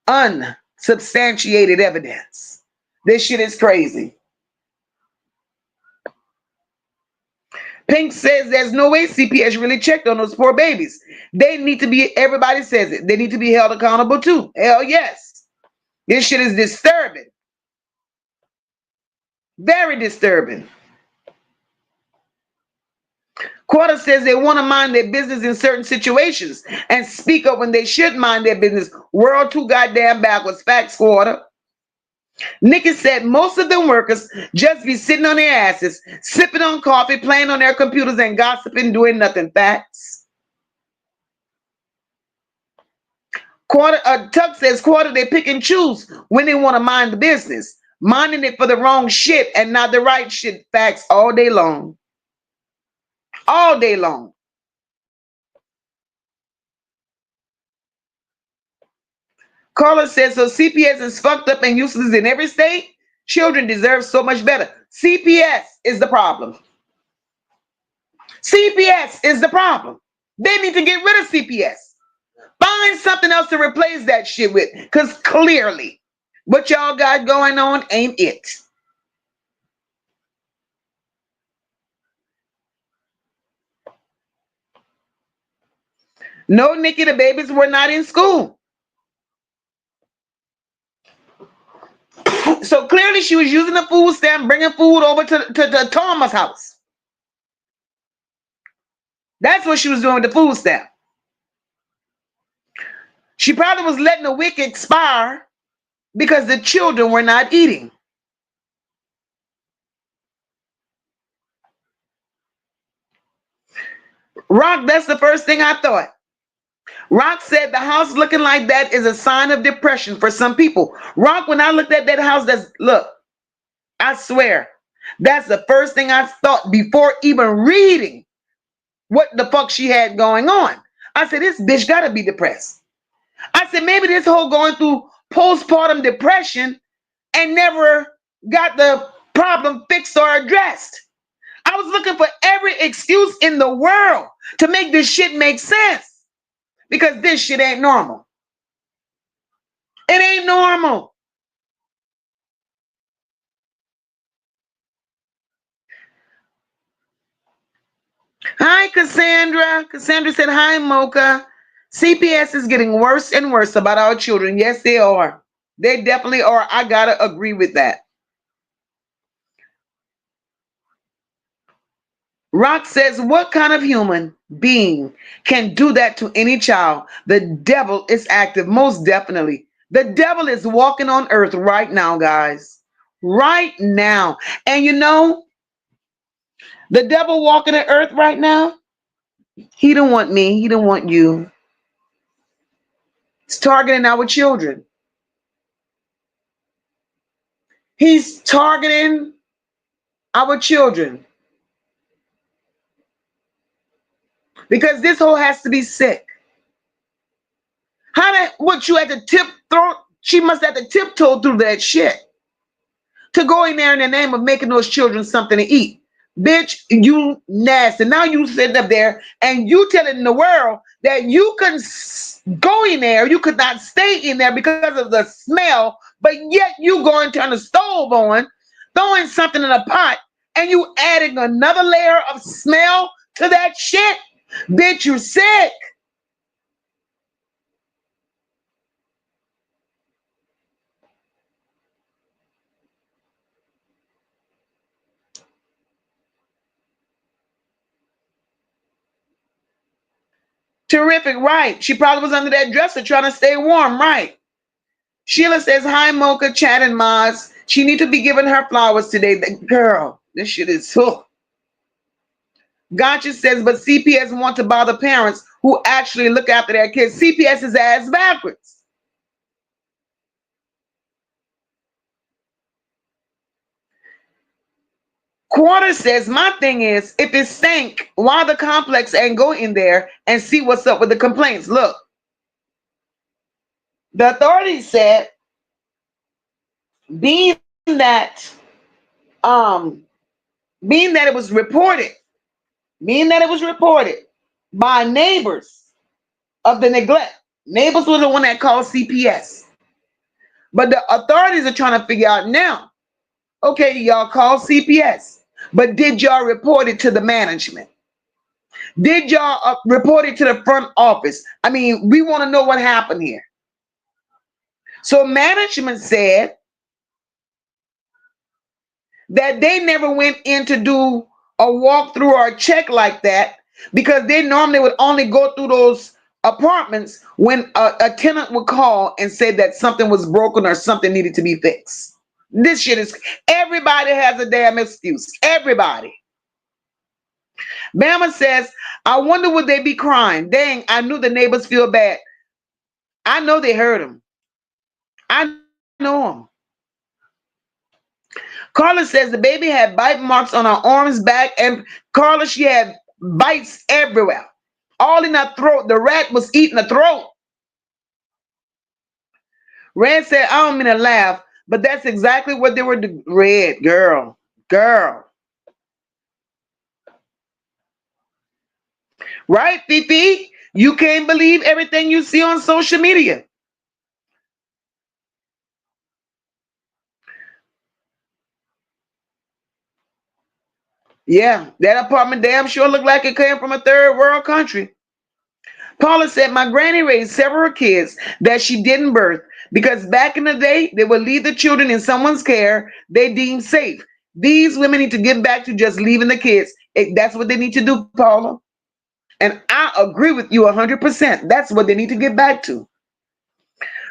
Unsubstantiated evidence. This shit is crazy. Pink says there's no way CPS really checked on those poor babies. They need to be, everybody says it, they need to be held accountable too. Hell yes. This shit is disturbing. Very disturbing. Quarter says they want to mind their business in certain situations and speak up when they should mind their business. World too goddamn backwards. Facts, Quarter. Nikki said most of them workers just be sitting on their asses, sipping on coffee, playing on their computers, and gossiping, doing nothing. Facts. Tuck says Quarter, they pick and choose when they want to mind the business, minding it for the wrong shit and not the right shit. Facts all day long. All day long. Carla says, so CPS is fucked up and useless in every state? Children deserve so much better. CPS is the problem. CPS is the problem. They need to get rid of CPS. Find something else to replace that shit with. Because clearly, what y'all got going on ain't it. No, Nikki, the babies were not in school. So clearly she was using the food stamp, bringing food over to Thomas' house. That's what she was doing with the food stamp. She probably was letting the wick expire because the children were not eating. Rock, that's the first thing I thought. Rock said the house looking like that is a sign of depression for some people. Rock, when I looked at that house, look, I swear, That's the first thing I thought before even reading what the fuck she had going on. I said, this bitch gotta be depressed. I said, maybe this whole going through postpartum depression and never got the problem fixed or addressed. I was looking for every excuse in the world to make this shit make sense because this shit ain't normal. It ain't normal. Hi, Cassandra. Cassandra said, hi, Mocha. CPS is getting worse and worse about our children. Yes, they are. They definitely are. I gotta agree with that. Rock says, what kind of human being can do that to any child? The devil is active, most definitely. The devil is walking on earth right now, guys. Right now. And you know, the devil walking on earth right now, he don't want me. He don't want you. He's targeting our children. He's targeting our children. Because this whole has to be sick. How that what you had to tiptoe? She must have to tiptoe through that shit to go in there in the name of making those children something to eat. Bitch, you nasty. Now you sitting up there and you telling the world that you couldn't go in there, you could not stay in there because of the smell, but yet you go and turn the stove on, throwing something in a pot, and you adding another layer of smell to that shit. Bitch, you sick. Terrific, right. She probably was under that dresser trying to stay warm, right. Sheila says, hi, Mocha, Chad, and Maz. She need to be giving her flowers today. Girl, this shit is so. Gotcha says, but CPS want to bother parents who actually look after their kids. CPS is ass backwards. Quarter says, my thing is, if it stank, why the complex ain't go in there and see what's up with the complaints? Look, the authorities said, being that um being that it was reported, by neighbors of the neglect. Neighbors were the one that called CPS. But the authorities are trying to figure out now, okay, y'all call CPS, but did y'all report it to the management? Did y'all report it to the front office? I mean, we want to know what happened here. So management said that they never went in to do a walkthrough or a check like that because they normally would only go through those apartments when a tenant would call and say that something was broken or something needed to be fixed. This shit is, everybody has a damn excuse. Everybody. Bama says, I wonder would they be crying? Dang, I knew the neighbors feel bad. I know they heard them. I know them. Carla says the baby had bite marks on her arms, back, and Carla, she had bites everywhere. All in her throat. The rat was eating her throat. Red said, I don't mean to laugh, but that's exactly what they were doing. Red, girl. Right, Fifi? You can't believe everything you see on social media. Yeah, that apartment damn sure looked like it came from a third world country. Paula said, my granny raised several kids that she didn't birth because back in the day, they would leave the children in someone's care they deemed safe. These women need to get back to just leaving the kids. That's what they need to do, Paula. And I agree with you 100%. That's what they need to get back to.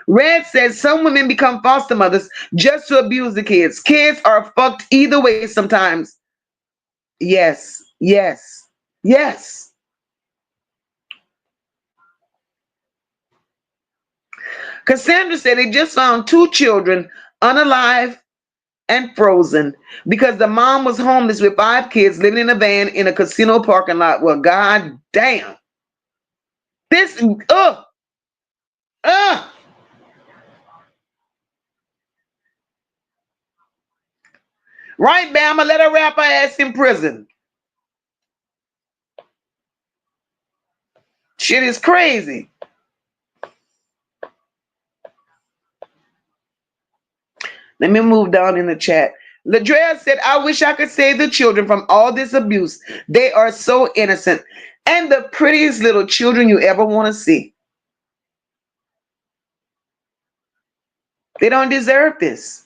Red says some women become foster mothers just to abuse the kids. Kids are fucked either way sometimes. Yes, yes, yes. Cassandra said they just found two children unalive and frozen because the mom was homeless with 5 kids living in a van in a casino parking lot. Well, god damn. This, uh. Right, Bama, let her wrap her ass in prison. Shit is crazy. Let me move down in the chat. Ladrea said, I wish I could save the children from all this abuse. They are so innocent and the prettiest little children you ever want to see. They don't deserve this.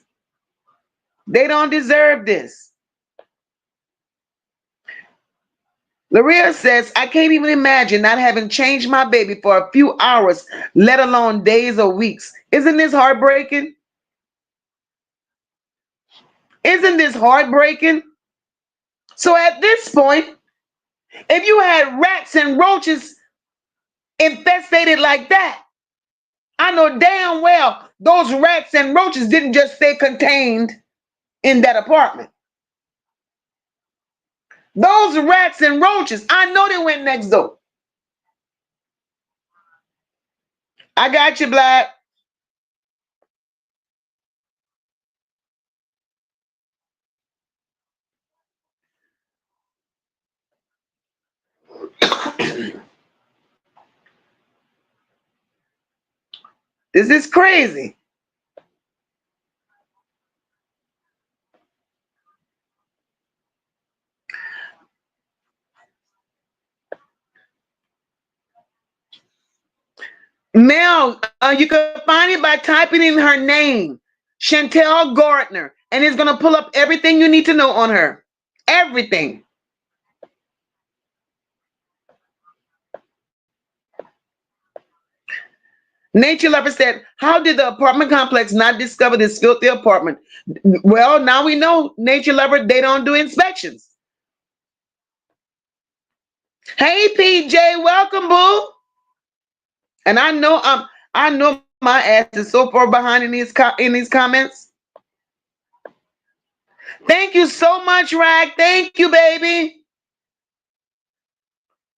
They don't deserve this. Laria says, I can't even imagine not having changed my baby for a few hours, let alone days or weeks. Isn't this heartbreaking? Isn't this heartbreaking? So at this point, if you had rats and roaches infestated like that, I know damn well those rats and roaches didn't just stay contained in that apartment. Those rats and roaches, I know they went next door. I got you, Black. This is crazy. Mel, you can find it by typing in her name, Chantel Gardner, and it's going to pull up everything you need to know on her. Everything. Nature Lover said, how did the apartment complex not discover this filthy apartment? Well, now we know, Nature Lover, they don't do inspections. Hey, PJ, welcome, boo. And I know my ass is so far behind in these comments. Thank you so much, Rack. Thank you, baby.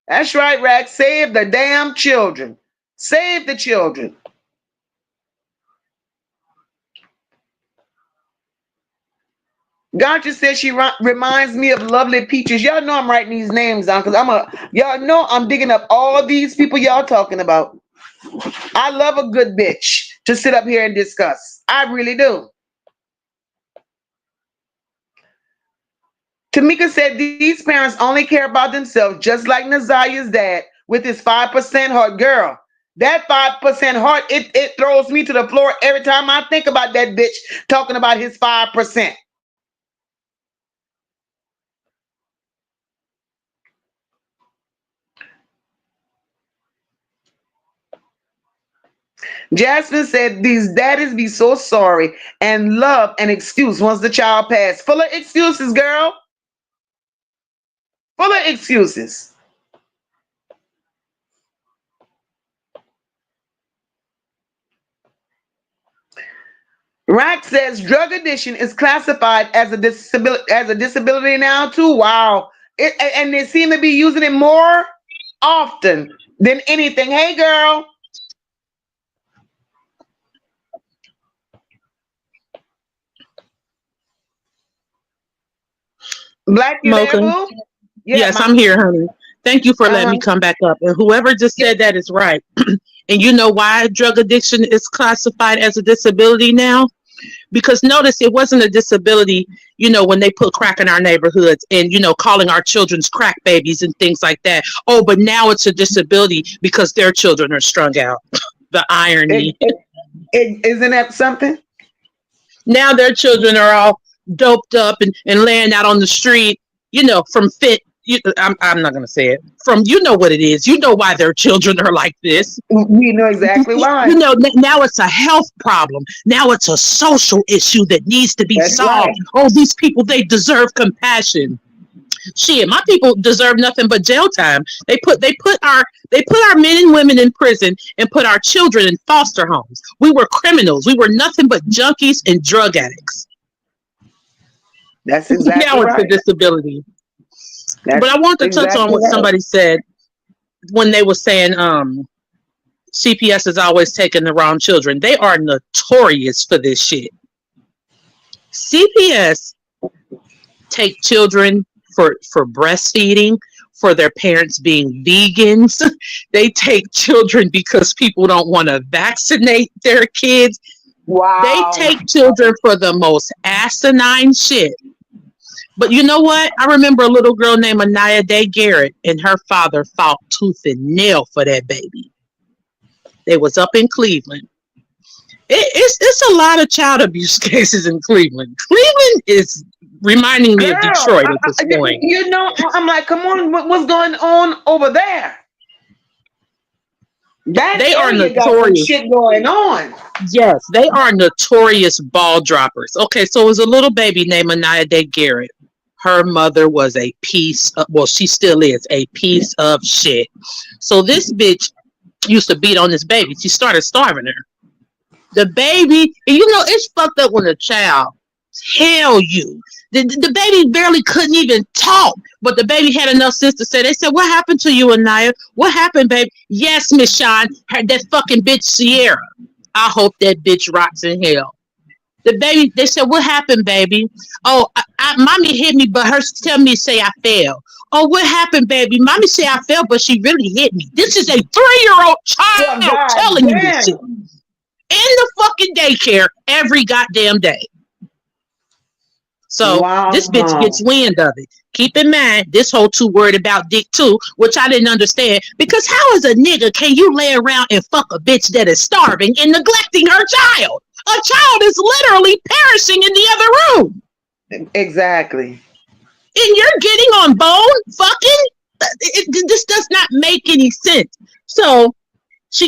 That's right, Rack. Save the damn children. Save the children. Gotcha says she reminds me of Lovely Peaches. Y'all know I'm writing these names down because y'all know I'm digging up all these people y'all talking about. I love a good bitch to sit up here and discuss. I really do. Tamika said these parents only care about themselves, just like Nazaya's dad with his 5% heart. Girl, that 5% heart, it throws me to the floor every time I think about that bitch talking about his 5%. Jasmine said these daddies be so sorry and love an excuse once the child passed. Full of excuses, girl. Full of excuses. Rack says drug addiction is classified as a disability now too. Wow. And they seem to be using it more often than anything. Hey, girl. Black, you there, boo? Yeah, yes, I'm here, honey. Thank you for letting me come back up. And whoever just said that is right. And you know why drug addiction is classified as a disability now? Because notice it wasn't a disability, when they put crack in our neighborhoods and, calling our children's crack babies and things like that. Oh, but now it's a disability because their children are strung out. The irony. Isn't that something? Now their children are all doped up and laying out on the street, from fit. I'm not going to say it. From, what it is. You know why their children are like this. We know exactly why. Now it's a health problem. Now it's a social issue that needs to be solved. Right. Oh, these people, they deserve compassion. Shit, my people deserve nothing but jail time. They put our men and women in prison and put our children in foster homes. We were criminals. We were nothing but junkies and drug addicts. That's Now exactly it's a right. disability. But That's I want to touch on exactly what right. somebody said when they were saying CPS is always taking the wrong children. They are notorious for this shit. CPS take children for breastfeeding, for their parents being vegans. They take children because people don't want to vaccinate their kids. They Wow. take children for the most asinine shit. But you know what? I remember a little girl named Anaya Day Garrett, and her father fought tooth and nail for that baby. They was up in Cleveland. It's a lot of child abuse cases in Cleveland. Cleveland is reminding me of Girl, Detroit at this point. I'm like, come on, what's going on over there? That They are area got some notorious. shit going on. Yes, they are notorious ball droppers. Okay, so it was a little baby named Anaya Day Garrett. Her mother was a piece of, well, she still is a piece of shit. So this bitch used to beat on this baby. She started starving her. The baby, and you know, it's fucked up when a child tell you. The baby barely couldn't even talk, but the baby had enough sense to say, they said, what happened to you, Anaya? What happened, baby? Yes, Miss Sean, that fucking bitch Sierra. I hope that bitch rots in hell. The baby, they said, what happened, baby? Oh, mommy hit me, but her tell me to say I fell. Oh, what happened, baby? Mommy said I fell, but she really hit me. This is a 3-year-old Well, child God telling you this shit. damn. In the fucking daycare every goddamn day. So this bitch Wow. gets wind of it. Keep in mind, this whole too worried about dick too, which I didn't understand. Because how as a nigga can you lay around and fuck a bitch that is starving and neglecting her child? A child is literally perishing in the other room. Exactly. And you're getting on bone fucking? This does not make any sense. So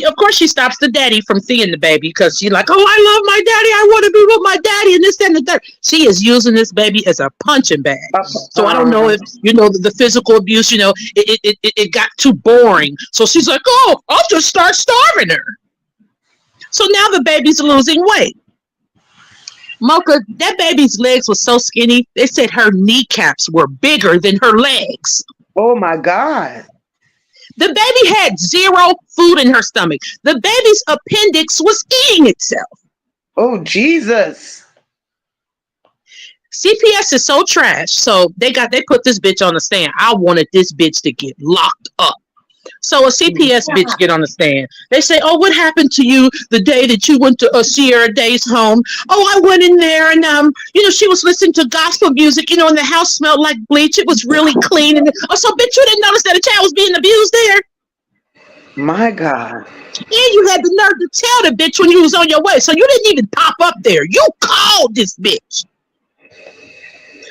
of course, she stops the daddy from seeing the baby because she's like, oh, I love my daddy. I want to be with my daddy and this and the third. She is using this baby as a punching bag. So I don't know if, you know, the physical abuse, you know, it got too boring. So she's like, oh, I'll just start starving her. So now the baby's losing weight. Mocha, that baby's legs were so skinny, they said her kneecaps were bigger than her legs. Oh my God. The baby had 0 food in her stomach. The baby's appendix was eating itself. Oh Jesus. CPS is so trash. So they put this bitch on the stand. I wanted this bitch to get locked up. So a CPS bitch get on the stand. They say, oh, what happened to you the day that you went to Sierra Day's home? Oh, I went in there and, you know, she was listening to gospel music, you know, and the house smelled like bleach. It was really clean. And so, bitch, you didn't notice that a child was being abused there? My God. And you had the nerve to tell the bitch when you was on your way. So you didn't even pop up there. You called this bitch.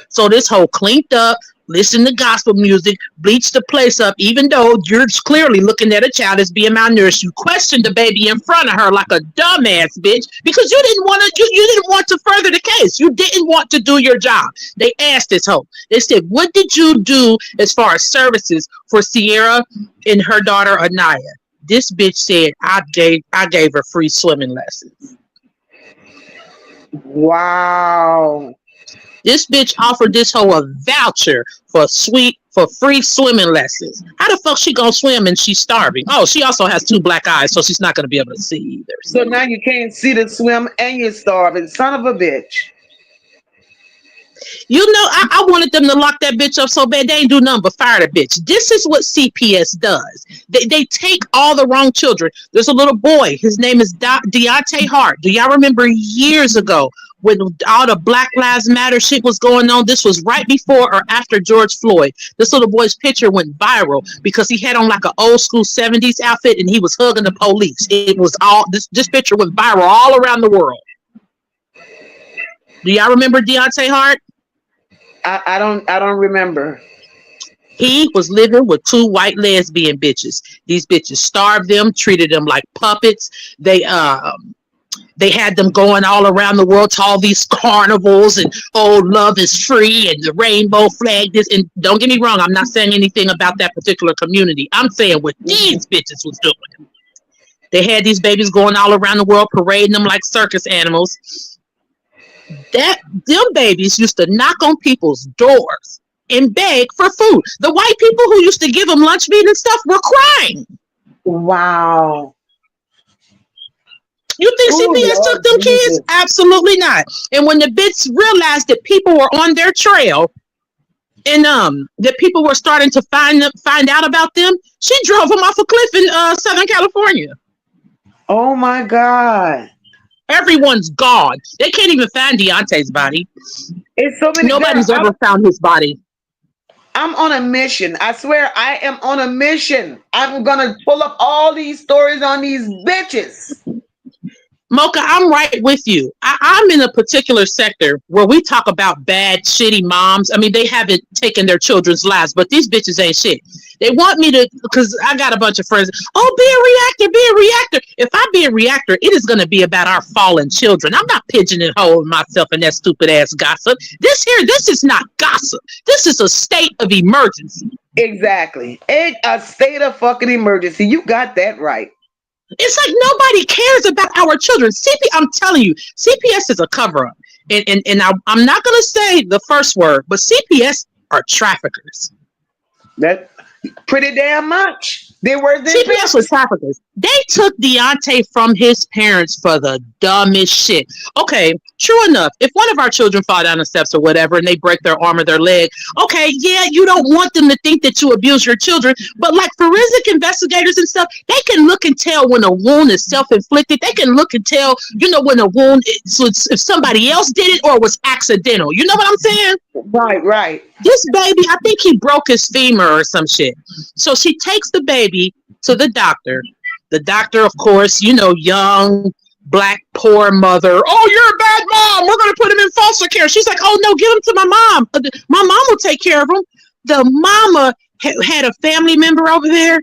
So this whole cleaned up, listen to gospel music, bleach the place up, even though you're clearly looking at a child as being malnourished. You questioned the baby in front of her like a dumbass bitch because you didn't want to further the case. You didn't want to do your job. They asked this hoe. They said, what did you do as far as services for Sierra and her daughter Anaya? This bitch said, I gave her free swimming lessons. Wow. This bitch offered this hoe a voucher for free swimming lessons. How the fuck she gonna swim and she's starving? Oh, she also has 2 black eyes, so she's not gonna be able to see either. So now you can't see the swim and you're starving. Son of a bitch. You know, I wanted them to lock that bitch up so bad they ain't do nothing but fire the bitch. This is what CPS does. They take all the wrong children. There's a little boy. His name is Deontay Hart. Do y'all remember years ago when all the Black Lives Matter shit was going on? This was right before or after George Floyd. This little boy's picture went viral because he had on like an old school 70s outfit and he was hugging the police. It was all this picture went viral all around the world. Do y'all remember Deontay Hart? I don't remember. He was living with 2 white lesbian bitches. These bitches starved them, treated them like puppets. They had them going all around the world to all these carnivals and love is free and the rainbow flag. This, and don't get me wrong, I'm not saying anything about that particular community. I'm saying what these bitches was doing. They had these babies going all around the world, parading them like circus animals. That them babies used to knock on people's doors and beg for food. The white people who used to give them lunch meat and stuff were crying. Wow. You think Oh, CPS took Lord them kids? Jesus. Absolutely not. And when the bitch realized that people were on their trail and that people were starting to find out about them, she drove them off a cliff in Southern California. Oh my God. Everyone's gone. They can't even find Deontay's body. It's so many. Nobody's Girl, ever found his body. I'm on a mission. I swear I am on a mission. I'm gonna pull up all these stories on these bitches. Mocha, I'm right with you. I'm in a particular sector where we talk about bad, shitty moms. I mean, they haven't taken their children's lives, but these bitches ain't shit. They want me to, because I got a bunch of friends. Oh, be a reactor, be a reactor. If I be a reactor, it is going to be about our fallen children. I'm not pigeonholing myself in that stupid ass gossip. This is not gossip. This is a state of emergency. Exactly. It's a state of fucking emergency. You got that right. It's like nobody cares about our children. I'm telling you, CPS is a cover-up. And I'm not going to say the first word, but CPS are traffickers. That pretty damn much. They were CPS was traffickers. They took Deontay from his parents for the dumbest shit. Okay, true enough, if one of our children fall down the steps or whatever and they break their arm or their leg, okay, yeah, you don't want them to think that you abuse your children, but like forensic investigators and stuff, they can look and tell when a wound is self-inflicted. They can look and tell, when a wound is, if somebody else did it or was accidental. You know what I'm saying? Right. This baby, I think he broke his femur or some shit. So she takes the baby to the doctor. The doctor, of course, young, black, poor mother. Oh, you're a bad mom. We're going to put him in foster care. She's like, oh, no, give him to my mom. My mom will take care of him. The mama had a family member over there.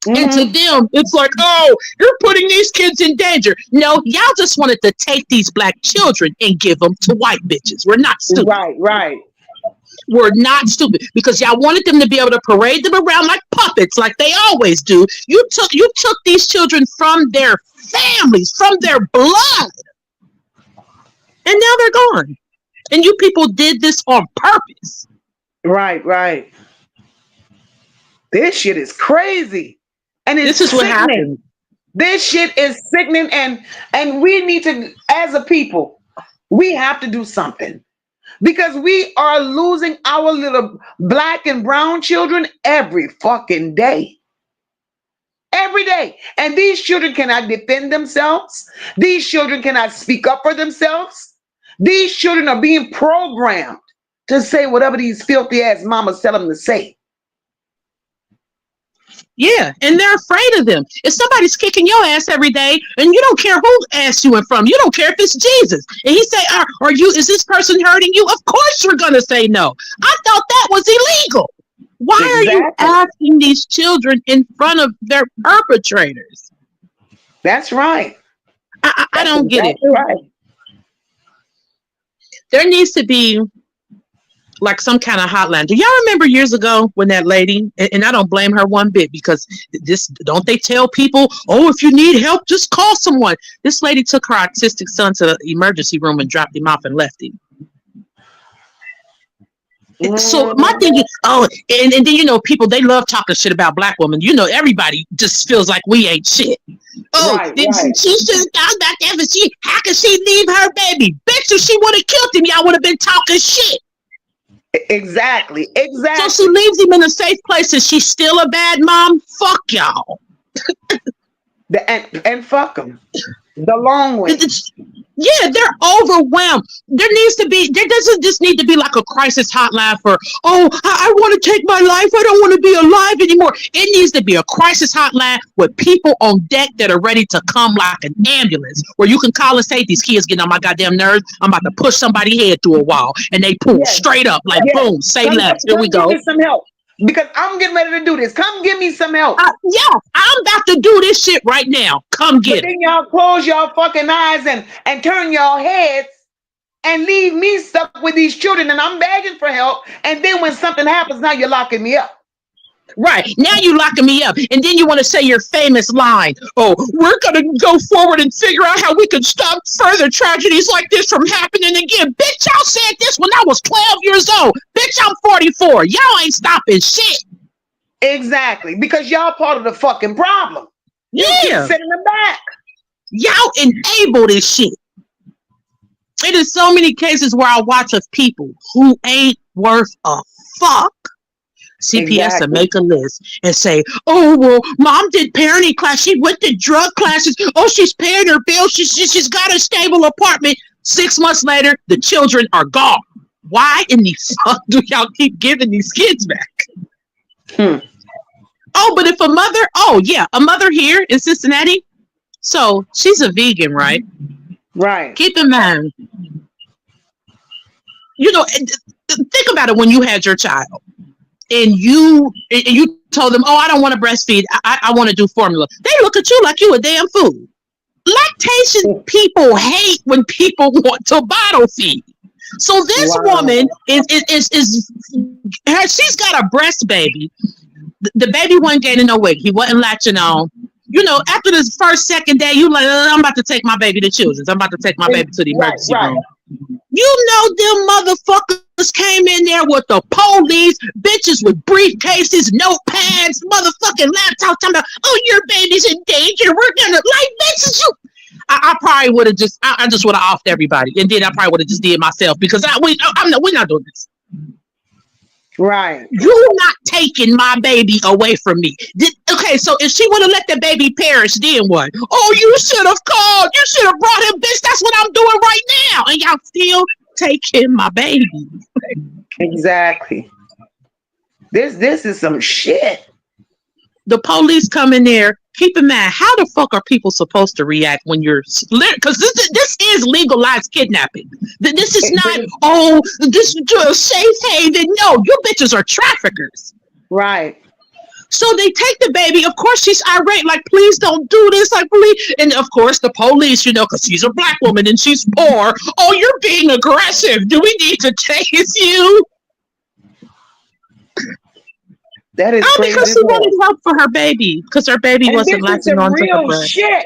Mm-hmm. And to them, it's like, oh, you're putting these kids in danger. No, y'all just wanted to take these black children and give them to white bitches. We're not stupid. Right. We're not stupid because y'all wanted them to be able to parade them around like puppets, like they always do. You took these children from their families, from their blood, and now they're gone. And you people did this on purpose. Right. This shit is crazy, and this is what happened. This shit is sickening, and we need to, as a people, we have to do something. Because we are losing our little black and brown children every fucking day. Every day. And these children cannot defend themselves. These children cannot speak up for themselves. These children are being programmed to say whatever these filthy ass mamas tell them to say. Yeah, and they're afraid of them. If somebody's kicking your ass every day, and you don't care who ass you in from, you don't care if it's Jesus, and he say, is this person hurting you? Of course you're gonna say no. I thought that was illegal. Why are you asking these children in front of their perpetrators? That's right. I don't get it. Right. There needs to be like some kind of hotline. Do y'all remember years ago when that lady, and I don't blame her one bit, because don't they tell people, oh, if you need help, just call someone. This lady took her autistic son to the emergency room and dropped him off and left him. So my thing is, and then, people, they love talking shit about black women. Everybody just feels like we ain't shit. Right. She should have thought about that, but how could she leave her baby? Bitch, if she would have killed him, y'all would have been talking shit. Exactly. So she leaves him in a safe place, and she's still a bad mom? Fuck y'all. And fuck them. The long way. Yeah, they're overwhelmed. There doesn't just need to be like a crisis hotline for, I want to take my life. I don't want to be alive anymore. It needs to be a crisis hotline with people on deck that are ready to come like an ambulance, where you can call and say, these kids getting on my goddamn nerves. I'm about to push somebody's head through a wall, and they pull straight up like, boom, say left. Here we go. Give me some help. Because I'm getting ready to do this. Come give me some help. Yeah, I'm about to do this shit right now. Come get it. Then y'all close y'all fucking eyes and turn y'all heads and leave me stuck with these children, and I'm begging for help. And then when something happens, now you're locking me up. Right. Now you locking me up. And then you want to say your famous line. Oh, we're going to go forward and figure out how we can stop further tragedies like this from happening again. Bitch, y'all said this when I was 12 years old. Bitch, I'm 44. Y'all ain't stopping shit. Exactly. Because y'all part of the fucking problem. You keep sitting in the back. Y'all enable this shit. It is so many cases where I watch of people who ain't worth a fuck. CPS will make a list and say, oh, well, mom did parenting class. She went to drug classes. Oh, she's paying her bills. She's got a stable apartment. 6 months later, the children are gone. Why in the fuck do y'all keep giving these kids back? Oh, but if a mother here in Cincinnati, so she's a vegan, right? Right. Keep in mind, think about it when you had your child. And you told them, oh, I don't want to breastfeed. I want to do formula. They look at you like you a damn fool. Lactation people hate when people want to bottle feed. So this woman she's got a breast baby. The baby wasn't gaining no weight. He wasn't latching on. After this first, second day, you like, I'm about to take my baby to Children's. I'm about to take my baby to the emergency room. Them motherfuckers came in there with the police, bitches with briefcases, notepads, motherfucking laptops, talking about, oh, your baby's in danger. We're gonna bitches. I probably would have I just would have offed everybody, and then I probably would have just did myself because we're not doing this. Right. You're not taking my baby away from me. Okay, so if she would have let the baby perish, then what? Oh, you should have called. You should have brought him, bitch. That's what I'm doing right now. And y'all still taking my baby. Exactly. This is some shit. The police come in there. Keep in mind, how the fuck are people supposed to react when you're, because this is legalized kidnapping. This is not, this is a safe haven. No, you bitches are traffickers. Right. So they take the baby. Of course, she's irate. Like, please don't do this. Like, please. And of course, the police, because she's a black woman and she's poor. Oh, you're being aggressive. Do we need to tase you? That is crazy. Because she wanted help for her baby. Because her baby wasn't latching on to her breast. Shit.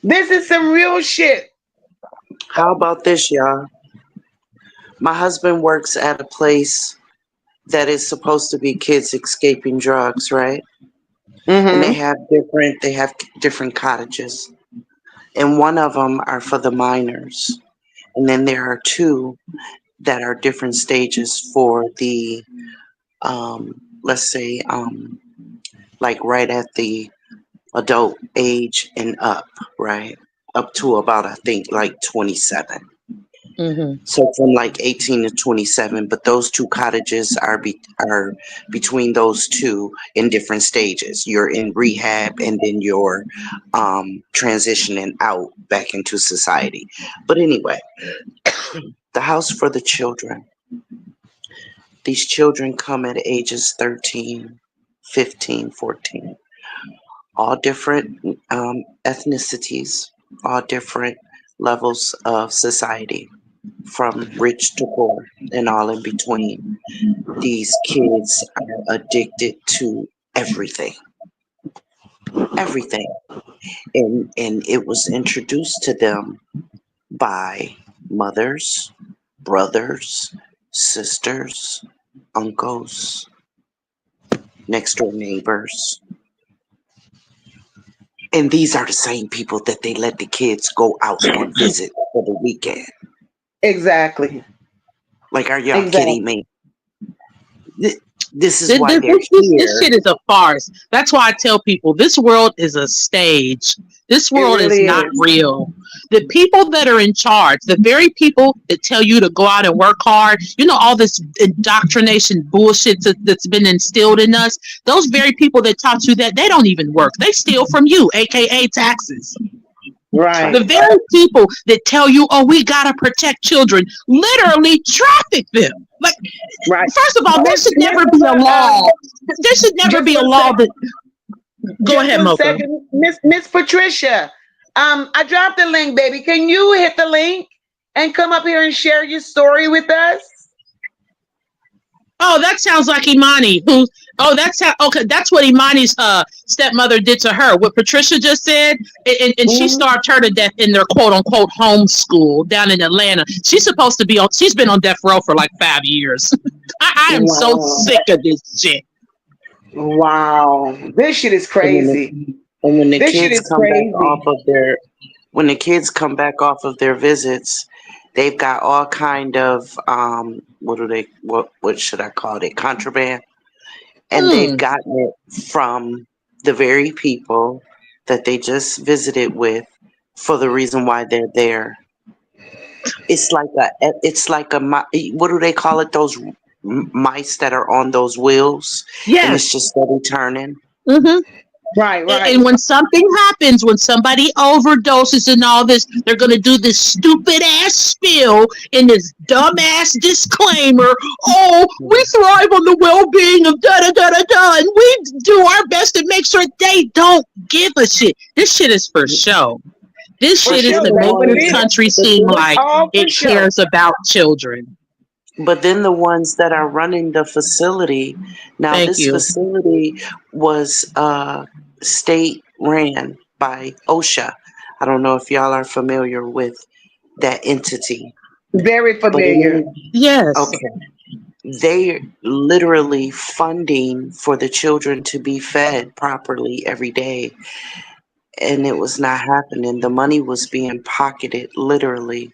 This is some real shit. How about this, y'all? My husband works at a place that is supposed to be kids escaping drugs, right? Mm-hmm. And they have different cottages. And one of them are for the minors. And then there are two that are different stages for the let's say like right at the adult age and up, right? Up to about, I think, like 27. Mm-hmm. So from like 18 to 27, but those two cottages are between those two in different stages. You're in rehab and then you're transitioning out back into society. But anyway, the house for the children. These children come at ages 13, 15, 14. All different ethnicities, all different levels of society, from rich to poor and all in between. These kids are addicted to everything. Everything. And it was introduced to them by mothers, brothers, sisters, uncles, next door neighbors. And these are the same people that they let the kids go out on visit for the weekend. Exactly. Like, are y'all kidding me? This is why they're here. This shit is a farce. That's why I tell people this world is a stage. This world is not real. The people that are in charge, the very people that tell you to go out and work hard, all this indoctrination bullshit that's been instilled in us, those very people that taught you that, they don't even work. They steal from you, aka taxes. Right. The very people that tell you, oh, we gotta protect children, literally traffic them. Like, right. First of all, there should never be a law. There should never be a law that. Go ahead, Mocha. Miss Patricia, I dropped the link, baby. Can you hit the link and come up here and share your story with us? Oh, that sounds like Imani. Who? Oh, that's how. Okay, that's what Imani's stepmother did to her. What Patricia just said, and she Mhm. starved her to death in their quote unquote homeschool down in Atlanta. She's supposed to be on. She's been on death row for like 5 years. I am so Wow. sick of this shit. Wow. This shit is And when crazy. the This shit kids is come back off crazy. of their when the kids come back off of their visits, they've got all kind of what should I call it, contraband, and they've Hmm. gotten it from the very people that they just visited with for the reason why they're there. What do they call it, those mice that are on those wheels and it's Yes. just steady turning. Mm-hmm. Right, And right. when something happens, when somebody overdoses and all this, they're going to do this stupid ass spill in this dumb ass disclaimer. Oh, we thrive on the well being of da da da da da, and we do our best to make sure they don't give a shit. This shit is for show. This For But shit is then sure. to the That's make what it this ones, is. country but seem then, It's like all for it show. cares about children. but then the ones that are running the facility. Now, Thank this you. facility was state ran by OSHA. I don't know if y'all are familiar with that entity, Very but familiar. Yes, okay, they literally funding for the children to be fed properly every day, and it was not happening. The money was being pocketed literally,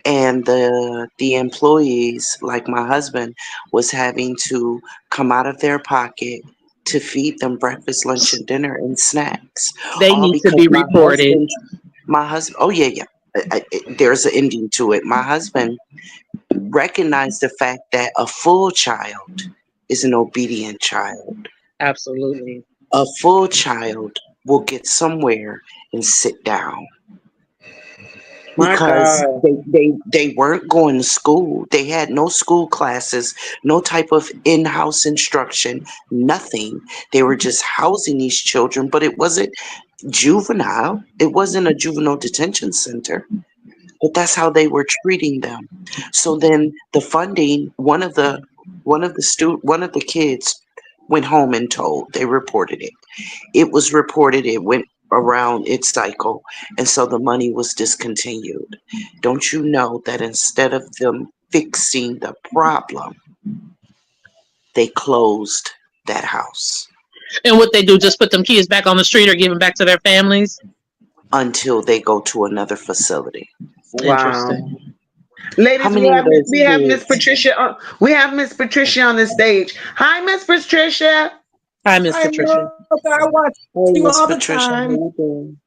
and the employees, like my husband, was having to come out of their pocket to feed them breakfast, lunch, and dinner and snacks, they all need to because be reported. my husband, oh yeah, yeah, there's an ending to it. My husband recognized the fact that a full child is an obedient child. Absolutely. A full child will get somewhere and sit down My because God. they weren't going to school. They had no school classes, no type of in-house instruction, nothing. They were just housing these children, but it wasn't juvenile. It wasn't a juvenile detention center, but that's how they were treating them. So then the funding, one of the kids went home and told, they reported it. It was reported, it went around its cycle, and so the money was discontinued. Don't you know that instead of them fixing the problem, they closed that house And what they do, just put them kids back on the street or give them back to their families? until they go to another facility? Wow. Interesting. How Ladies, many of those We have Miss kids? Patricia on, we have Miss Patricia on the stage. Hi, Miss Patricia. Hi, Miss I'm Patricia. Nola. I watch Hey, you Miss all the Patricia, how time. you doing?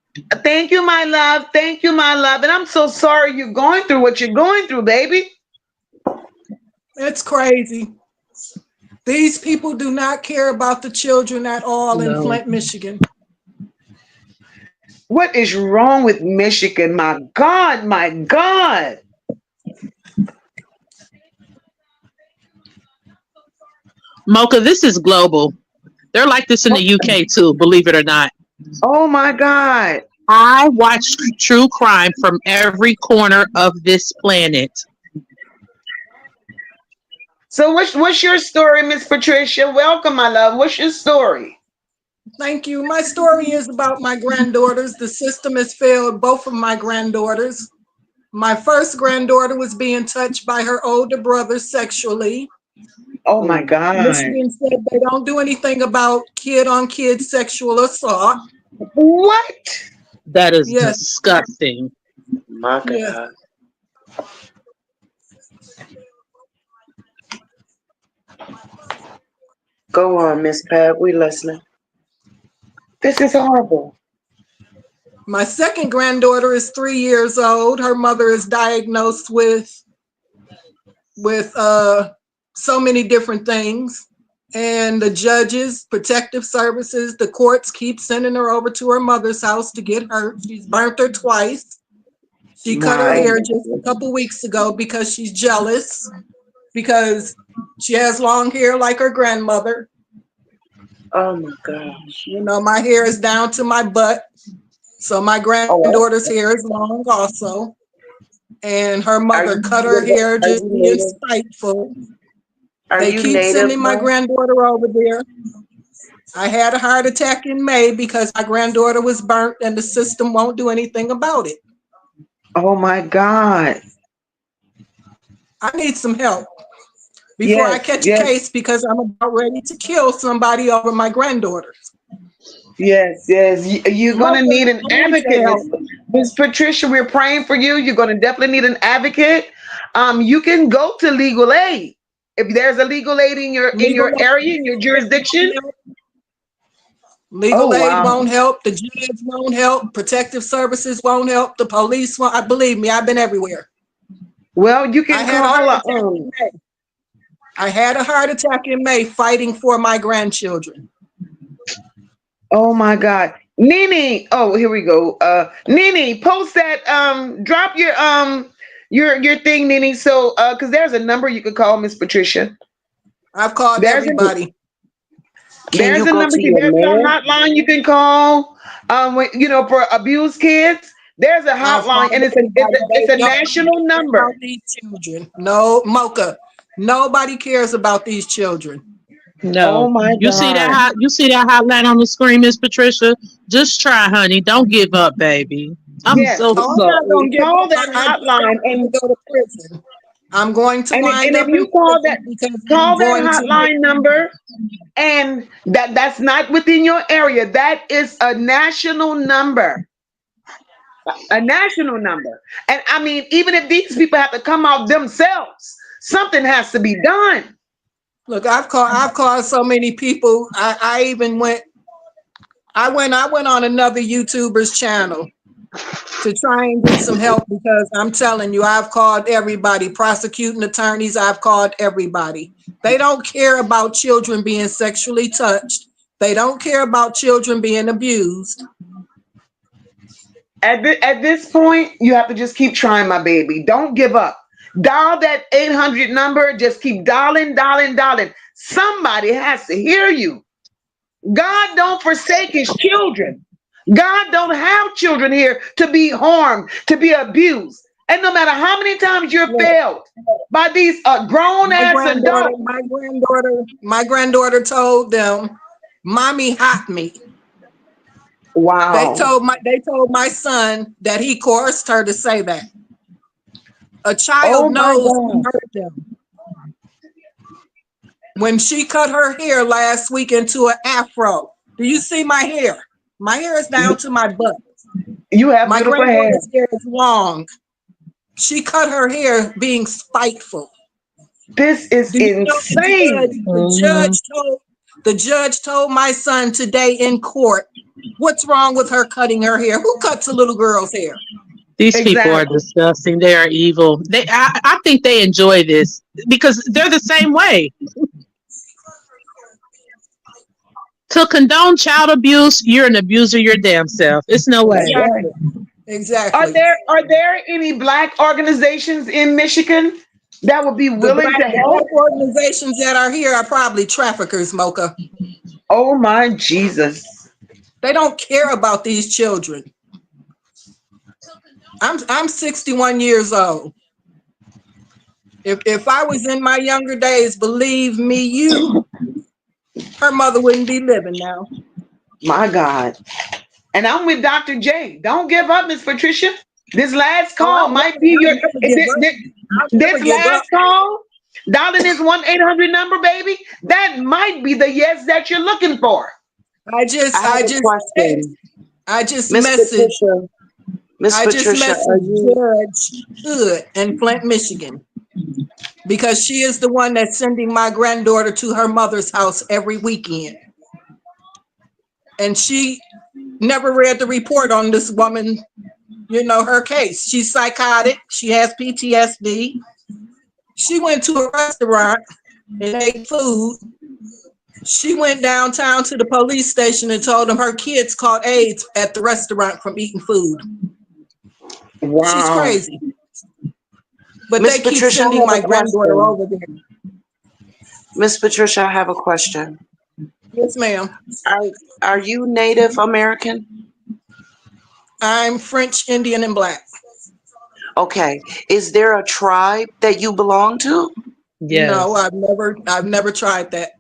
Thank you, my love. Thank you, my love. And I'm so sorry you're going through what you're going through, baby. It's crazy. These people do not care about the children at all in No. Flint, Michigan. What is wrong with Michigan? My God, my God. Mocha, this is global. They're like this in the UK too, believe it or not. Oh my God. I watch true crime from every corner of this planet. So what's your story, Miss Patricia? Welcome, my love. What's your story? Thank you. My story is about my granddaughters. The system has failed both of my granddaughters. My first granddaughter was being touched by her older brother sexually. Oh my Mm. God. Michigan said they don't do anything about kid on kid sexual assault. What? That is Yes, disgusting. My yes. God. Go on, Miss Pat, we listening. This is horrible. My second granddaughter is 3 years old. Her mother is diagnosed with so many different things. And the judges, protective services, the courts keep sending her over to her mother's house to get her. She's burnt her twice. She cut her My hair just a couple weeks ago because she's jealous, because she has long hair like her grandmother. Oh my gosh. You know, my hair is down to my butt. So my Oh, granddaughter's hair is long also. And her are mother you cut her hair are just you being native? spiteful. Are They you keep Native? sending my granddaughter over there. I had a heart attack in May because my granddaughter was burnt and the system won't do anything about it. Oh my God. I need some help before I Yes, catch a yes, case because I'm about ready to kill somebody over my granddaughter. yes, yes. You're gonna Mocha, need an I need advocate, your help. Miss Patricia. We're praying for you. You're gonna definitely need an advocate. You can go to legal aid if there's a legal aid in Legal your area, in your aid jurisdiction. won't help. Legal Oh aid wow. won't help. The judge won't help. Protective services won't help. The police won't. Believe me, I've been everywhere. Well, you I can had a call. heart attack in May. I had a heart attack in May fighting for my grandchildren. Oh my God, Nene. Oh, here we go. Nene, post that. Drop your thing, Nene. So, because there's a number you could call, Miss Patricia. I've called There's a everybody. Can there's you a go number. to See, your there's a mail? hotline you can call. For abused kids. There's a I've hotline, called and everybody. it's They a don't national care about number. these children. No, Mocha. Nobody cares about these children. Oh No. my You see that God. you see that hotline on the screen, Miss Patricia? Just try, honey. Don't give up, baby. I'm Yes. so Oh, I'm not sorry. gonna give Call up. that I just don't hotline, want to go to prison. I'm going to and wind if up in you prison because I'm call that going to get hotline number, and that's not within your area. That is a national number. A national number. And I mean, even if these people have to come out themselves, something has to be done. look. I've called so many people. I even went. I went on another YouTuber's channel to try and get some help because I'm telling you, I've called everybody, prosecuting attorneys, I've called everybody. They don't care about children being sexually touched. They don't care about children being abused. At this point, you have to just keep trying, my baby. Don't give up. Dial that 800 number. Just keep dialing, dialing, dialing. Somebody has to hear you. God don't forsake his children. God don't have children here to be harmed, to be abused. And no matter how many times you're Look, failed by these grown my ass granddaughter, adults. my granddaughter told them, "Mommy hot me." Wow. They told my son that he coerced her to say that. A child Oh my knows who God. hurt them. When she cut her hair last week into an afro, do you see my hair? My hair is down to my butt. You have My beautiful hair. granddaughter's hair is long. She cut her hair being spiteful. This is Do you know insane. the judge told my son today in court, what's wrong with her cutting her hair? Who cuts a little girl's hair? These people are Exactly. disgusting. They are evil. I think they enjoy this because they're the same way. To condone child abuse, you're an abuser your damn self. It's no That's way. right. Exactly. Exactly. Are there any black organizations in Michigan that would be willing to The black help? organizations that are here are probably traffickers, Mocha. Oh my Jesus. They don't care about these children. I'm 61 years old. If I was in my younger days, believe me, her mother wouldn't be living now. My God. And I'm with Dr. J. Don't give up, Miss Patricia. This last Oh, call might be I'll never give up. I'll never this give up. last call. Dialing this 1-800 number, baby. That might be the yes that you're looking for. I I have a just question. I just Miss messaged Patricia. Miss Patricia, are you Judge Hood in Flint, Michigan, because she is the one that's sending my granddaughter to her mother's house every weekend. And she never read the report on this woman, her case. She's psychotic. She has PTSD. She went to a restaurant and ate food. She went downtown to the police station and told them her kids caught AIDS at the restaurant from eating food. Wow. She's crazy. But Miss they keep Patricia, I sending have my a granddaughter question. over there. Miss Patricia, I have a question. Yes, ma'am. Are you Native American? I'm French, Indian, and Black. Okay. Is there a tribe that you belong to? No, Yes. I've never tried that.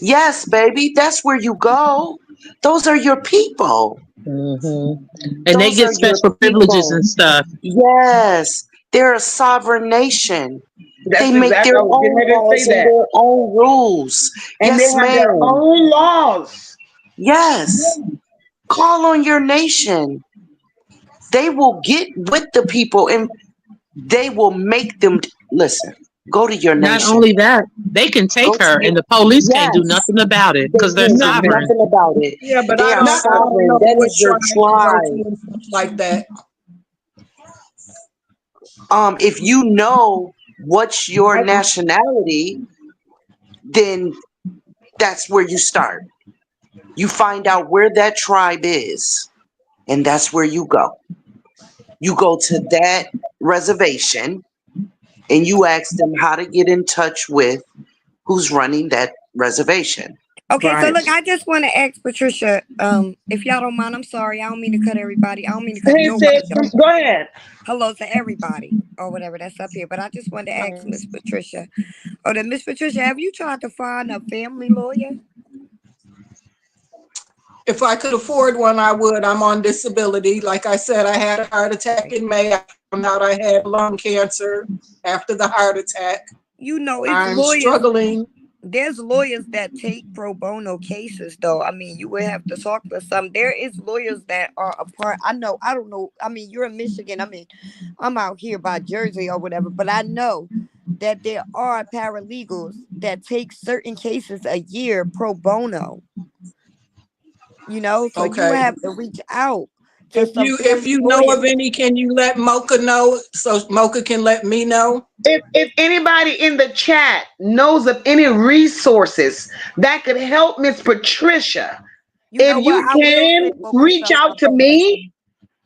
Yes, baby, that's where you go. Those are your people. Hmm. And they Those get are your special privileges people. and stuff. Yes, they're a sovereign nation. They That's make exactly, their I was getting own ready to laws say and that. their own rules. And they Yes, have their ma'am. own laws. Yes. Call on your nation. They will get with the people and they will make them listen. Go to your Not nation. only that, they can Go take to her, your and the police can't do yes. nothing about it They because they're can't do sovereign. Nothing. nothing about it. Yeah, but They are Not I don't know sovereign. That what is your tribe to go to tribe. and stuff like that. If you know what's your I, nationality, then that's where you start. You find out where that tribe is, and that's where you go. You go to that reservation and you ask them how to get in touch with who's running that reservation. Okay, so right. look, I just want to ask Patricia, if y'all don't mind, I'm sorry, I don't mean to cut everybody. I don't mean to cut Hey, nobody sis, off. go ahead. Hello to everybody or whatever that's up here. But I just wanted to ask Miss Patricia. Oh, then Miss Patricia, have you tried to find a family lawyer? if I could afford one, I would. I'm on disability. Like I said, I had a heart attack Right. in May. I found out I had lung cancer after the heart attack. You know, it's I'm lawyers. struggling. There's lawyers that take pro bono cases, though. I mean, you would have to talk to some. There is lawyers that are a part. I know. I don't know. I mean, you're in Michigan. I mean, I'm out here by Jersey or whatever, but I know that there are paralegals that take certain cases a year pro bono. You know, so you would Okay. have to reach out to some If family you know lawyers. of any, can you let Mocha know so Mocha can let me know? If anybody in the chat knows of any resources that could help Miss Patricia, You if know what? you I will can send Mocha reach some. out to me,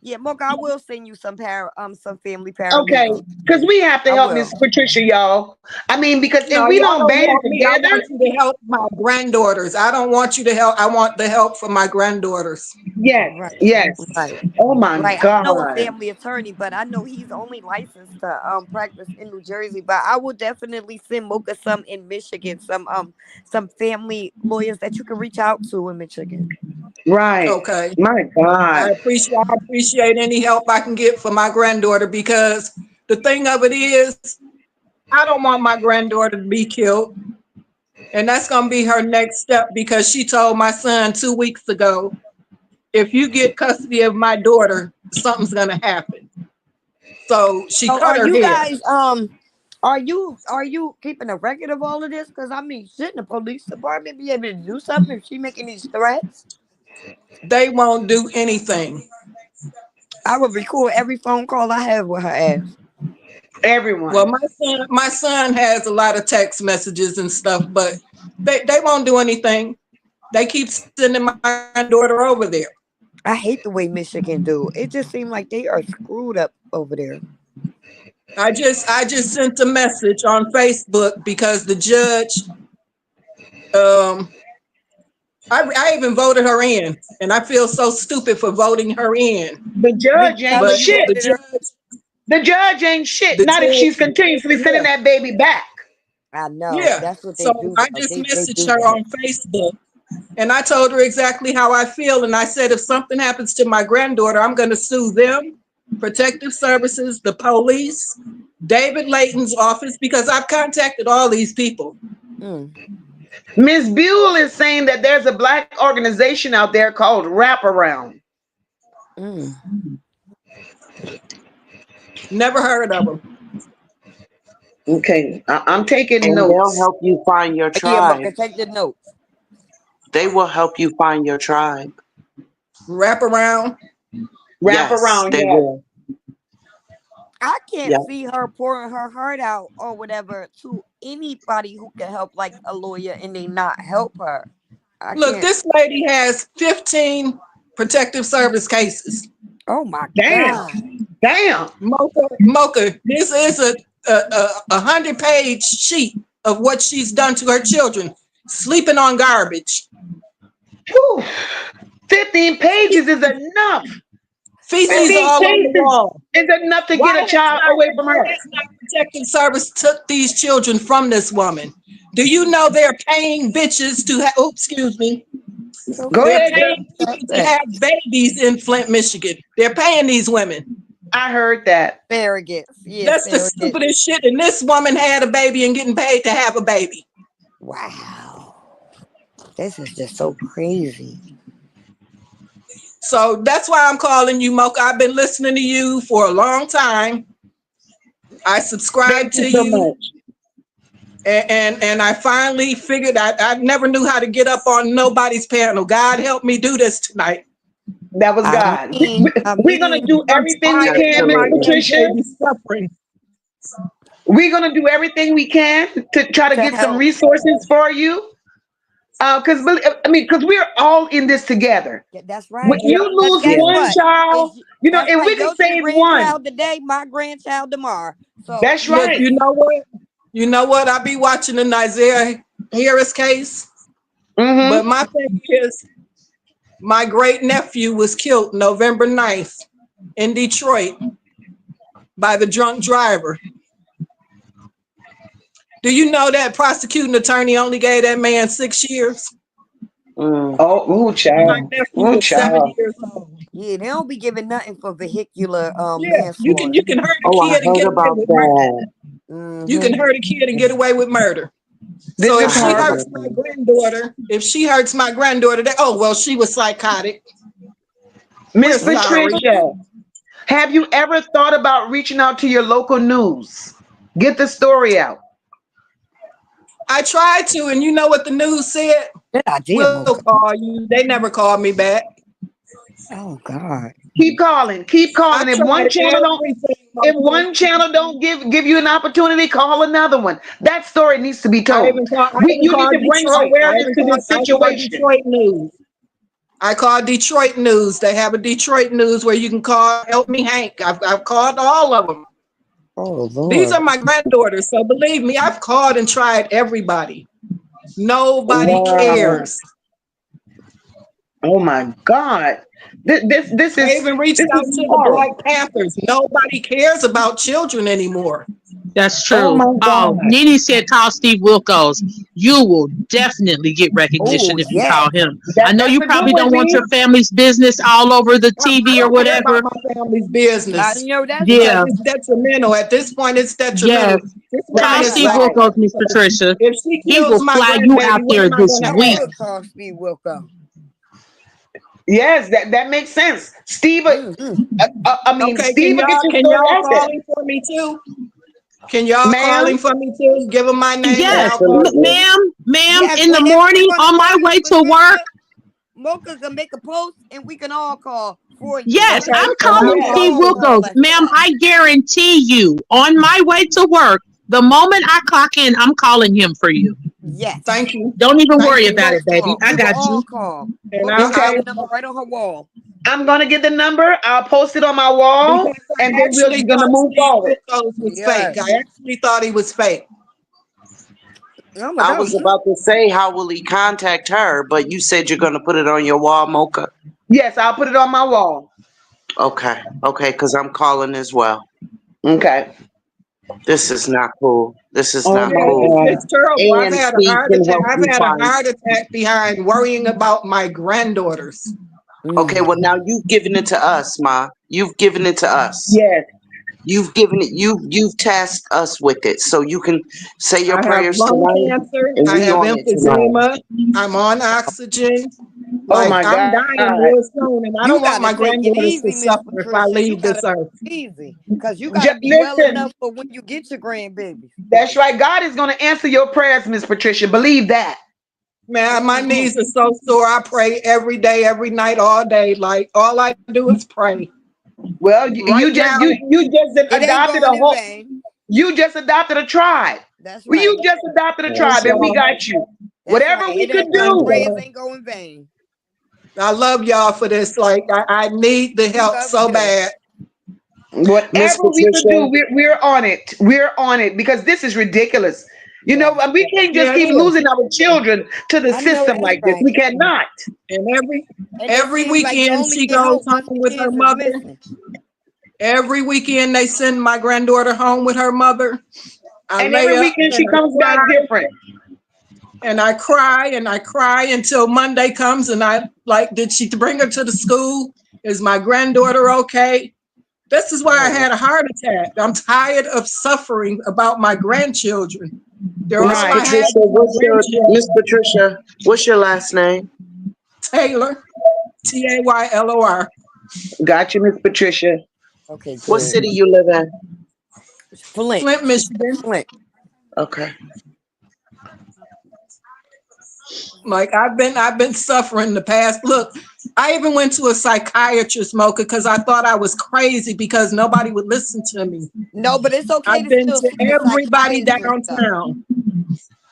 Yeah, Mocha, I will send you some family okay, paralegals. because we have to I help Miss will. Patricia, y'all. I mean, because No, if we y'all don't don't band help me. I together, want you to help my granddaughters. I don't want you to help. I want the help for my granddaughters. yes, Right, yes. right, Oh my right. I know a God. family attorney, but I know he's only licensed to practice in New Jersey. But I will definitely send Mocha some in Michigan, some family lawyers that you can reach out to in Michigan. Right. Okay. My God. I appreciate any help I can get for my granddaughter because the thing of it is, I don't want my granddaughter to be killed. And that's going to be her next step because she told my son 2 weeks ago, if you get custody of my daughter, something's going to happen. So she So cut are her you hair. guys are you keeping a record of all of this? Because I mean, shouldn't the police department be able to do something if she making these threats? They won't do anything. I would record every phone call I have with her ass. Well, Everyone. my son has a lot of text messages and stuff, but they won't do anything. They keep sending my daughter over there. I hate the way Michigan do. It just seems like they are screwed up over there. I just sent a message on Facebook because the judge, um, I even voted her in, and I feel so stupid for voting her in. The judge Tell ain't her But you shit. the voted her. judge, The judge ain't shit. the Not if she's judge, continuously sending yeah, that baby back. I know. yeah. That's what they So do I though. just They messaged do her that. on Facebook, and I told her exactly how I feel, and I said if something happens to my granddaughter, I'm going to sue them, Protective Services, the police, David Layton's office, because I've contacted all these people. Mm, Miss Buell is saying that there's a black organization out there called Wraparound. mm. Never heard of them. Okay, I'm taking And they'll notes. help you find your Yeah, tribe. Mocha, take the notes. They will help you find your tribe. Wrap around. Yes, Wraparound, they yeah. will. I can't Yeah. see her pouring her heart out or whatever to anybody who can help, like a lawyer, and they not help her. I Look, can't. this lady has 15 protective service cases. Oh my Damn, God. damn. Mocha, this is a 100-page sheet of what she's done to her children, sleeping on garbage. Whew. 15 pages is enough. Feces 15 all on the cases wall. is enough to Why get a child away from her. has not protective service took these children from this woman? Do you know they're paying bitches to have, excuse me, Go they're ahead, girl. paying people to have babies in Flint, Michigan. They're paying these women. I heard that. Surrogates. Yeah, That's the surrogates. stupidest shit. And this woman had a baby and getting paid to have a baby. Wow. This is just so crazy. So that's why I'm calling you, Mocha. I've been listening to you for a long time. I subscribe Thank you to so you. much. And I finally figured I never knew how to get up on nobody's panel. God help me do this tonight. That was God. We're going to do everything we can, Miss Patricia. We're going to do everything we can to try to get some help. resources for you. Because we're all in this together. Yeah, that's right. When you lose Guess one what? child, you know, That's and right. we can Your save one. grandchild today, my grandchild tomorrow. So That's Look, right. you know what? You know what? I be watching the Isaiah Harris case. Mm-hmm. But my thing is, my great nephew was killed November 9th in Detroit by the drunk driver. Do you know that prosecuting attorney only gave that man 6 years? Oh, child. My nephew Oh, is 7 child. years old. yeah, they don't be giving nothing for vehicular Yeah, you manslaughter. can hurt a Oh, I kid and heard get away about with murder. that. You can hurt a kid and get away with murder. This So is if she horrible. hurts my granddaughter, oh, well, she was psychotic. Miss We're sorry. Patricia, have you ever thought about reaching out to your local news? Get the story out. I tried to, and you know what the news said? Good idea, We'll Mocha. call you. They never called me back. Oh God. Keep calling. Keep calling. I If one tried channel don't, everything. if one channel don't give you an opportunity, call another one. That story needs to be I told. even called You need to bring Detroit. awareness to this I called situation. Detroit News. I called Detroit News. They have a Detroit News where you can call Help Me Hank. I've called all of them. Oh Lord. These are my granddaughters, so believe me, I've called and tried everybody. Nobody Wow. cares. Oh my God. This I is even reached this out is to the horrible. Black Panthers. Nobody cares about children anymore. That's true. Oh my God. Nene said call Steve Wilkos. You will definitely get recognition Oh if you yeah. call him. I know That's you a good probably one, don't want Nene. your family's business all over the I TV or don't care whatever. about my family's I business. know that's Yeah, It's detrimental. At this point, it's detrimental. yes. This Call woman is Steve like, Wilkos, Miss Patricia. if she He kills will my fly you grandbaby, out what there am I this gonna week. have? would call Steve Wilco. Yes, that makes sense. Steve, Okay, Steve will get your can story y'all out there. call him for me too? Can y'all call Ma'am? him for me too? Give him my name and Yes, I'll call him. ma'am, Yes, in the whenever morning you wanna on my call way Miss to work. Patricia, Mocha can make a post and we can all call for you. Yes, Okay, I'm and calling I'll Steve call him. Wilkos. Ma'am, I guarantee you, on my way to work, the moment I clock in, I'm calling him for you. Yes. Thank you. Don't even Thank worry you. about it, baby. I We will got all you. call. And Mocha I got the will, number right on her wall. I'm gonna get the number. I'll post it on my wall, because and I then we're actually gonna thought move Steve forward. Wilkos was Yes. fake. I actually thought he was fake. Oh my I God. was about to say, how will he contact her? But you said you're going to put it on your wall, Mocha. Yes, I'll put it on my wall. Okay, because I'm calling as well. Okay. This is not cool. This is Oh not my cool. God. It's terrible. I've And had a Steve heart can attack. help I've you had a find. heart attack behind worrying about my granddaughters. Okay, well now you've given it to us, Ma. You've given it to us. Yes. You've given it. You've tasked us with it, so you can say your I have prayers lung tonight, cancer. and I we have on it tonight. emphysema. I'm on oxygen. Oh Like, my I'm God. dying real soon, and I You don't want my gotta take it granddaughters to easy, Miss suffer if I Patricia. You leave this gotta earth. take it easy. Because you gotta be well Listen, enough for when you get your grandbabies. that's right. God is gonna answer your prayers, Miss Patricia. Believe that. Man, my knees are so sore. I pray every day, every night, all day. Like, all I do is pray. Well, you Right just now, you just It ain't adopted a going in whole. vain. You just adopted a tribe. That's Well, right. you just adopted a Yes, tribe, and we y'all. got you. That's Whatever right. we It could ain't, our do, prayers ain't go in vain. I love y'all for this. Like, I need the We help love so you. bad. Miss whatever we could Patricia, do, we're on it. We're on it because this is ridiculous. You know, we can't just Yeah, it keep is. losing our children to the I know system that's like this. right. We cannot. And And it every seems like you weekend only she get goes help home once the with her kids is mother. missing. Every weekend they send my granddaughter home with her mother. I And lay every up weekend and she comes back different. I cry until Monday comes, and I like, did she bring her to the school? Is my granddaughter okay? This is why I had a heart attack. I'm tired of suffering about my grandchildren. They're all Miss I Right. have Patricia, is my Miss grandchildren. Patricia, what's your last name? Taylor, Taylor. Got you, Miss Patricia. Okay, What good. city you live in? Flint. Flint, She said Michigan. Flint. Okay. Like I've been suffering the past. Look, I even went to a psychiatrist, Mocha, because I thought I was crazy because nobody would listen to me. No, but it's okay I've to been still to see the everybody psychiatrist though. downtown.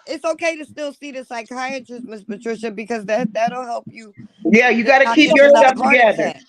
It's okay to still see the psychiatrist, Miss Patricia, because that'll help you Yeah, you got to not keep get another yourself heart together. attack.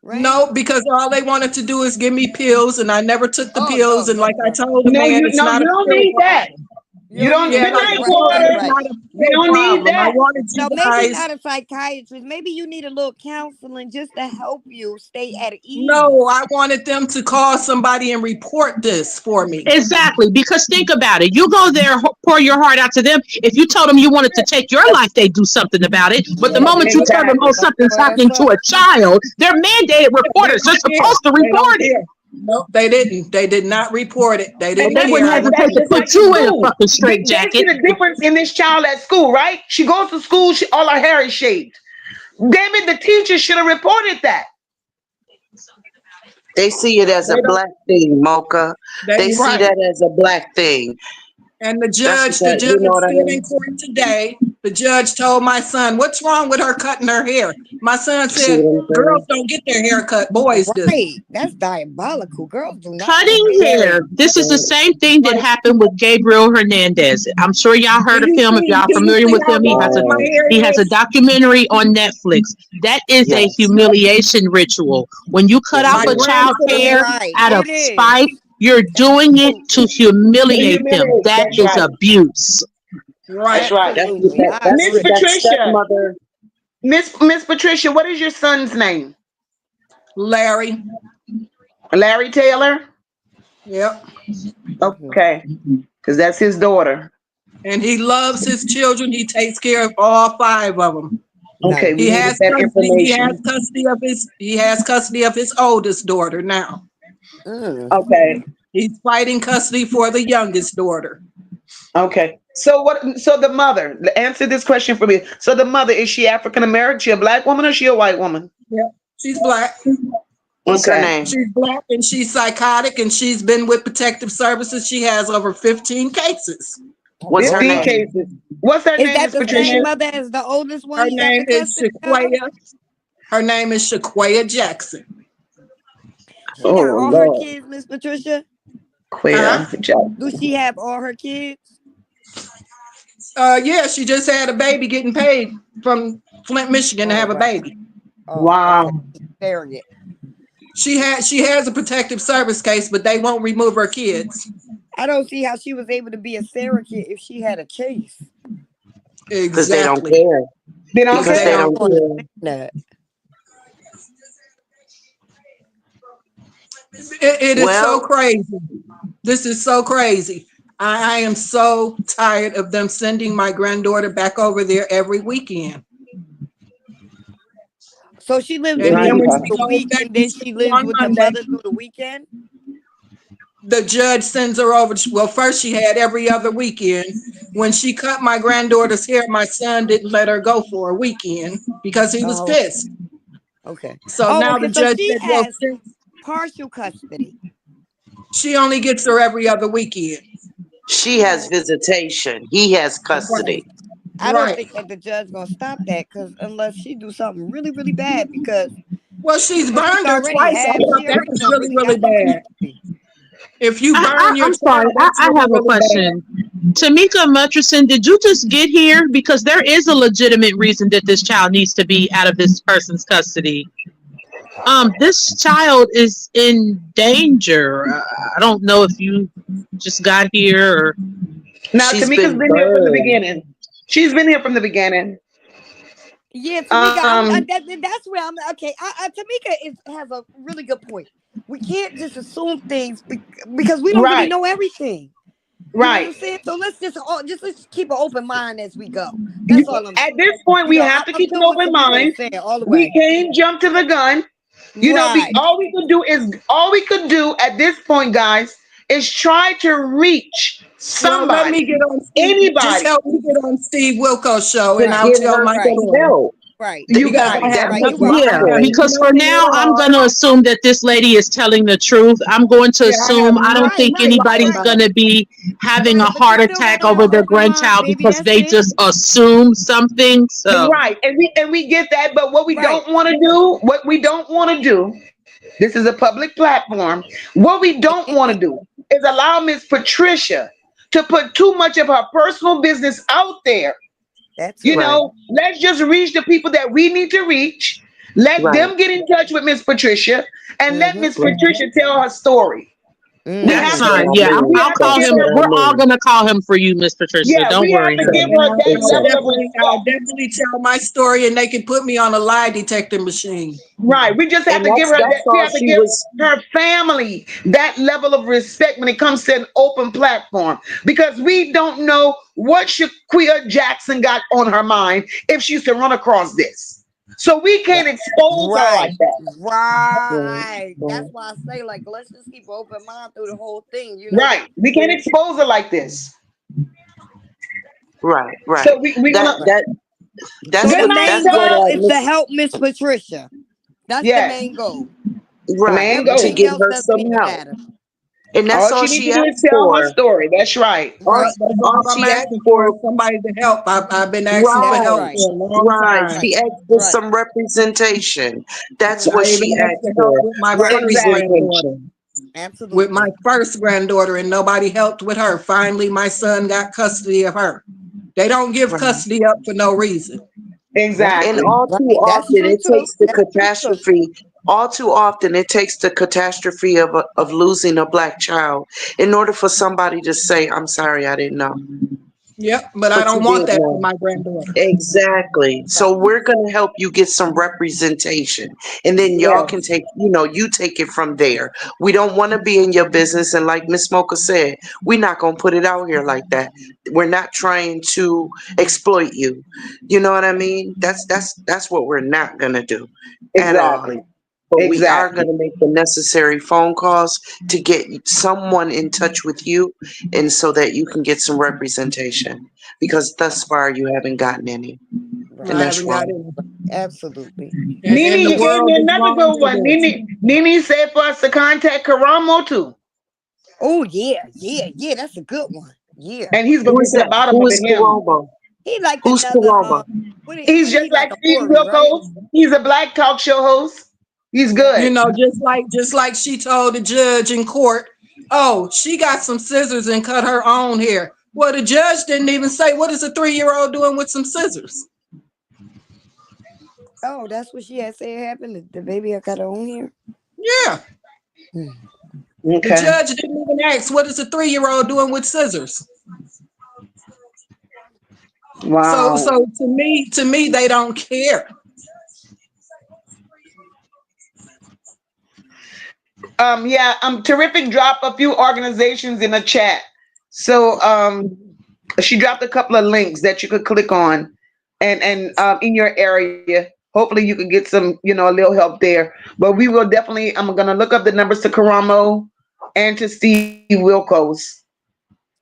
Right? No, because all they wanted to do is give me pills, and I never took the Oh no, pills. And no, like I no. told the No, man, you it's not a don't pill need that. problem. You You don't don't. need Yeah, Good no like night, I right, told him, right, Porter. it's right. not a You pill don't need problem. I that. wanted you No, maybe guys. not a psychiatrist. Maybe you need a little counseling just to help you stay at ease. No, I wanted them to call somebody and report this for me. Exactly, because think about it. You go there, pour your heart out to them. If you told them you wanted to take your life, they do something about it. But the Yeah, moment you tell them, oh, Exactly. something's well, that's happening to up. a child, they're mandated They reporters. They're don't care. supposed to They don't report it. care. No, they didn't. They did not report it. They And didn't they And wouldn't care. I that's hesitate to just like put in you in a school. fucking They see straitjacket. the difference in this child at school, right? She goes to school, all her hair is shaved. David, the teacher should have reported that. They see it as a They don't. black thing, Mocha. They They see right. that as a black thing. And the That's judge what you know what I stood in mean? court today. The judge told my son, "What's wrong with her cutting her hair?" My son See said, what I'm "Girls saying? don't get their hair cut, boys do." Right. That's diabolical. Girls do not get Cutting their hair hair. cut. This is the same thing that Like, happened with Gabriel Hernandez. I'm sure y'all heard of him. If y'all are do you familiar see with how him, long my hair he has a is? documentary on Netflix. That is a Yes. humiliation ritual. When you cut Yes, off My it a is. child grandson, hair Right. out of It is. spite, you're doing it to humiliate them. Humiliate. That That's is right. abuse. right? That's right. Absolutely. I That's Miss what agree. that Patricia, stepmother. Miss Patricia, what is your son's name? Larry. Larry Taylor? Yep. Okay. Because that's his daughter. And he loves his children. He takes care of all 5 of them. Okay, Nice. we He needed has that custody. information. He has custody of his oldest daughter now. Mm. Okay. He's fighting custody for the youngest daughter. Okay. So what? So the mother. Answer this question for me. So the mother, is she African American? She a black woman or she a white woman? Yep. She's black. What's her Okay. name? She's black and she's psychotic and she's been with protective services. She has over 15 cases. What's her 15 name? cases. What's her Is name, that Miss the Her same Patricia? name, mother as the oldest one her he got name the is custody of? Shaquaya. Her name is Shaquaya Jackson. She got Oh all her Lord. kids, Miss Patricia? Huh? Queer Jackson. Do she have all her kids? Yeah, she just had a baby getting paid from Flint, Michigan to Oh, have a right. baby. Oh, Wow. okay. Surrogate. She has a protective service case, but they won't remove her kids. I don't see how she was able to be a surrogate if she had a case. Because they don't Exactly. care. They don't Because Because they they care. don't don't I care. understand that. It is so Well, crazy. This is so crazy. I am so tired of them sending my granddaughter back over there every weekend. So she lives And with Right. you then when through she the goes week back and to then she school lives on with the Monday, mother through the weekend? the judge sends her over. Well, first she had every other weekend. When she cut my granddaughter's hair, my son didn't let her go for a weekend because he was Oh, pissed. okay. So Oh, now okay. the So judge she said, well, has partial custody. she only gets her every other weekend. she has Oh, visitation. He has Right. custody. I don't Right. think that the judge gonna stop that because unless she do something really, really bad, because Well, she's she burned her already twice. I have, thought she that already was done really, really really got the bad. custody. If you burn your I'm sorry. child, that's I really, have a really bad. question. Tamika Mutcherson, did you just get here? Because there is a legitimate reason that this child needs to be out of this person's custody. This child is in danger. I don't know if you just got here or Now, She's Tamika's been been here from the burned. beginning. She's been here from the beginning. Yeah, Tamika, Um, that's where I'm okay. Tamika has a really good point. We can't just assume things because we don't really right, know everything. You know what I'm right. saying? So let's keep an open mind as we go. That's all I'm At saying. this point, You we know, have to I'm keep an feeling what open Tamika is mind. saying all the We way. can't jump to the gun. You know, Right. all we could do at this point, guys, is try to reach Well, let me somebody, get on Steve. Just anybody, help me get on Steve Wilco's show, and To Right. I'll get tell her my Right. some story. help. Right. you Because guys. That, Right. that's You're my right. Yeah, You're right. point. because know for me now, real I'm hard. going to assume that this lady is telling the truth. I'm going to Yeah, I have assume I don't nothing think Right. to lie anybody's Right. going about. to be having a Right. But you heart still attack gotta have over an their open mind, grandchild baby. because That's they it. just assume something. So, Right. And we get that, but what we Right. don't want to do, what we don't want to do, this is a public platform. What we don't want to do is allow Miss Patricia to put too much of her personal business out there. That's You it. Right, know, let's just reach the people that we need to reach. Let right, them get in touch with Miss Patricia and let Mm-hmm. Miss right. Patricia tell her story. We that's have Mm-hmm. That's to what fine. I Yeah, mean. we I'll have to call That's give him. what her I We're all mean. going to call him for you, Miss Patricia. yeah, Don't we have worry, to honey. give And her that So, level of I'll respect. definitely tell my story, and they can put me on a lie detector machine. Right. We just have and to give her that. that's We all have to she give was. her family that level of respect when it comes to an open platform, because we don't know what Shaquia Jackson got on her mind if she used to run across this. So we can't expose her like Right. that. Right, Right. That's right, why I say, like, let's just keep an open mind through the whole thing. You know, Right. We can't expose her like this. right, right. So we're That gonna. right. that So that's Good the what night, main that's what goal sir. is to Miss. help Miss Patricia. That's the Yes, main goal. the Right, man goes. to Everything get else her doesn't some even help, matter. and that's All all she needs she to do is asked tell her for. story. That's right. All, Right. That's all all I'm she asked asking for for. is somebody to help. I've been asking for That's help Right, right. for a long right. time. She asked for Right. some representation. That's Mm-hmm. what I even she asked asked for help for. with my Right. first Exactly. granddaughter. Representation. With my Absolutely. first granddaughter, and nobody helped with her. Finally, my son got custody of her. They don't give Right. custody up for no reason. Right. And Exactly. all too Right. That's often, true it too. takes the That's true too. catastrophe. All too often, it takes the catastrophe of losing a black child in order for somebody to say, "I'm sorry, I didn't know," Yep, but I but you don't want did that for know. my granddaughter. Exactly. Right. So we're going to help you get some representation. And then y'all Yes. can take, you take it from there. We don't want to be in your business. And like Miss Mocha said, we're not going to put it out here like that. We're not trying to exploit you. You know what I mean? That's what we're not going to do at all. Exactly. But we are Exactly. going to make the necessary phone calls to get someone in touch with you and so that you can get some representation because thus far you haven't gotten any, and I Right. that's haven't got wrong. it. Absolutely. And Nene, the you gave world me is another wrong good for one. this. Nene said for us to contact Karamo too. Oh yeah. Yeah. Yeah. That's a good one. Yeah. And he's gonna Who get is to the that? bottom Who of is it him. Karobo? He like Who's another Karobo? He's what just he like like a Steve Maury, right? Wilkos. He's a black talk show host. He's Yeah. You good. know, just like she told the judge in court, oh, she got some scissors and cut her own hair. Well, the judge didn't even say, what is a 3-year-old doing with some scissors? Oh, that's what she had said happened. The baby got her own hair. Yeah. Hmm. The Okay. judge didn't even ask, what is a 3-year-old doing with scissors? So Wow. so to me, they don't care. Yeah, Terrific dropped a few organizations in the chat. So she dropped a couple of links that you could click on and in your area. Hopefully you could get some, a little help there. But we will definitely, I'm gonna look up the numbers to Karamo and to Steve Wilkos.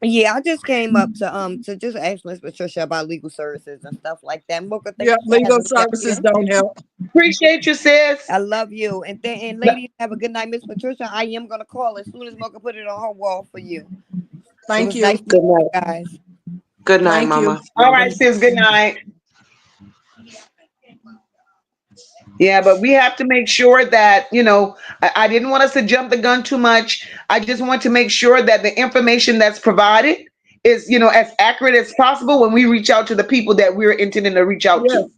Yeah, I just came up to just ask Miss Patricia about legal services and stuff like that. Mocha, thank Yeah, you for legal having me out services here. don't help. Appreciate you, sis. I love you. And ladies, have a good night, Miss Patricia. I am gonna call as soon as Mocha put it on her wall for you. It Thank was nice you. meeting Good you night. guys. Good night, Thank you. Mama. All right, sis. Good night. Yeah, but we have to make sure that, I didn't want us to jump the gun too much. I just want to make sure that the information that's provided is, as accurate as possible when we reach out to the people that we're intending to reach out Yes, to.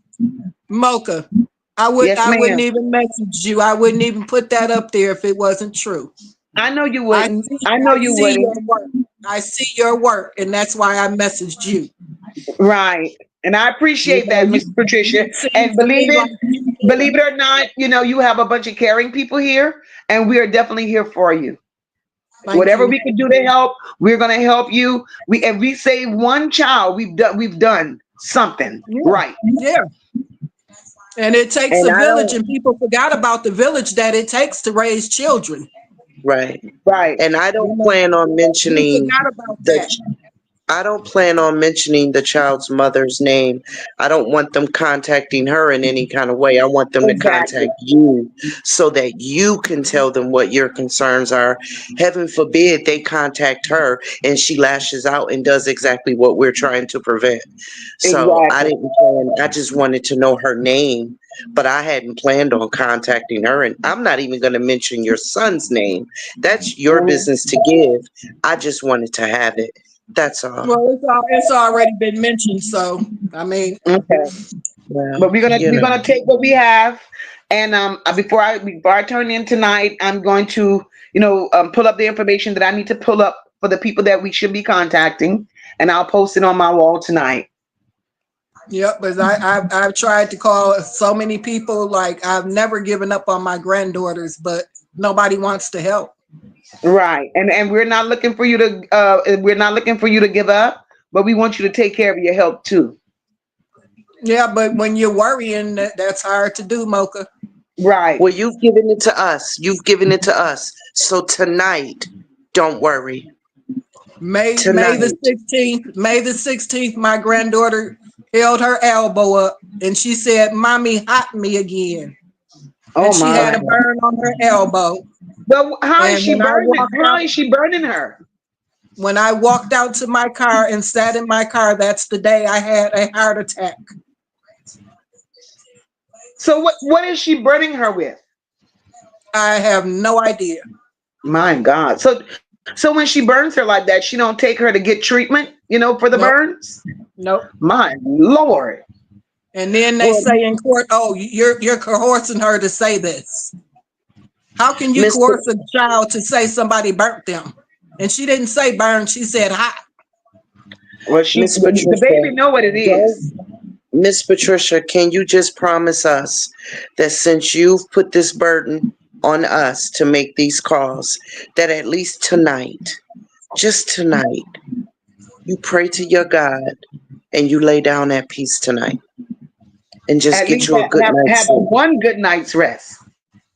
Mocha. Yes, I wouldn't ma'am. even message you. I wouldn't even put that up there if it wasn't true. I know you I wouldn't. see, I know I you see your wouldn't. work. I see your work, and that's why I messaged you. Right. And I You appreciate know, that, Miss Patricia. you seem And to me like you believe care. it or not, you have a bunch of caring people here, and we are definitely here for you. Thank Whatever you. we can do to help, we're gonna help you. If we save one child, we've done something Yeah, right. yeah. And it takes And a I village, don't, and people forgot about the village that it takes to raise children. right. Right. And I You don't know, plan on we mentioning forgot about the that. I don't plan on mentioning the child's mother's name. I don't want them contacting her in any kind of way. I want them to Exactly. contact you so that you can tell them what your concerns are. Heaven forbid they contact her and she lashes out and does exactly what we're trying to prevent. So I Exactly. didn't plan, I just wanted to know her name, but I hadn't planned on contacting her. And I'm not even going to mention your son's name. That's your Mhm. business to give. I just wanted to have it. That's all. Well, it's already been mentioned, so I mean, Okay. Well, But we're gonna you we're know, gonna take what we have, and before I turn in tonight, I'm going to pull up the information that I need to pull up for the people that we should be contacting, and I'll post it on my wall tonight. yep. But I've tried to call so many people. Like I've never given up on my granddaughters, but nobody wants to help. Right, and we're not looking for you to give up, but we want you to take care of your health too. Yeah, but when you're worrying, that's hard to do, Mocha. Right. well, you've given it to us. You've given it to us. So tonight, don't worry. May the Tonight, 16th, May the 16th, my granddaughter held her elbow up and she said, "Mommy, hot me again." Oh And she had my. a burn on her elbow. But how is And she burning? How is she burning her? when I walked out to my car and sat in my car, that's the day I had a heart attack. So what is she burning her with? I have no idea. My God. So when she burns her like that, she don't take her to get treatment, for the Nope, burns? nope. My Lord. And then they Well, say in court, "Oh, you're coercing her to say this." How can you Miss coerce a child to say somebody burnt them? And she didn't say burn, she said hot. well, Miss the Patricia, baby know what it don't is. Miss Patricia, can you just promise us that since you've put this burden on us to make these calls, that at least tonight, just tonight, you pray to your God and you lay down at peace tonight and just At get least you a good night's have a sleep. one good night's rest.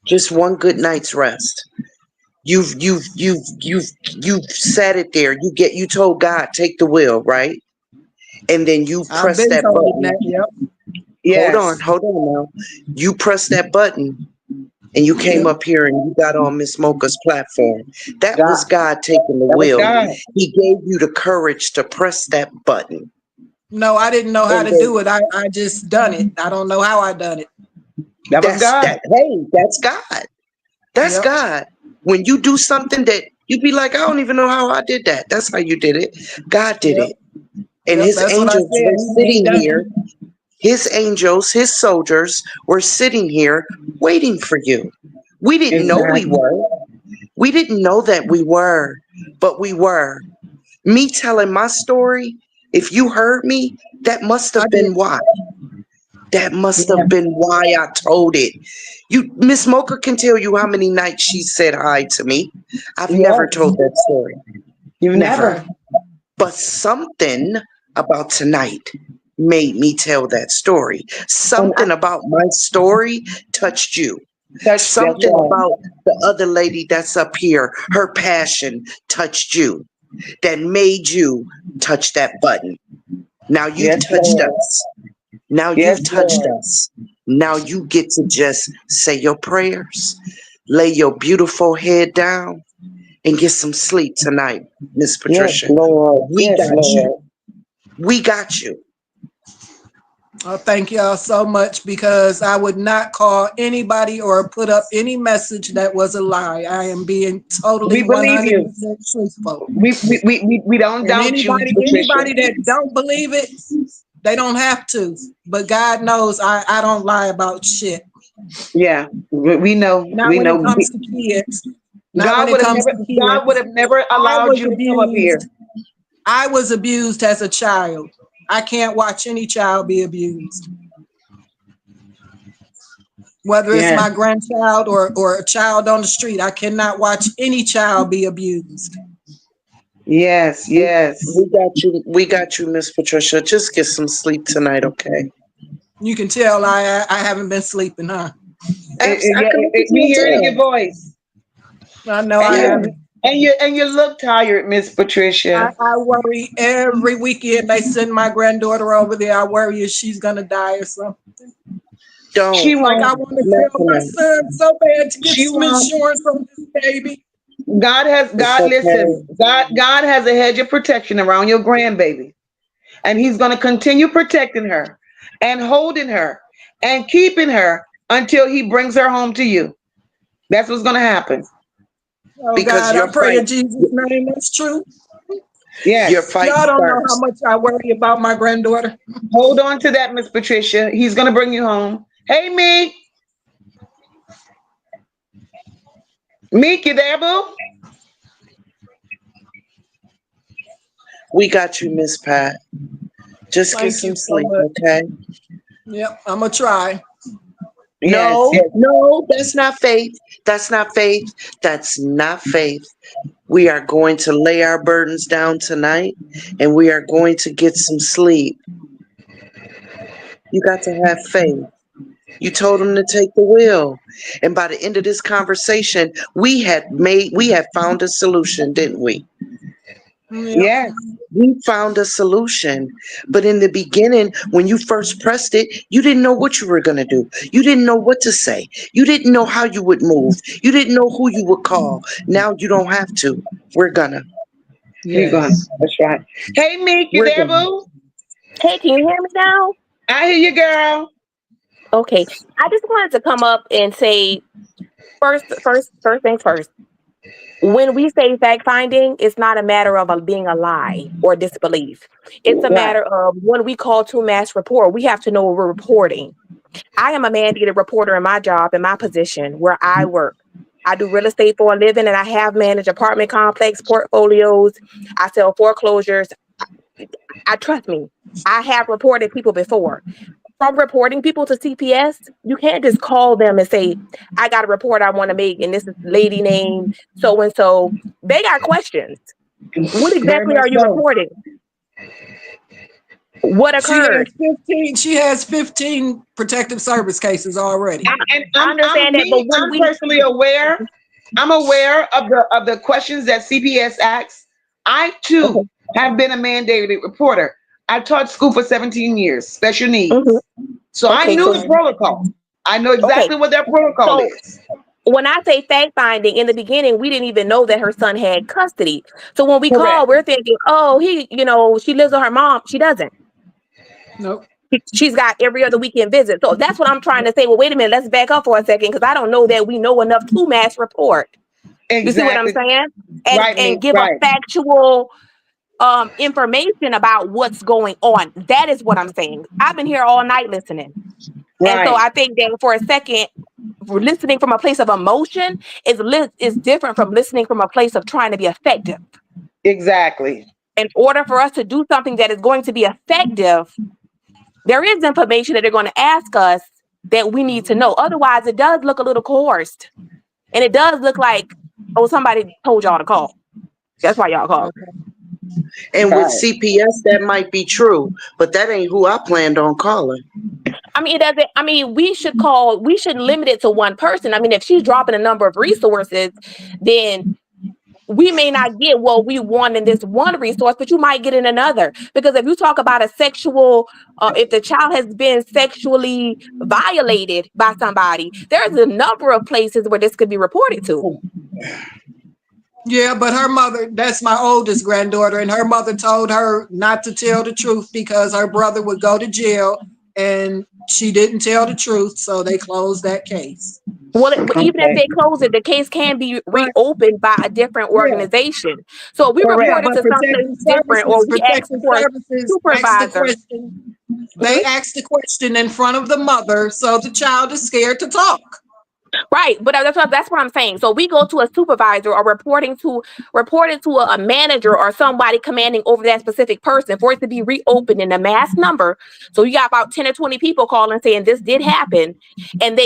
Just one good night's rest. You've said it there. You told God, take the wheel, right? And then you I've press been that told button. that, yep. Yes. Hold on now. You press that button and you came Yep. up here and you got on Miss Mocha's platform. That was God. God taking the That was wheel. God. He gave you the courage to press that button. No, I didn't know how And to then do it. I just done it. I don't know how I done it. That was God. that's God. That's Yep. God. When you do something that you be like, I don't even know how I did that. That's how you did it. God did Yep. it. And Yep. his That's what I angels said. were He sitting done here. it. His angels, his soldiers were sitting here waiting for you. We didn't know we Exactly. were. We didn't know that we were, but we were. Me telling my story, if you heard me, that must I have did. been why. That must Yeah. have been why I told it. You, Miss Mocha can tell you how many nights she said hi to me. I've never Yes. told that story. You Never. never. But something about tonight made me tell that story. And I Something about my story touched you. touched that's Something right. about the other lady that's up here, her passion touched you, that made you touch that button. Now you've Yes, touched Lord. us. Now Yes, you've touched Lord. us. Now you get to just say your prayers, lay your beautiful head down, and get some sleep tonight, Miss Yes, Patricia. Lord. We Yes, got you. Lord. We got you. Oh, thank y'all so much because I would not call anybody or put up any message that was a lie. I am being totally We believe 100% you. truthful. We don't And doubt you, Patricia. anybody that don't believe it, they don't have to. But God knows I don't lie about shit. Yeah, we know. Not We when it know. comes to kids. Not when God it would have comes never, to God would kids. have never I allowed was you to come up here. abused. I was abused as a child. I can't watch any child be abused. Whether it's Yes, my grandchild or a child on the street, I cannot watch any child be abused. yes, yes. We got you. We got you, Miss Patricia. Just get some sleep tonight, okay? You can tell I haven't been sleeping, huh? I can look at We you and hear it in your tell. voice, I know and I you haven't. and you look tired, Miss Patricia. I worry every weekend they send my granddaughter over there. I worry if she's gonna die or something. She Don't. Like I won't. want to Not tell my tonight. son so bad to get She some won't. insurance on this baby. It's Listen, okay. God has a hedge of protection around your grandbaby. And he's going to continue protecting her and holding her and keeping her until he brings her home to you. That's what's going to happen. Oh Because God, I pray in Jesus' name that's true. your Yes. fight Y'all don't know how starts. much I worry about my granddaughter. Hold on to that, Miss Patricia. He's going to bring you home. Hey, Meek. Meek, you there, boo? We got you, Miss Pat. Just get Thank you some so sleep, much. okay? Yep, I'm gonna try. Yes, No, yes. no, that's not faith. That's not faith. That's not faith. We are going to lay our burdens down tonight and we are going to get some sleep. You got to have faith. You told him to take the wheel. And by the end of this conversation, we had found a solution, didn't we? Yep. Yes. We found a solution. But in the beginning, when you first pressed it, you didn't know what you were going to do. You didn't know what to say. You didn't know how you would move. You didn't know who you would call. Now you don't have to. We're gonna. You're going to. Yes. That's right. Hey, Meek, you We're there, gonna. boo? Hey, can you hear me now? I hear you, girl. Okay. I just wanted to come up and say first things first. When we say fact finding, it's not a matter of being a lie or disbelief. It's a Right. matter of when we call to mass report, we have to know what we're reporting. I am a mandated reporter in my job, in my position where I work. I do real estate for a living and I have managed apartment complex portfolios. I sell foreclosures. I trust me. I have reported people before. From reporting people to CPS, you can't just call them and say, I got a report I want to make, and this is lady name so and so. They got questions. What Very exactly much are you so. reporting? What occurred? She has 15 protective service cases already. And I understand that, but when I'm we personally aware. I'm aware of the questions that CPS asks. I too okay, have been a mandated reporter. I taught school for 17 years, special mhm, needs. So I okay, knew so the protocol. I know okay, exactly what their protocol so is. when I say fact finding, in the beginning, we didn't even know that her son had custody. So when we call, Correct. we're thinking, oh, she lives with her mom. She doesn't. Nope. She's got every other weekend visit. So that's what I'm trying to say. Well, wait a minute, let's back up for a second because I don't know that we know enough to mass report. You see what I'm Exactly. saying? Right, And me. give a Right. factual information about what's going on. That is what I'm saying. I've been here all night listening. And so Right. I think that for a second, listening from a place of emotion is different from listening from a place of trying to be effective. Exactly. In order for us to do something that is going to be effective, there is information that they're going to ask us that we need to know. Otherwise, it does look a little coerced. And it does look like, oh, somebody told y'all to call. That's why y'all called. And with Right. CPS, that might be true, but that ain't who I planned on calling. I mean, it doesn't, I mean, we should limit it to one person. I mean, if she's dropping a number of resources, then we may not get what we want in this one resource, but you might get in another. Because if you talk about a sexual, if the child has been sexually violated by somebody, there's a number of places where this could be reported to. Yeah, but her mother, that's my oldest granddaughter, and her mother told her not to tell the truth because her brother would go to jail, and she didn't tell the truth, so they closed that case. Well, even if Okay. they close it, the case can be But reopened by a different yeah, organization. So if we yeah, report Correct. it but to someplace different, or we ask protective for a services asked the supervisor. question. Mhm. They asked the question in front of the mother, so the child is scared to talk. Right, but that's what I'm saying. So we go to a supervisor or reporting to a manager or somebody commanding over that specific person for it to be reopened in a mass number. So you got about 10 or 20 people calling saying this did happen, and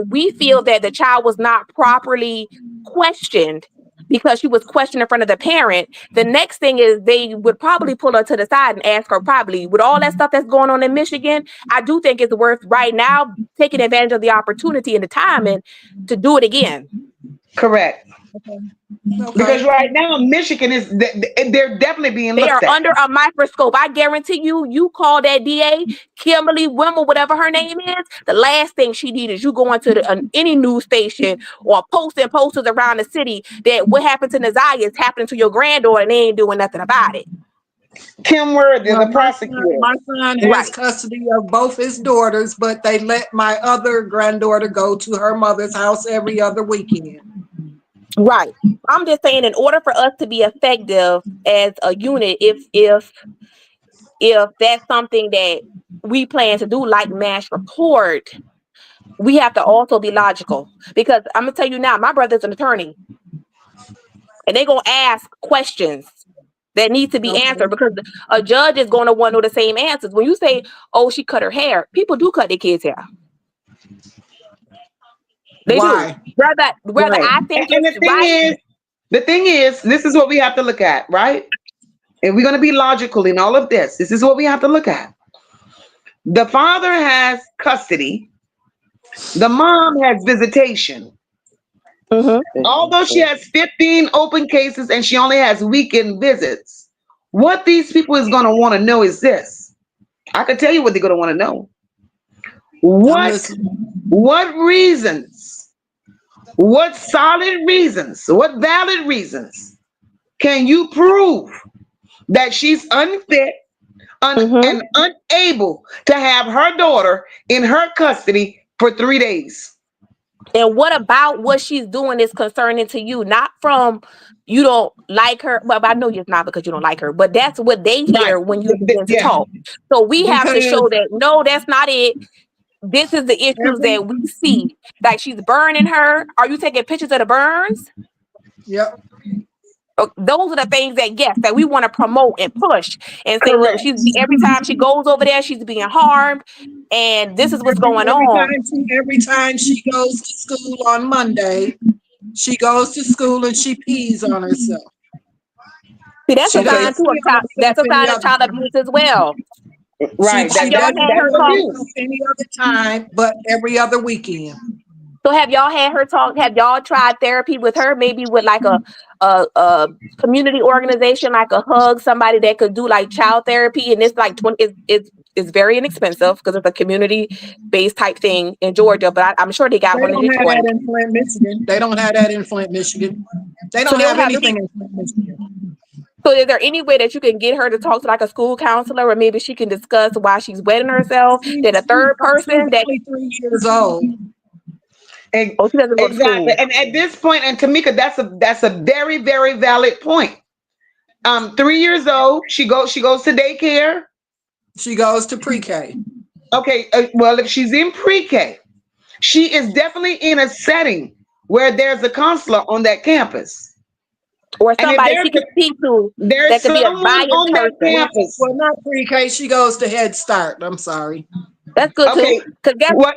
we feel that the child was not properly questioned because she was questioned in front of the parent. The next thing is they would probably pull her to the side and ask her, probably with all that stuff that's going on in Michigan, I do think it's worth right now taking advantage of the opportunity and the timing to do it again. Correct. Okay. Because right now Michigan is they're definitely being They looked are at. under a microscope. I guarantee you call that DA, Kimberly Wimmer, whatever her name is, the last thing she needs is you going to any news station or posting posters around the city that what happened to Naziah is happening to your granddaughter and they ain't doing nothing about it. Kim Worthy, Well, the prosecutor. my son has custody of both his daughters, but they let my other granddaughter go to her mother's house every other weekend. Right. I'm just saying, in order for us to be effective as a unit, if that's something that we plan to do, like mass report, we have to also be logical. Because I'm gonna tell you now, my brother's an attorney, and they're gonna ask questions that need to be answered because a judge is going to want to know the same answers. When you say, "Oh, she cut her hair," people do cut their kids' hair. They Why? do. Whether I think and it's right. The thing is, this is what we have to look at, right? And we're going to be logical in all of this. This is what we have to look at. The father has custody. The mom has visitation. Mm-hmm. Although she has 15 open cases and she only has weekend visits, what these people is going to want to know is this. I can tell you what they're going to want to know. What reasons, what solid reasons, what valid reasons can you prove that she's unfit and unable to have her daughter in her custody for 3 days? And what about what she's doing is concerning to you, not from you don't like her. Well, I know it's not because you don't like her, but that's what they hear when you begin to talk. So we have to show that, no, that's not it. This is the issues that we see. Like she's burning her. Are you taking pictures of the burns? Yep. Those are the things that we want to promote and push and say, look, every time she goes over there, she's being harmed. And this is what's going on. Every time she goes to school on Monday, she goes to school and she pees on herself. See, that's a sign of child abuse as well. Right. She doesn't do any other time, but every other weekend. So have y'all had her talk? Have y'all tried therapy with her? Maybe with like a community organization, like a HUG, somebody that could do like child therapy, and it's like it's very inexpensive because it's a community-based type thing in Georgia. But I'm sure they got one in Detroit. That in Flint, Michigan. They don't have that in Flint, Michigan. They don't have anything in Flint, Michigan. So is there any way that you can get her to talk to like a school counselor, or maybe she can discuss why she's wetting herself? That a third person that 23 years old. Exactly. And at this point, and Tamika, that's a very, very valid point. 3 years old, she goes to daycare. She goes to pre-K. Okay. Well, if she's in pre-K, she is definitely in a setting where there's a counselor on that campus. Or somebody she can speak to. There's someone on that campus. Well, not pre-K. She goes to Head Start. I'm sorry. That's good too.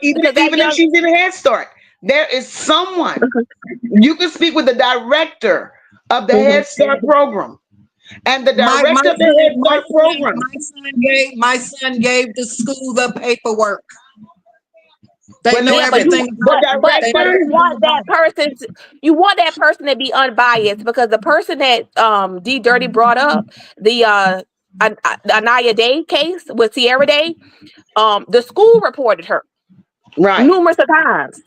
Even if she's in Head Start, there is someone you can speak with the director of the Head Start program, and the director of the Head Start program. My son gave the school the paperwork. They know everything. But you want that person to be unbiased, because the person that D Dirty brought up, the Anaya Day case with Sierra Day, the school reported her numerous times.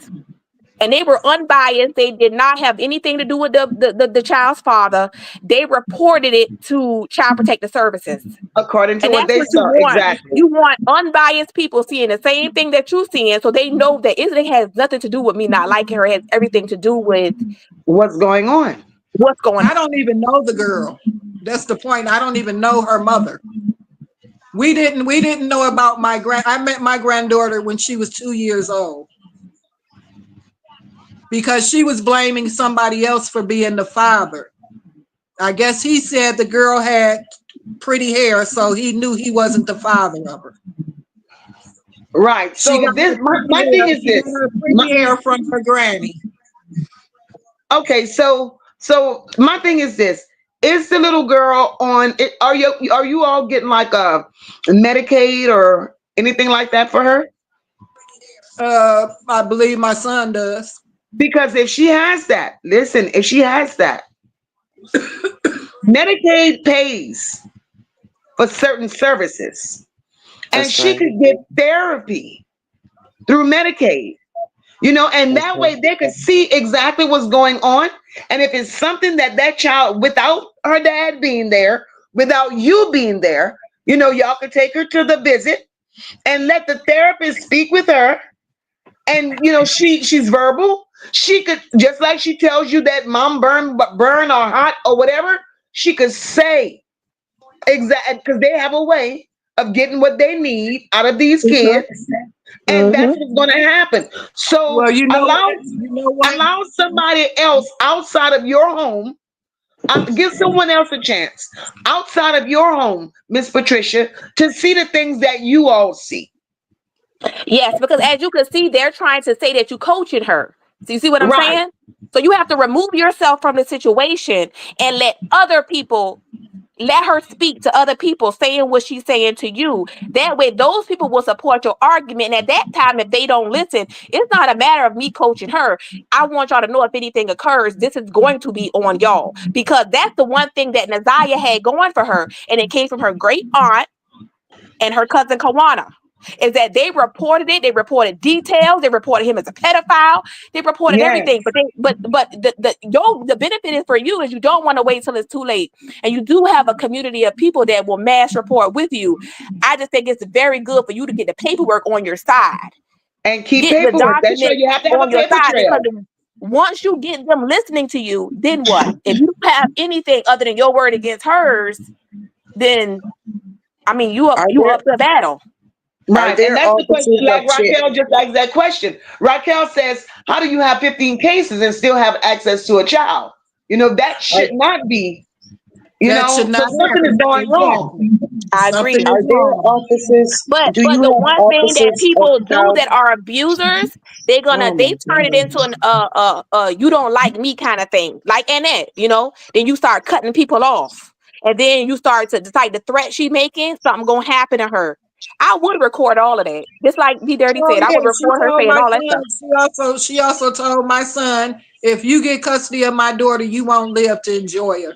And they were unbiased. They did not have anything to do with the child's father. They reported it to Child Protective Services. According to what they saw, exactly. You want unbiased people seeing the same thing that you're seeing, so they know that it has nothing to do with me not liking her. It has everything to do with what's going on. I don't even know the girl. That's the point. I don't even know her mother. We didn't know about I met my granddaughter when she was 2 years old. because she was blaming somebody else for being the father. I guess he said the girl had pretty hair, so he knew he wasn't the father of her. Right. She So got this her my pretty thing hair, is she this. got her pretty hair from her granny. Okay, so my thing is this. Is the little girl on it? Are you all getting like a Medicaid or anything like that for her? I believe my son does. Because if she has that, listen, if she has that, Medicaid pays for certain services, and That's she right. could get therapy through Medicaid. And That's that right. way they could see exactly what's going on. And if it's something that child, without her dad being there, without you being there, y'all could take her to the visit and let the therapist speak with her. And she's verbal. She could, just like she tells you that mom burn or hot or whatever, she could say exactly, because they have a way of getting what they need out of these kids, and Mm-hmm. that's what's going to happen. So Well, you know allow what? You know what? allow somebody else outside of your home. Give someone else a chance outside of your home, Miss Patricia, to see the things that you all see. Yes, because as you can see, they're trying to say that you coaching her. So you see what I'm Right. saying? So you have to remove yourself from the situation and let other people, let her speak to other people saying what she's saying to you. That way those people will support your argument. And at that time, if they don't listen, it's not a matter of me coaching her. I want y'all to know if anything occurs, this is going to be on y'all. Because that's the one thing that Naziah had going for her. And it came from her great aunt and her cousin Kawana, is that they reported it. They reported details. They reported him as a pedophile. They reported Yes. everything. But the benefit is for you is you don't want to wait till it's too late, and you do have a community of people that will mass report with you. I just think it's very good for you to get the paperwork on your side, And keep get the paperwork. That's why documents you have to have a on your paper side, because trail. once you get them listening to you, then what? If you don't have anything other than your word against hers, then I mean you Are up to battle. Right. And there that's the question. offices of Like Raquel just asked that question. Raquel says, how do you have 15 cases and still have access to a child? That are, should not be, That should so not something is happen. going wrong. Exactly. I agree. Something are is there wrong. offices? But Do you the have one thing that offices of people do child? that are abusers, they Oh my turn it into God. an you don't like me kind of thing. Like Annette, then you start cutting people off. And then you start to decide the threat she making, something gonna happen to her. I would record all of that. Just like B Dirty Oh said, I yeah, would she record her told saying my all that stuff. son. She also told my son, if you get custody of my daughter, you won't live to enjoy her.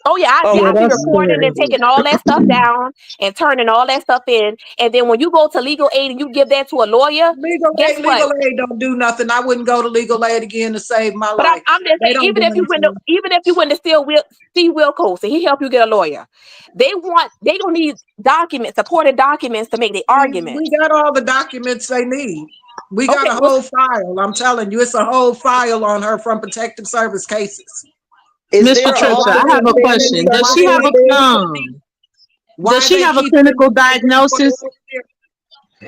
Oh yeah, Oh Yeah, I'll be my that's recording and scary. God. taking all that stuff down and turning all that stuff in. And then when you go to legal aid and you give that to a lawyer, guess what? Legal aid don't do nothing. I wouldn't go to legal aid again to save my But life. I'm just They saying, don't do anything. even if you went to see Will Coast and he help you get a lawyer, they don't need documents, supported documents to make the We argument. got all the documents they need. We got Okay, a whole file. I'm telling you, it's a whole file on her from protective service cases. Is Miss there an okay, Patricia, office I have of a family question. Does Why she do have services they there? keep sending? does Why she they have a keep clinical sending my grandmother diagnosis? over there?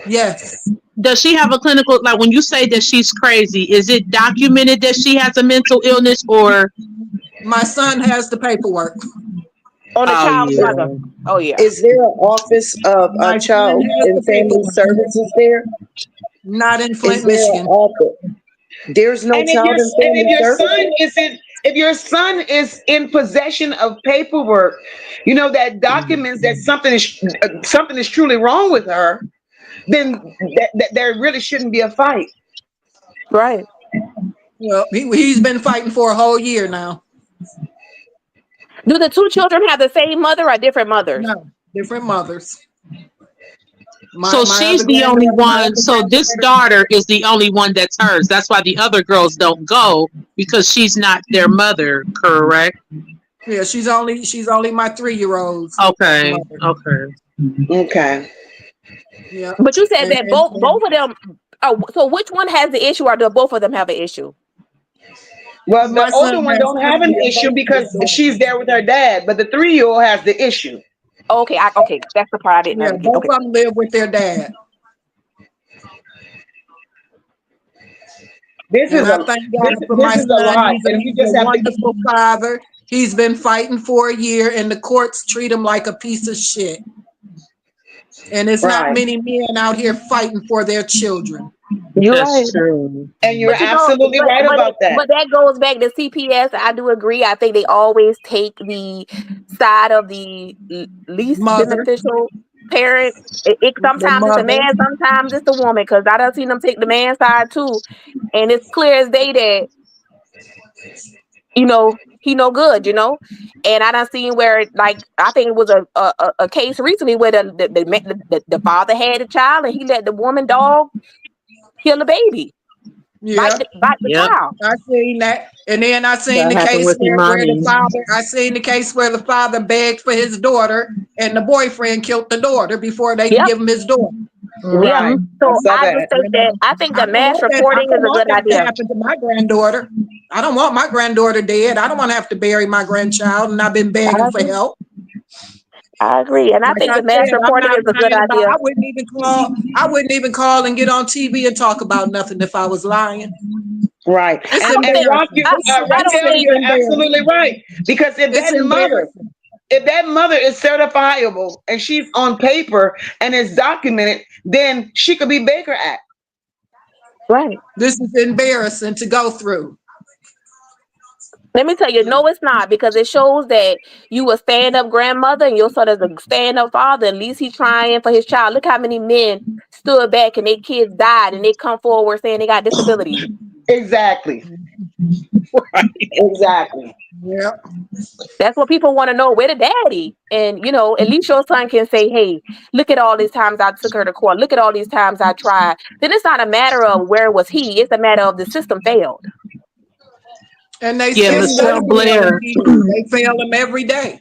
Yes, Does she have a clinical, like when you say that she's crazy, is it documented that she has a mental illness or my son has the paperwork. on the oh child's mother. yeah. Oh yeah. Is there an office of My son child has the and family paperwork. services there? Not in Is Flint, there an Michigan. office? There's no And if child and if family your son services? is in possession of paperwork, that documents that something is truly wrong with her, then that there really shouldn't be a fight. Right. Well, he's been fighting for a whole year now. Do the two children have the same mother or different mothers? No, different mothers. So she's the only My one. other So this granddaughter. daughter is the only one that's hers. That's why the other girls don't go because she's not their mother, correct? Yeah, she's only my 3-year-old's Okay. mother. Okay. Okay. Yeah, But you said that both and of them. Oh, so which one has the issue, or do both of them have an issue? Well, my the son older one has don't have an custody of issue both of his because she's daughters. there with her dad, but the 3-year-old has the issue. Okay, okay, that's the part I didn't Yeah, understand. both Okay. of them live with their dad. This And is I a thank God for this my is a son. lot, He's and we a just have to. wonderful father. He's been fighting for a year, and the courts treat him like a piece of shit. And there's not Right, many men out here fighting for their children. You're right. That's true. and you're But you know, absolutely right about that. but that goes back to CPS. I do agree. I think they always take the side of the least Mother, beneficial parent. the Sometimes it's a mother. man, sometimes it's a woman. Because I done seen them take the man side too, and it's clear as day that he no good. And I done seen where, like, I think it was a case recently where the father had a child and he let the woman dog kill the baby, Yeah, bite the Yep. child. I seen that. And then I seen That the happened case with where the Imani. father, I seen the case where the father begged for his daughter and the boyfriend killed the daughter before they could Yep. give him his daughter. Yep. Right, I So saw I just that. think that I don't mass want that. I reporting is don't a want good that to idea. happen to my granddaughter. I don't want my granddaughter dead. I don't want to have to bury my grandchild, and I've been begging for help. I agree. And I Like think I the mass said, I'm reporting not is a good lying about. idea. I wouldn't even call. I wouldn't even call and get on TV and talk about nothing if I was lying. Right, It's I don't and think Rock, embarrassing. you, I don't Raquel, think you're embarrassing. absolutely right. Because It's embarrassing. if that mother is certifiable and she's on paper and it's documented, then she could be Baker Act. right. This is embarrassing to go through. Let me tell you, no, it's not, because it shows that you a stand-up grandmother and your son is a stand-up father. At least he's trying for his child. Look how many men stood back and their kids died and they come forward saying they got disabilities. Exactly. Exactly. Yeah. That's what people want to know. Where the daddy? And at least your son can say, "Hey, look at all these times I took her to court. Look at all these times I tried." Then it's not a matter of where was he. It's a matter of the system failed. And they Yeah, still Michelle fail Blair. him. They fail him every day.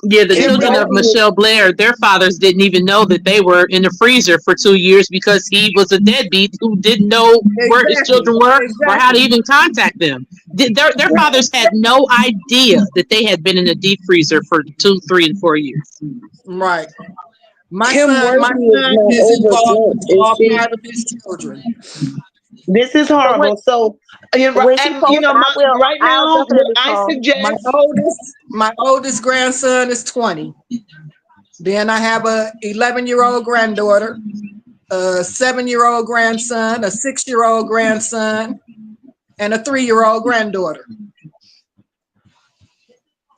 Yeah, the Kim children of Worthy is Michelle Blair, their fathers didn't even know that they were in the freezer for 2 years because he was a deadbeat who didn't know where his Exactly. children were or how to Exactly. even contact them. Their fathers had no idea that they had been in a deep freezer for 2, 3, and 4 years. Right. My Kim son Worthy is not is involved with overlooked, is all she? 5 of his children. This is So horrible. So, when she posts, right I'll now, what definitely I call. suggest. My oldest grandson is 20. Then I have a 11-year-old granddaughter, a 7-year-old grandson, a 6-year-old grandson, and a 3-year-old granddaughter.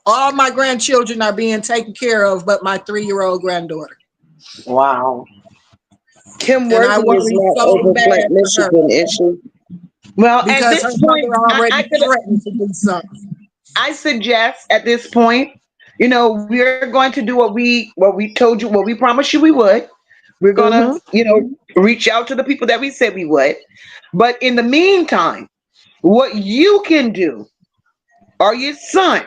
All my grandchildren are being taken care of, but my 3-year-old granddaughter. Wow. Kim And I Worthy is worry not so over bad Flint, for her Michigan, is she? Well, at because her this point, mother already threatened to do something. I suggest at this point, we're going to do what we told you, what we promised you we would. We're gonna, reach out to the people that we said we would. But in the meantime, what you can do, or your son,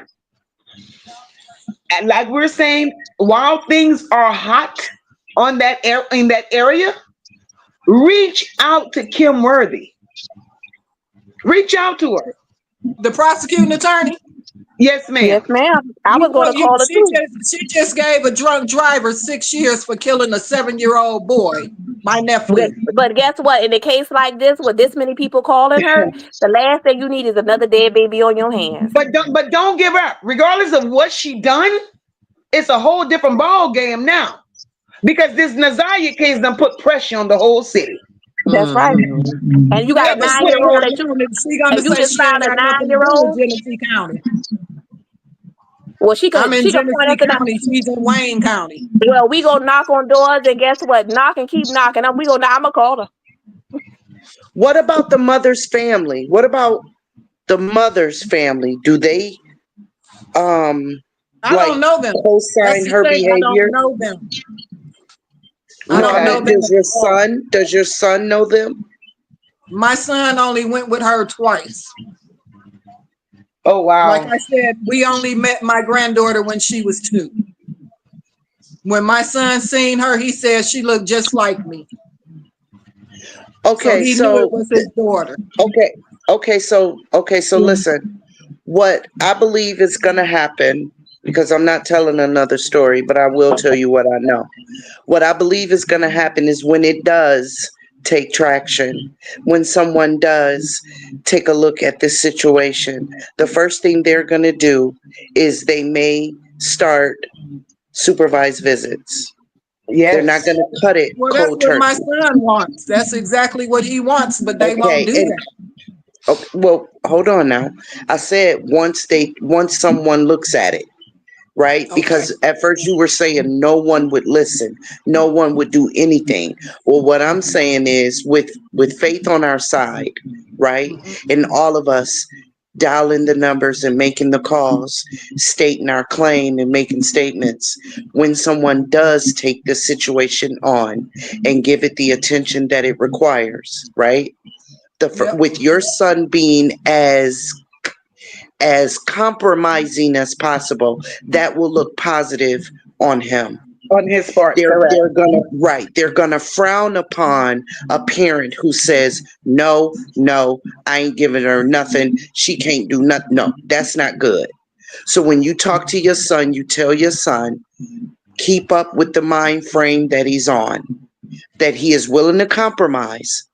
and like we're saying, while things are hot on in that area, reach out to Kim Worthy. Reach out to her. The prosecuting attorney. Yes, ma'am. Yes, ma'am. I was going to call her too. She just gave a drunk driver 6 years for killing a 7-year-old boy, my nephew. But guess what? In a case like this, with this many people calling her, the last thing you need is another dead baby on your hands. But don't give up. Regardless of what she done, it's a whole different ball game now. Because this Nazaya case done put pressure on the whole city. That's right. And you got a 9-year-old that you just found a 9-year-old. Genesee County. Well, she I'm could in point Genesee us in County. She's in Wayne County. Well, we go knock on doors, and guess what? Knock and keep knocking. I'm gonna call her. What about the mother's family? What about the mother's family? Do they I don't know them. co-sign her behavior? I don't know them. I don't know them. Does your son know them? My son only went with her twice. Oh, wow. Like I said, we only met my granddaughter when she was 2. When my son seen her, he said she looked just like me. Okay, so he knew it was his daughter. Okay, so listen. What I believe is gonna happen, because I'm not telling another story, but I will tell you what I know. What I believe is gonna happen is when it does take traction. When someone does take a look at this situation, the first thing they're going to do is they may start supervised visits. They're not Yes. going to cut it Well, that's cold what my turkey. son wants. That's exactly what he wants, but they won't do and that. okay, well, hold on now. I said once someone looks at it, right? Okay. Because at first you were saying no one would listen, no one would do anything. Well, what I'm saying is with faith on our side, right? And all of us dialing the numbers and making the calls, stating our claim and making statements. When someone does take the situation on and give it the attention that it requires, right? Yep. With your son being as compromising as possible, that will look positive on him. On his part, They're correct. they're gonna frown upon a parent who says, no, I ain't giving her nothing, she can't do nothing. No, that's not good. So when you talk to your son, you tell your son, keep up with the mind frame that he's on, that he is willing to compromise,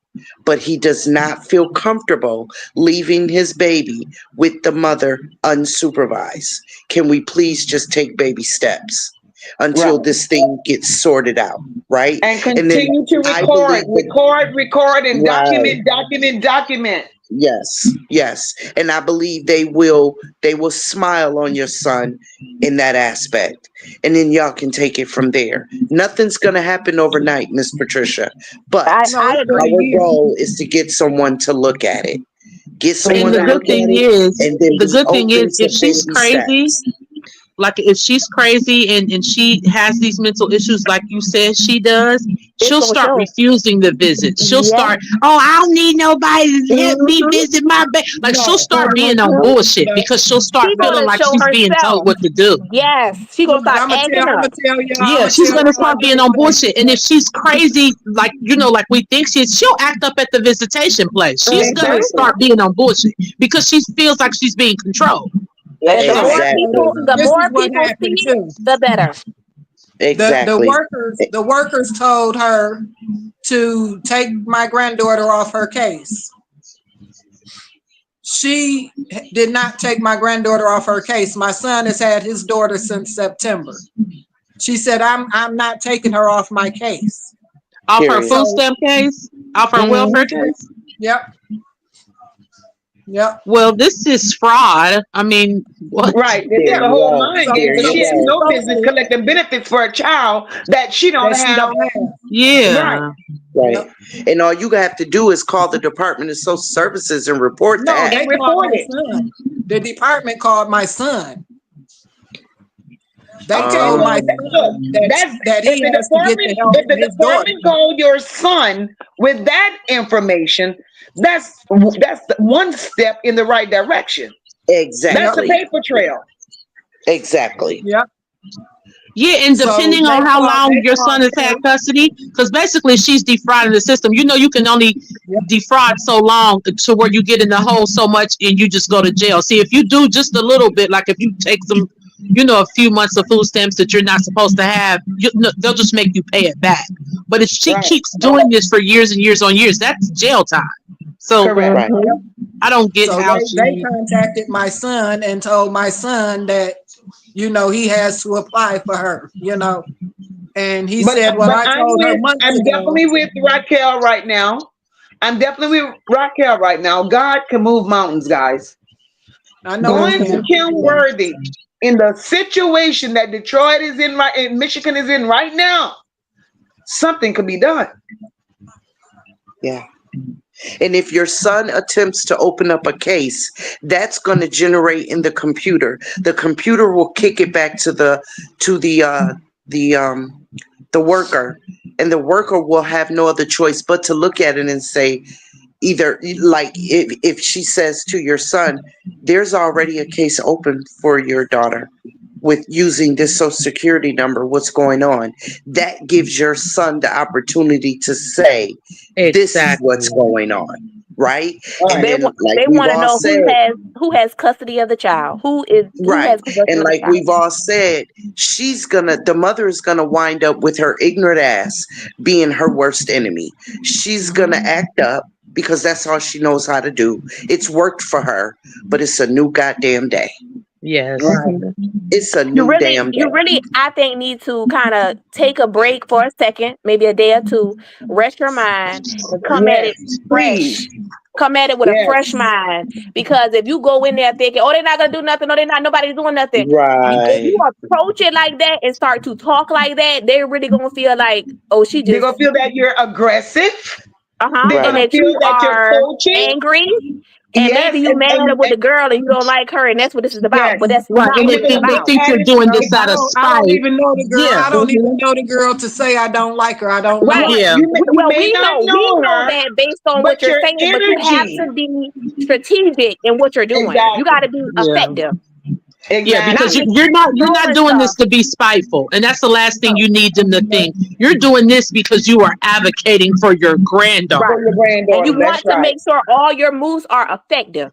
but he does not feel comfortable leaving his baby with the mother unsupervised. Can we please just take baby steps until this thing gets sorted out, right? And continue to record, and Right. document. Yes. And I believe they will smile on your son in that aspect. And then y'all can take it from there. Nothing's gonna happen overnight, Miss Patricia. But I agree. our goal is to get someone to look at it. Get someone And the to good look at thing it. is, And then the be good thing open is, to if she's baby crazy, steps. like if she's crazy and she has these mental issues, like you said she does, she'll gonna start show. refusing the visits. She'll Yeah. start, oh, I don't need nobody to let me visit my baby. Like she'll start being on bullshit because she'll start She feeling gonna like show she's being told herself. what to do. Yes. She gonna But start I'm gonna acting tell up. y'all. Yeah, she's gonna start being on bullshit. And if she's crazy, like like we think she is, she'll act up at the visitation place. She's gonna Exactly. start being on bullshit because she feels like she's being controlled. And the more Exactly. people This is what see happened it, too. the better. Exactly. The workers told her to take my granddaughter off her case. She did not take my granddaughter off her case. My son has had his daughter since September. She said, I'm not taking her off my case. Off her Period. food stamp case, off her welfare case. Yep. Well, this is fraud. I mean, what? Right. There There's a you whole go. mind There game. you She has go. no business collecting benefits for a child that she don't have. Yeah. Right. And all you have to do is call the Department of Social Services and report No, that. they called my son. The department called my son. They told my son that he has to get the help if the with his daughter. department called your son with that information, that's one step in the right direction. Exactly. That's a paper trail. Exactly. Yep. Yeah, and So depending on how long your son has had custody, because basically she's defrauding the system. You know, you can only defraud so long to where you get in the hole so much and you just go to jail. See, if you do just a little bit, like if you take some, a few months of food stamps that you're not supposed to have, they'll just make you pay it back. But if she keeps doing this for years and years on years, that's jail time. So Correct. I don't get how they contacted my son and told my son that, he has to apply for her, and he said, well, I told her months I'm ago. definitely with Raquel right now. God can move mountains, guys. I know. Going to Kim Worthy in the situation that Detroit is in, in Michigan is in right now, something could be done. Yeah. And if your son attempts to open up a case, that's going to generate in the computer. The computer will kick it back to the worker, and the worker will have no other choice but to look at it and say, either like if she says to your son, there's already a case open for your daughter with using this social security number, what's going on? That gives your son the opportunity to say, this is what's going on. right? And Right. They then, want like they we've want to all know said, who has custody of the child. Who right. has possession And of the like child. we've all said, the mother is gonna wind up with her ignorant ass being her worst enemy. She's gonna act up because that's all she knows how to do. It's worked for her, but it's a new goddamn day. Yes. Right. It's a You new really, damn you day. really, I think, need to kind of take a break for a second, maybe a day or two, rest your mind, and come at it Yes, fresh. please. Come at it with a fresh Yes. mind. Because if you go in there thinking, oh, they're not going to do nothing, no, they're not, nobody's doing nothing. If Right. you approach it like that and start to talk like that, they're really going to feel like, oh, she They're just, gonna feel that you're aggressive. They're and Right. gonna that feel you that you're are coaching. angry, and maybe Yes, you mad with the and girl and you don't like her, and that's what this is about. yes. But that's Right. not And what they And it's they're think gonna they get about. think you're doing attitude. this out of I don't spite. even know the girl. Yeah. I don't even know the girl to say I don't like her. I don't know Right. her. Yeah. You Well, may not we know know her, that based on what but you're your saying, but you have energy. to be strategic in what you're doing. You got Exactly. to be Yeah. effective, Yeah, not because Exactly. just you're not throwing doing this stuff. to be spiteful, and that's the last thing No. you need them to think. You're doing this because you are advocating for your For Right. granddaughter. your And you granddaughter. That's want to right. make sure all your moves are effective.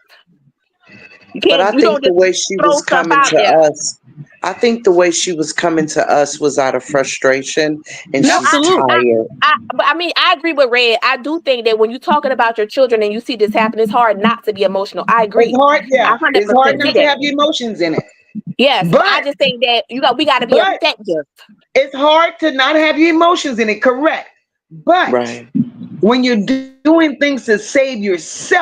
But I You think don't the just way she throw was stuff coming out to there. us, I think the way she was coming to us was out of frustration, and No, she's Absolutely. tired. but I mean, I agree with Red. I do think that when you're talking about your children and you see this happen, it's hard not to be emotional. I It's agree. hard, I yeah. It's hard 100% see not to that. have the emotions in it. Yes, but I But just think that we got to be but effective. it's hard to not have your emotions in it, correct. But Right. when you're doing things to save yourself,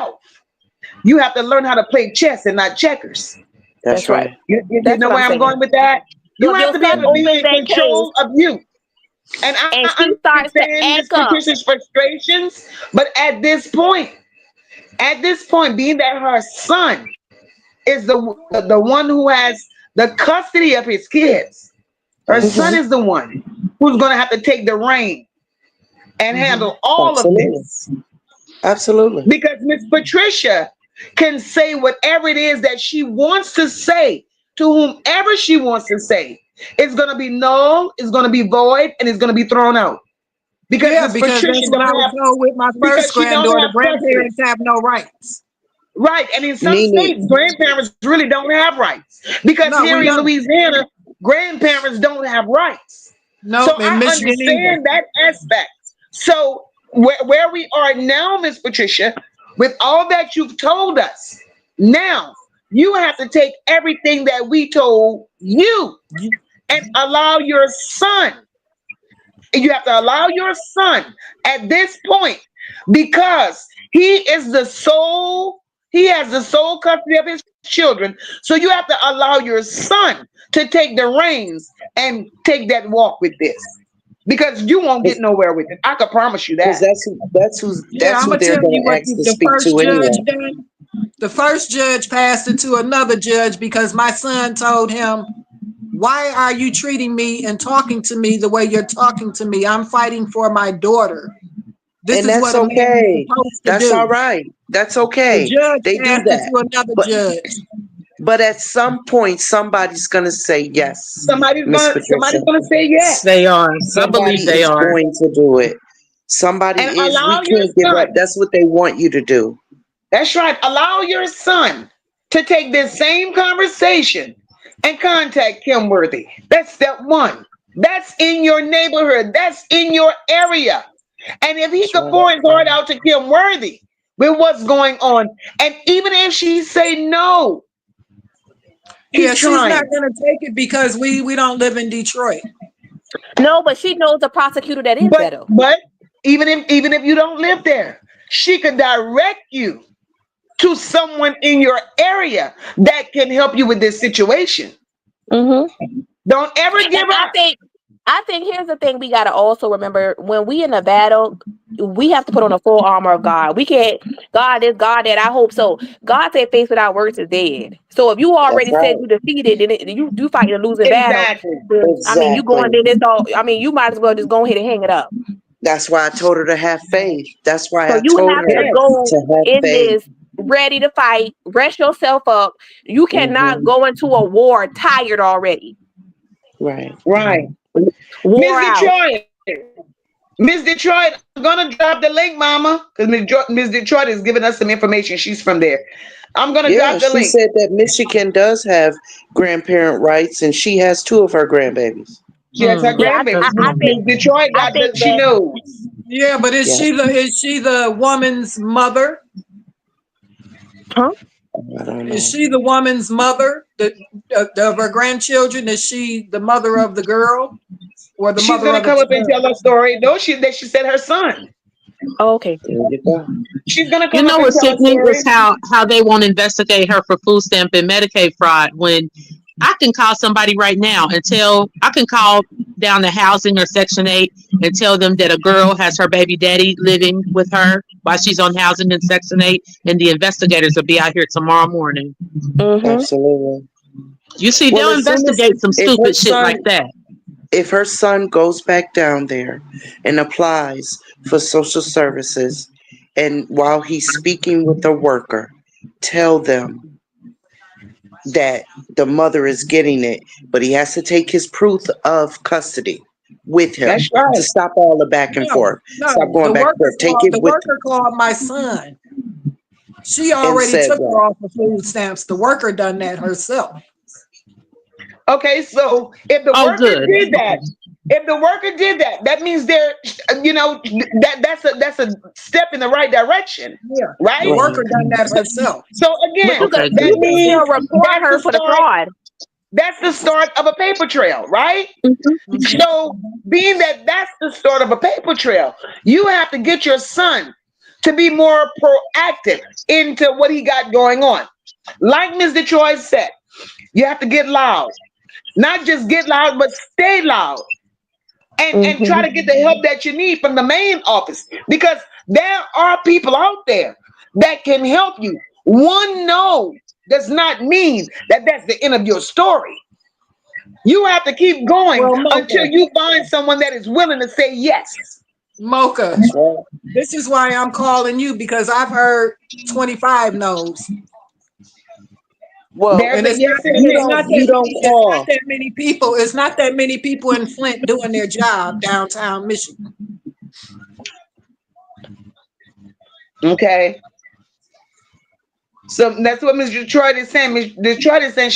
you have to learn how to play chess and not checkers. That's That's right. right. You That's know what I'm where I'm saying. going with that? You Your have to be son able to be opens in that case control of you. And and I she starts to understand Miss act up. Patricia's frustrations, but at this point, being that her son is the one who has the custody of his kids, her son Hmm. is the one who's going to have to take the reign and handle all of Absolutely. this. Absolutely. Because Miss Patricia can say whatever it is that she wants to say to whomever she wants to say. It's going to be null, it's going to be void, and it's going to be thrown out. Because Yeah, Miss because Patricia that's what I don't was have, told with my because first she don't granddaughter. have custody. Grandparents have no rights. Right. And in some Meaning, states, grandparents really don't have rights. Because No, here we in don't. Louisiana, grandparents don't have rights. So Nope, in I Michigan either. understand that aspect. So where we are now, Miss Patricia, with all that you've told us, now you have to take everything that we told you and allow your son. You have to allow your son at this point because he is the sole, he has the sole custody of his children. So you have to allow your son to take the reins and take that walk with this because you won't get nowhere with it. I can promise you because that. Yeah, that's I'm who gonna they're tell you going to what ask to the speak first to judge anyway. done. The first judge passed it to another judge because my son told him, "Why are you treating me and talking to me the way you're talking to me? I'm fighting for my daughter. This And is that's what a man is okay. supposed to That's all do." right. That's The okay. judge They do passed it that. to another But judge. but at some point somebody's going to say yes, Miss Somebody's Patricia. gonna say yes. They are. I believe Somebody they is are. going to do it. Somebody And is. We allow your can't give up. son. That's what they want you to do. That's right. Allow your son to take this same conversation and contact Kim Worthy. That's step one. That's in your neighborhood. That's in your area. And if he That's could right. pour his heart out to Kim Worthy with what's going on, and even if she say no, Yeah, he's she's not trying. gonna take it because we don't live in Detroit. No, but she knows a prosecutor that is But better. even if you don't live there, she could direct you to someone in your area that can help you with this situation. Mm-hmm. Don't ever And give up. I think here's the thing we gotta also remember when we in a battle, we have to put on the full armor of God. We can't God is God that I hope so. God said faith without works is dead. So if you That's already said right. you defeated, then you do fight a losing battle. Exactly. Then, I mean, you going Exactly. in this all. I mean, you might as well just go ahead and hang it up. That's why I told her to have faith. That's why So I you told have her to Yes. go to have in faith. this ready to fight. Rest yourself up. You cannot Hmm. go into a war tired already. Right. Right. Miss Wore out. Detroit, Miss Detroit, I'm gonna drop the link, Mama, because Miss Detroit is giving us some information. She's from there. I'm gonna Yeah, drop the she link. said that Michigan does have grandparent rights, and she has 2 of her grandbabies. She has her Yeah, grandbaby. I Miss think Detroit I got think the. She that knows. Yeah, but is Yeah, she the woman's mother? huh? I don't Is know. she the woman's mother? Of her grandchildren? Is she the mother of the girl or the She's mother gonna of the come up and tell child? her story. No, she said her son. Oh, okay. There you go. She's gonna You come up know and what's tell her sickening story. is how they won't investigate her for food stamp and Medicaid fraud when I can call somebody right now and I can call down to housing or Section 8 and tell them that a girl has her baby daddy living with her while she's on housing in Section 8, and the investigators will be out here tomorrow morning. Mm-hmm. Absolutely. You see, Well, they'll as soon as investigate some if her stupid shit like son that. if her son goes back down there and applies for social services, and while he's speaking with the worker, tell them that the mother is getting it, but he has to take his proof of custody with him That's to right. stop all the back and No, forth. Stop no. going back and forth. Take it The with worker called my son. She and already said took her that. off of food stamps. The worker done that herself. Okay, so if the Oh, worker good. did that, that means that's a step in the right direction, Yeah, the right? Right. worker done that herself. So But again, Okay, that you good. can means still report that's the her for the start. fraud. That's the start of a paper trail, right? Mm-hmm. Mhm. So being that that's the start of a paper trail, you have to get your son to be more proactive into what he got going on. Like Ms. Detroit said, you have to get loud. Not just get loud, but stay loud. And try Mm-hmm. to get the help that you need from the main office, because there are people out there that can help you. One no does not mean that that's the end of your story. You have to keep going Well, until you find someone that is willing to say yes. Mocha, That's right. this is why I'm calling you, because I've heard 25 no's. Well, There's And a it's yes not and that a you it's no. not don't that you don't many, it's not call. that many people. It's not that many people in Flint doing their job downtown Michigan. Okay. So that's what Ms. Detroit is saying. Ms. Detroit is saying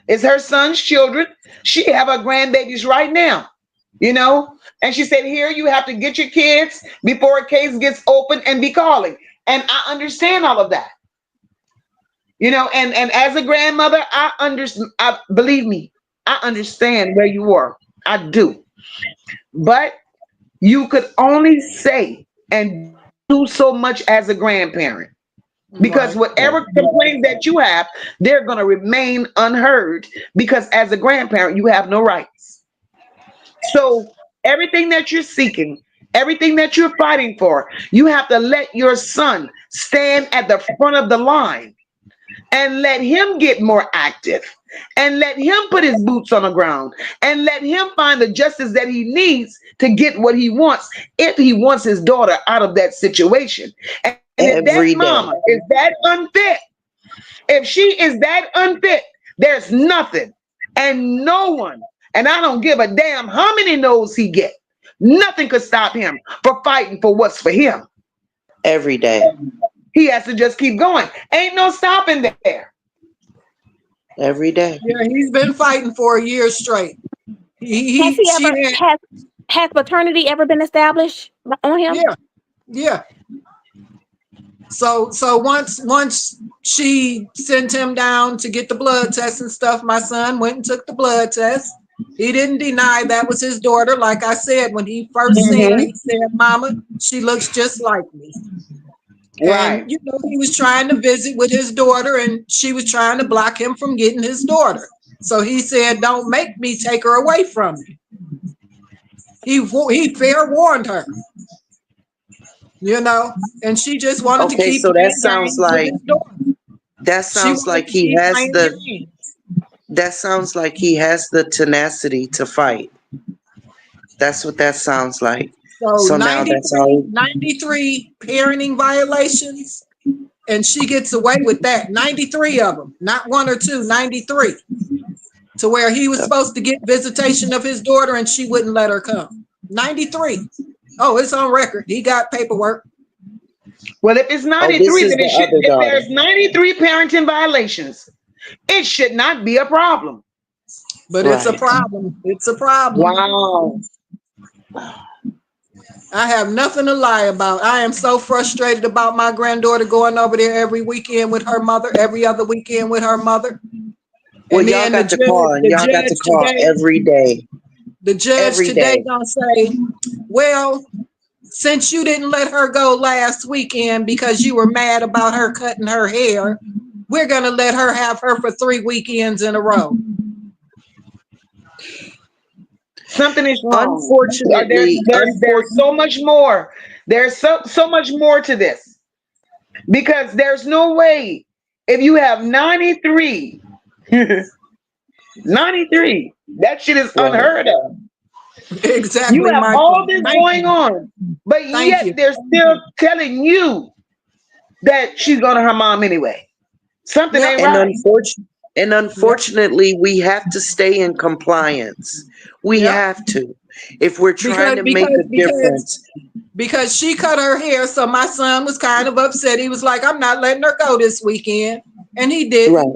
it's her son's children. She have her grandbabies right now, and she said, here, you have to get your kids before a case gets open and be calling. And I understand all of that, and as a grandmother, I understand. Believe me, I understand where you are. I do. But you could only say and do so much as a grandparent. Because Right. whatever complaints that you have, they're going to remain unheard, because as a grandparent, you have no rights. So everything that you're seeking, everything that you're fighting for, you have to let your son stand at the front of the line and let him get more active, and let him put his boots on the ground, and let him find the justice that he needs to get what he wants, if he wants his daughter out of that situation. And if that Every day. mama is that unfit, if she is that unfit, there's nothing and no one, and I don't give a damn how many no's he get, nothing could stop him from fighting for what's for him. Every day. He has to just keep going. Ain't no stopping there. Every day. Yeah, he's been fighting for a year straight. Has he She ever had, has paternity ever been established on him? yeah, yeah. So once she sent him down to get the blood test and stuff, my son went and took the blood test. He didn't deny that was his daughter. Like I said, when he first seen her, he said, "Mama, she looks just like me." Right. And he was trying to visit with his daughter, and she was trying to block him from getting his daughter. So he said, "Don't make me take her away from you." He fair warned her, and she just wanted to Okay, keep so playing that sounds games with like his daughter. that She sounds wanted like to he keep has playing the games. that sounds like he has the tenacity to fight. That's what that sounds like. So So now that's all. 93 parenting violations, and she gets away with that. 93 of them, not one or two, 93. To where he was supposed to get visitation of his daughter and she wouldn't let her come. 93. Oh, it's on record. He got paperwork. Well, if it's Oh, 93, this is then it the should, other if daughter. there's 93 parenting violations, it should not be a problem. But it's a Right. problem. It's a problem. Wow. I have nothing to lie about. I am so frustrated about my granddaughter going over there every weekend with her mother, every other weekend with her mother. Well, And y'all then got to call, and y'all got to call every day. the judge Every today day. gonna say, well, since you didn't let her go last weekend because you were mad about her cutting her hair, we're gonna let her have her for 3 weekends in a row. Something is wrong. Unfortunately, There's so much more. There's so much more to this, because there's no way, if you have 93, 93, that shit is Right. unheard of. Exactly. You have all this going on, but Thank yet you. they're still telling you that she's going to her mom anyway. Something Yep. ain't And right. unfortunately, we have to stay in compliance. We Yep. have to. If we're trying to make a difference. Because she cut her hair, so my son was kind of upset. He was like, I'm not letting her go this weekend. And he did, Right.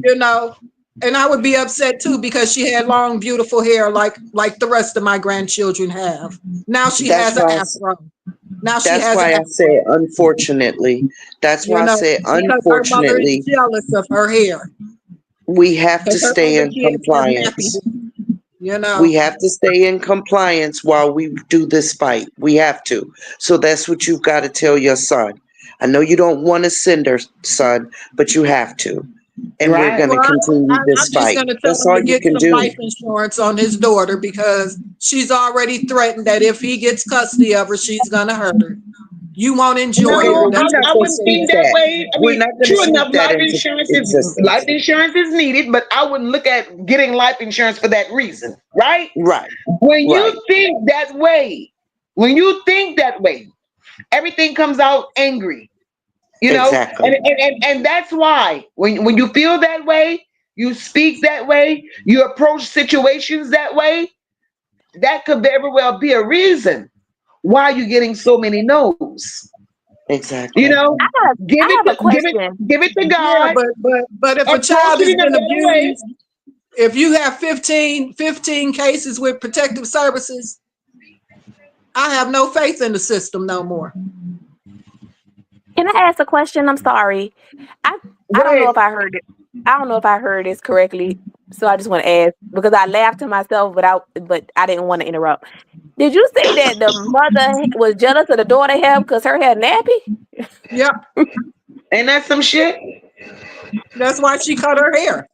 you know. And I would be upset too, because she had long, beautiful hair like the rest of my grandchildren have. Now she That's has an why afro. Now she That's has why an I afro, said unfortunately. That's why you I know, said because her mother is unfortunately, jealous of her hair. we have to Because her stay other in kids have nappy compliance. hair, you know. We have to stay in compliance while we do this fight. We have to. So that's what you've got to tell your son. I know you don't want to send her, son, but you have to. And we're Right. going to Well, continue I'm this just fight. going to tell That's him all to you get can some do. life insurance on his daughter, because she's already threatened that if he gets custody of her, she's going to hurt her. You won't enjoy Okay, it. well, No, we're That's not what I going she to wouldn't speak think said. that that. way. I We're mean, not going to true enough, speak that into life existence. insurance is needed, but I wouldn't look at getting life insurance for that reason, right? Right, When right. you think that way, everything comes out angry, you know, Exactly. and that's why when you feel that way, you speak that way, you approach situations that way. That could very well be a reason why you're getting so many no's. You Exactly. know, I have a question. give it to Yeah, God, but if a approach child it has in a been better way. abused, if you have 15 cases with protective services, I have no faith in the system no more. Can I ask a question? I'm sorry. I Go I don't know ahead. if I heard it. I don't know if I heard this correctly. So I just want to ask, because I laughed to myself but I didn't want to interrupt. Did you say that the mother was jealous of the daughter hair because her hair nappy? Yep, Ain't that some shit? that's why she cut her hair.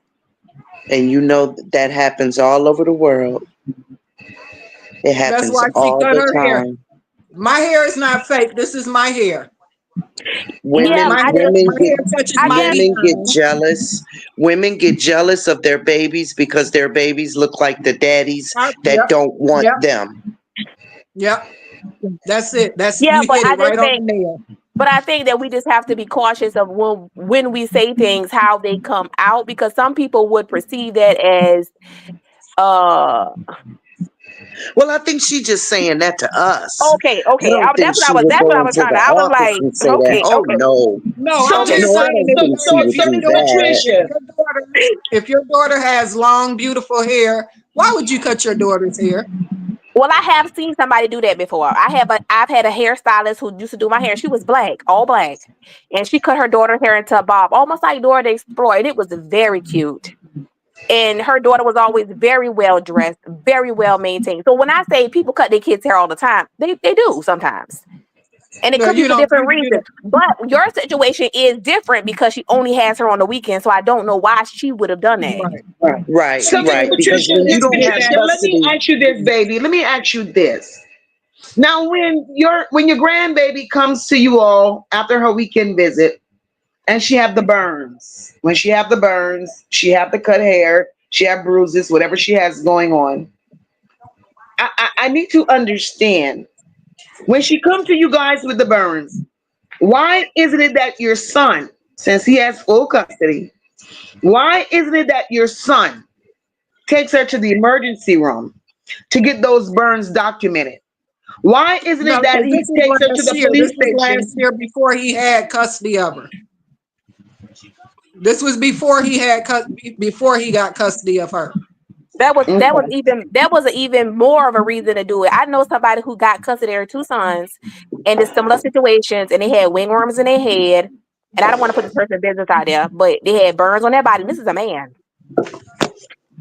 And you know that happens all over the world. It That's happens why she all cut the her hair. time. My hair is not fake. This is my hair. Yeah, Women, My hair, women my get hair touches I my guess women get behind. jealous. Women get jealous of their babies because their babies look like the daddies that Yep, don't want yep, them. yep. That's it. yeah, You but hit I it just right on think the nail. but I think that we just have to be cautious of when we say things, how they come out, because some people would perceive that as uh Well, I think she just saying that to us. okay, I don't think she would that's what go I was into trying the to, I was office like, and say that. okay, Oh okay. no, No, I'm So, just no, I saying don't if think she so, would do that. Patricia, if your daughter has long, beautiful hair, why would you cut your daughter's hair? Well, I have seen somebody do that before. I've had a hairstylist who used to do my hair. She was black, all black. And she cut her daughter's hair into a bob, almost like Dora the Explorer. And it was very cute. And her daughter was always very well dressed, very well maintained. So when I say people cut their kids' hair all the time, they do sometimes. And it No, could be you for don't. different You reasons. don't. But your situation is different because she only has her on the weekend. So I don't know why she would have done that. Right. Right, so She Miss right. did. Because Patricia, when you Miss don't have Patricia, let me custody, ask you this, baby. Let me ask you this. Now, when your grandbaby comes to you all after her weekend visit, and she have the burns, when she have the burns, she have the cut hair, she have bruises, whatever she has going on. I need to understand, when she come to you guys with the burns, why isn't it that your son, since he has full custody, why isn't it that your son takes her to the emergency room to get those burns documented? Why isn't No, it that because he this was takes her to last the year. police This was station? last year before he had custody of her. This was before he got custody of her. That was Okay. even more of a reason to do it. I know somebody who got custody of their two sons in the similar situations, and they had wingworms in their head. And I don't want to put this person's business out there, but they had burns on their body. This is a man,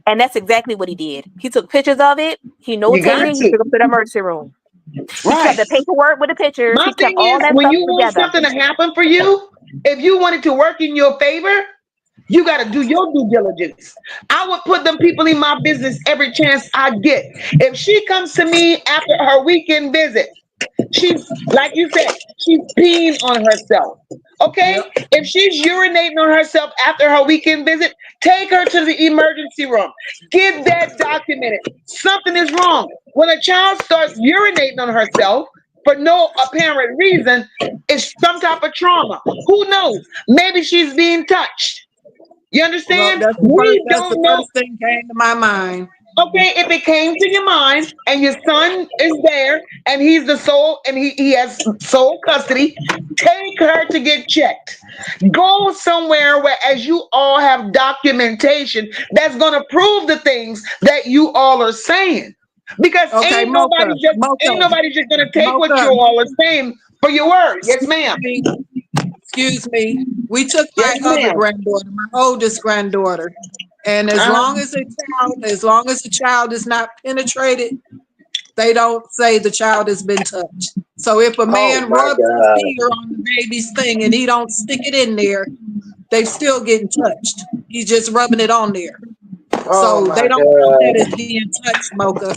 and that's exactly what he did. He took pictures of it. He You got notated. He to. took them to the emergency room. He kept Right. the paperwork with the pictures. My He kept thing all is, that when stuff you want together. something to happen for you, if you want it to work in your favor, you got to do your due diligence. I would put them people in my business every chance I get. If she comes to me after her weekend visit, she's, like you said, she's peeing on herself. Okay? Yep. If she's urinating on herself after her weekend visit, take her to the emergency room. Get that documented. Something is wrong. When a child starts urinating on herself for no apparent reason, it's some type of trauma. Who knows? Maybe she's being touched. You Well, understand? We that's the don't know. first thing came to my mind. Okay, if it came to your mind and your son is there and he's the sole and he has sole custody, take her to get checked. Go somewhere where as you all have documentation that's gonna prove the things that you all are saying. Because Okay, ain't nobody just gonna take what you Mocha, all are saying for your word. Yes, excuse ma'am. me, excuse me. We took my Yes, other ma'am. granddaughter, my oldest granddaughter, and as Uh, long as the child is not penetrated, they don't say the child has been touched. So if a oh man my rubs his God. finger on the baby's thing and he don't stick it in there, they still getting touched. He's just rubbing it on there. Oh So my they don't count that as God. being touched, Mocha.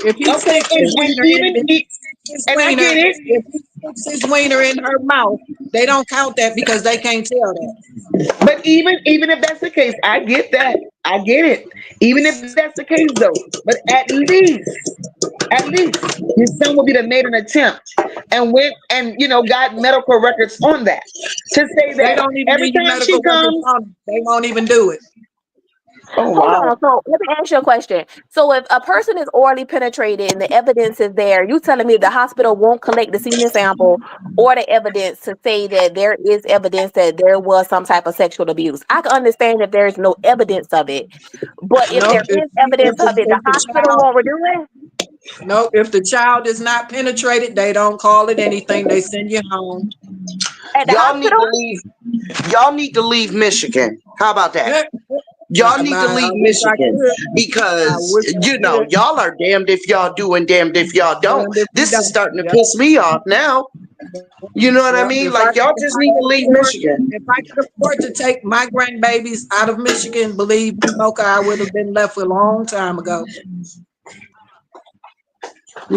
If he Okay, sticks his wiener in, and I get it. if he sticks his wiener in her mouth, they don't count that because they can't tell that. But even if that's the case, I get that. I get it. Even if that's the case, though, but at least your son will be the made an attempt and went and got medical records on that to say They that don't even every need the time she medical records comes. on it. They won't even do it. Oh Hold wow. on. So let me ask you a question. So if a person is orally penetrated and the evidence is there, you telling me the hospital won't collect the semen sample or the evidence to say that there is evidence that there was some type of sexual abuse? I can understand if there is no evidence of it, but if Nope. there is evidence of it, the hospital won't do it. If the child is not penetrated, they don't call it anything. They send you home. At the Y'all need hospital? to leave. Y'all need to leave Michigan. How about that? Y'all need to I leave wish I Michigan could. I because wish I could. y'all are damned if y'all do and damned if y'all don't. Damned if we This is don't. starting to Yep. piss me off now. You know what I Yep. mean? Like y'all just need to leave Michigan. If I could afford to take my grandbabies out of Michigan, believe me, Mocha, I would have been left a long time ago.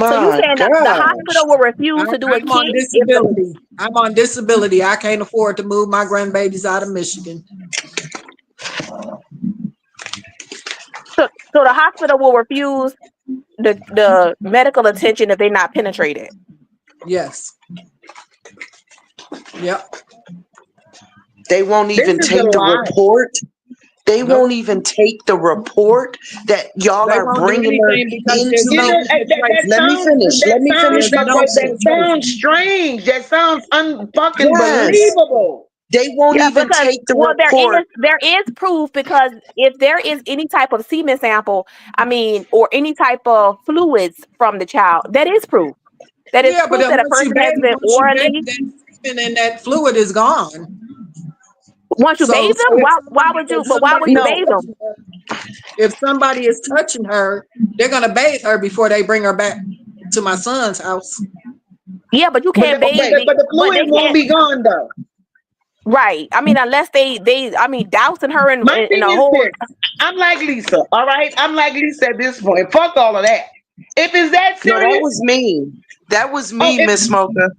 So you My saying that the gosh. hospital will refuse to do a I'm on kit if the disability. I'm on disability. I can't afford to move my grandbabies out of Michigan. so the hospital will refuse the medical attention if they're not penetrated. Yes. Yep. They won't This even is a take the lie. report. They Nope. won't even take the report that y'all They are won't do bringing her anything because there's You no into. know that Let me sounds finish. Let me finish my that question. sounds strange. That sounds unfucking Yes. believable. They won't Yeah, even because take the there report. is proof, because if there is any type of semen sample, or any type of fluids from the child, that is proof. That is Yeah, but proof then that a person has been once you bathe, orally. that semen and that fluid is gone. Once you So bathe them, if why would you? if But why would somebody you is No, bathe them? touching her, if somebody is touching her, they're gonna bathe her before they bring her back to my son's house. Yeah, but you but can't bathe. but the But they fluid won't can't. be gone though. Right. Unless they dousing her My in thing a is whole. this. I'm like Lisa, all right? I'm like Lisa at this point. Fuck all of that. If it's that No, that serious, was me. That was oh, me, Miss Mocha.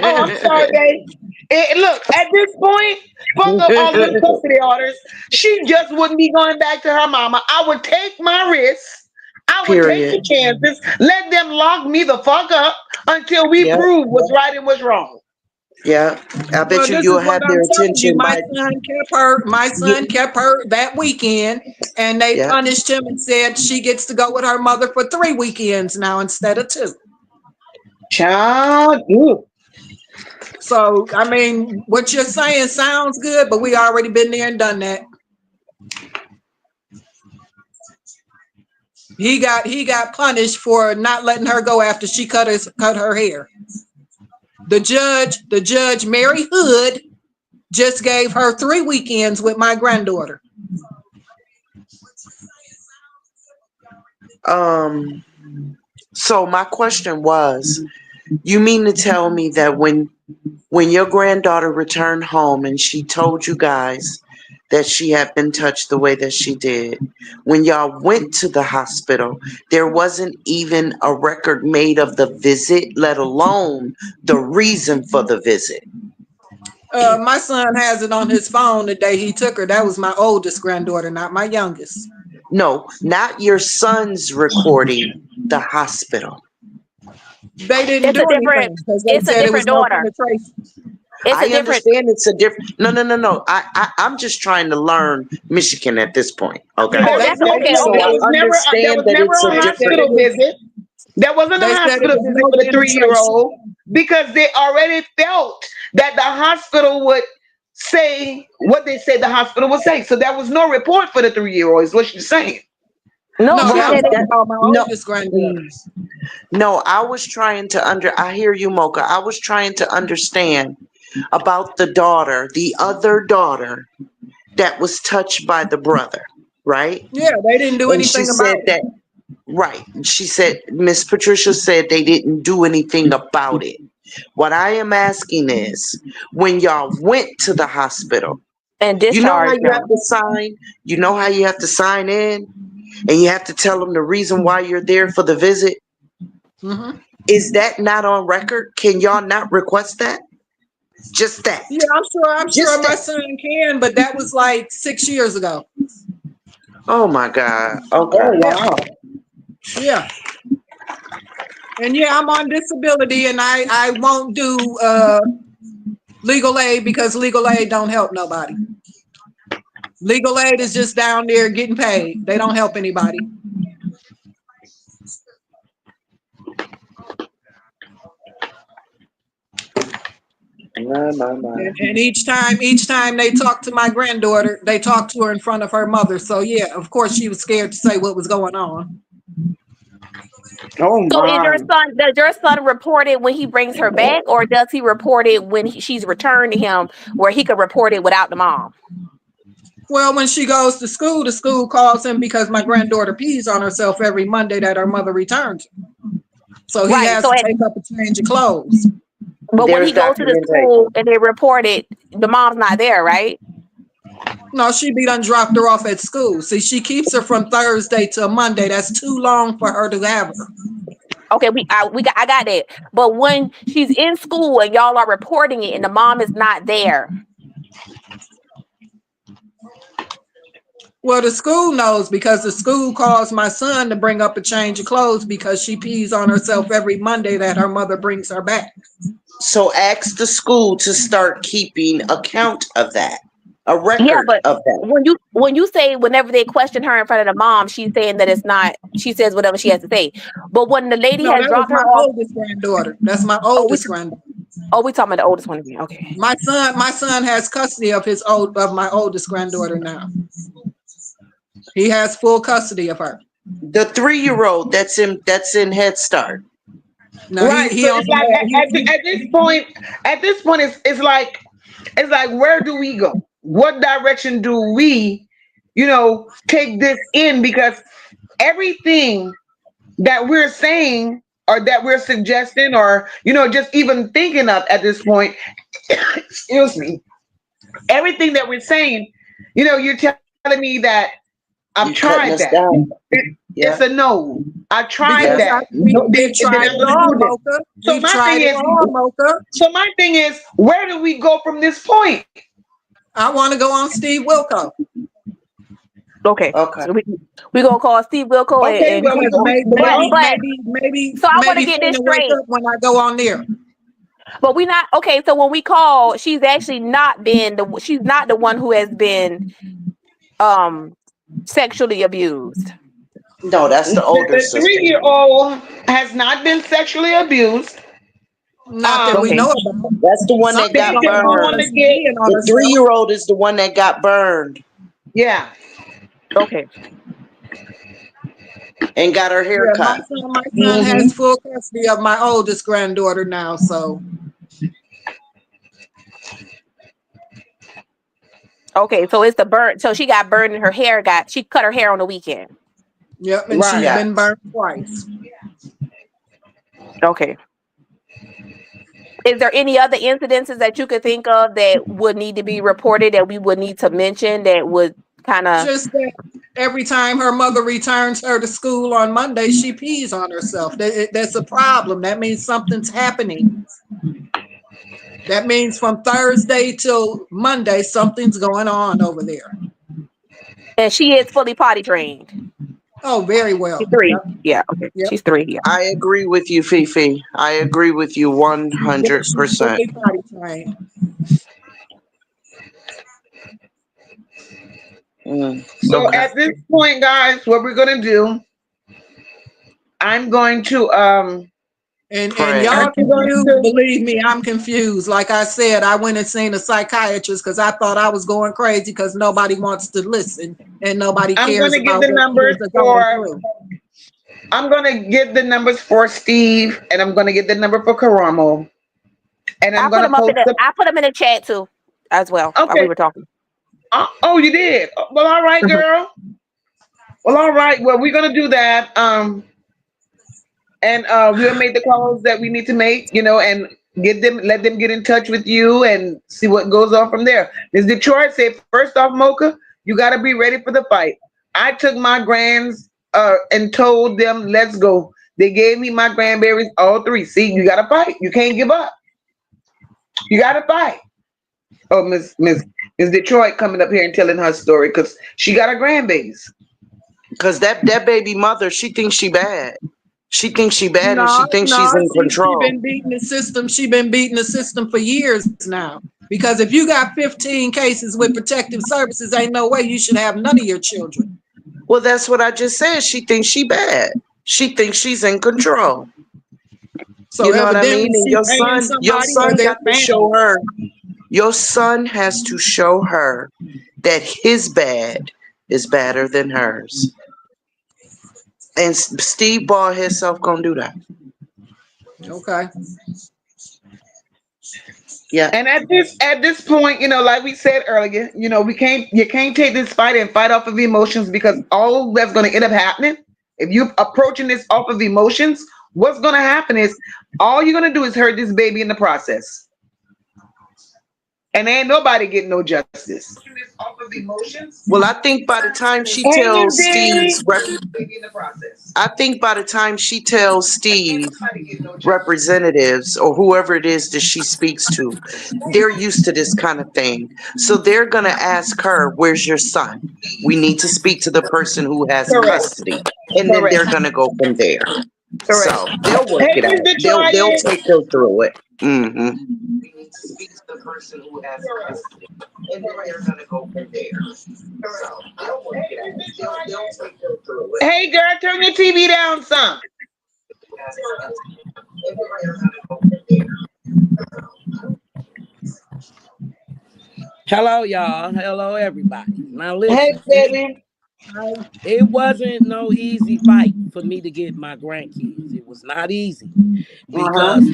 I'm sorry, Dave. Look, at this point, fuck up all of them custody orders. She just wouldn't be going back to her mama. I would take my risks. I would take the Period. chances. Let them lock me the fuck up until we Yep. prove what's right and what's wrong. Yeah. I Well, bet this you'll is what have I'm their telling you. attention by. My son kept her that weekend, and they Yeah. punished him and said she gets to go with her mother for 3 weekends now instead of 2. Child. Ooh. So I mean, what you're saying sounds good, but we already been there and done that. He got punished for not letting her go after she cut her hair. The judge Mary Hood just gave her 3 weekends with my granddaughter. So my question was, you mean to tell me that when your granddaughter returned home and she told you guys that she had been touched the way that she did, when y'all went to the hospital, there wasn't even a record made of the visit, let alone the reason for the visit? My son has it on his phone the day he took her. That was my oldest granddaughter, not my youngest. No, not your son's recording the hospital. They didn't It's do a different. anything because they It's a said it was different no daughter. penetration. It's I a different. understand it's a different. No. I'm just trying to learn Michigan at this point. Okay. Oh, Yeah, that's they okay. So No, I Okay. there understand was that never it's a a said different. hospital it was. visit. There wasn't a They said it hospital was visit no for the penetration. 3-year-old because they already felt that the hospital would say what they said the hospital would say. So there was no report for the 3-year-old, is what she's saying. No, No, she that was said it. about my No, oldest granddaughter. no. I was trying to I hear you, Mocha. I was trying to understand about the daughter, the other daughter that was touched by the brother, right? Yeah, they didn't do And she anything about said it. that. Right. She said, Miss Patricia said they didn't do anything about it. What I am asking is, when y'all went to the hospital, And you know how discharged you have them. to sign? You know how you have to sign in? And you have to tell them the reason why you're there for the visit? Hmm. Is that not on record? Can y'all not request that? Just that. Yeah, I'm Just sure my that. son can, but that was like 6 years ago. Oh my God. Oh Okay. Yeah, wow. yeah. And yeah, I'm on disability and I won't do legal aid because legal aid don't help nobody. Legal aid is just down there getting paid. They don't help anybody. My. And each time they talk to my granddaughter, they talk to her in front of her mother. So yeah, of course she was scared to say what was going on. Oh So my. does your son report it when he brings her back, or does he report it when she's returned to him, where he could report it without the mom? Well, when she goes to school, the school calls him because my granddaughter pees on herself every Monday that her mother returns. So he Right. has So, to take up a change of clothes. but when There's he goes to the school documentation. and they report it, the mom's not there, right? No, she be done dropped her off at school. See, she keeps her from Thursday to Monday. That's too long for her to have her. Okay, I got that. But when she's in school and y'all are reporting it and the mom is not there. Well, the school knows because the school calls my son to bring up a change of clothes because she pees on herself every Monday that her mother brings her back. So ask the school to start keeping account of that, a Yeah, record but of that. when you say whenever they question her in front of the mom, she's saying that it's not. She says whatever she has to say. But when the lady No, has that was dropped her my off, oldest granddaughter. That's my oh we oldest granddaughter. we talking about the oldest one again. Okay. My son has custody of my oldest granddaughter now. He has full custody of her. The 3-year-old that's in Head Start. Now Right. he So it's only like had at this point it's like where do we go? What direction do we, take this in? Because everything that we're saying or that we're suggesting or just even thinking of at this point, excuse me, everything that we're saying, you're telling me that I've You cutting tried us that. down. It's Yeah. a no. I tried because Yeah. that. No, we've they're tried not it going to all, do this. Mocha. So We've my tried thing it is, all, Mocha. where do we go from this point? I want to go on Steve Wilco Okay. Okay. So we gonna call Steve Wilco Okay, and well, because but but so I want to maybe get this Finn will wake straight. up when I go on there. But we not okay. So when we call, she's actually not been she's not the one who has been um sexually abused. No, that's the older the sister. 3-year-old has not been sexually abused. Not that we Okay. know about. That's the one that Something's got going Speaking, I on want burned. to with get, me and on The herself. 3-year-old is the one that got burned yeah. Okay. and got her hair Yeah, cut. my son Mm-hmm. has full custody of my oldest granddaughter now. So Okay, so it's the burn. So she got burned and her hair she cut her hair on the weekend. yep, and she's Right. been burned twice. Okay. Is there any other incidences that you could think of that would need to be reported that we would need to mention that would kind of? Just that every time her mother returns her to school on Monday, she pees on herself. That's a problem. That means something's happening. That means from Thursday till Monday, something's going on over there. And she is fully potty trained. Oh, very well. She's 3. Yep. Yeah. Okay. Yep. She's 3. Yeah. I agree with you, Fifi. I agree with you She's 100%. fully potty trained. So Okay. at this point, guys, what we're gonna do, I'm going to And Pray. y'all I'm going confused. to Believe me, I'm confused. Like I said, I went and seen a psychiatrist because I thought I was going crazy because nobody wants to listen and nobody I'm cares gonna get about the what numbers kids are going for through. I'm gonna get the numbers for Steve and I'm gonna get the number for Karamo. And I'm I put gonna them up in post the. the I put them in the chat too, as well. While we okay. were talking. Oh, you did? Well, all right, girl. Well, all right. Well, we're gonna do that. And we'll make the calls that we need to make, and let them get in touch with you and see what goes on from there. Ms. Detroit said, first off, Mocha, you got to be ready for the fight. I took my grands and told them, let's go. They gave me my grandberries, all 3. See, you got to fight. You can't give up. You got to fight. Oh, Miss Detroit coming up here and telling her story because she got her grandbabies. Because that baby mother, she thinks she bad. She thinks she bad and No, she thinks she's in she control. been beating the system. She been beating the system for years now. Because if you got 15 cases with protective services, ain't no way you should have none of your children. Well, that's what I just said. She thinks she bad. She thinks she's in control. So You know what I evidently mean? And she's paying your somebody or son their got to show family. her. Your son has to show her that his bad is badder than hers. And Steve Ball himself gonna do that. Okay. Yeah. And at this point, like we said earlier, you can't take this fight and fight off of emotions because all that's going to end up happening if you're approaching this off of emotions. What's going to happen is all you're going to do is hurt this baby in the process. And ain't nobody getting no justice. Well, I think by the time she Hey, tells Miss Steve's Danny. I think by the time she tells Steve representatives or whoever it is that she speaks to, they're used to this kind of thing. So they're going to ask her, where's your son? We need to speak to the person who has Correct. custody. And then they're going to go from there. Correct. So they'll work Hey, it Miss out. They'll Detroit. take her through it. Mm-hmm. We need to speak to the person who has custody. And then they're going to go from there. So they'll work it out. They'll take her through it. Hey, girl, turn your TV down some. Hello, y'all. Hello, everybody. Now Hey, listen, baby. it wasn't no easy fight for me to get my grandkids. It was not easy because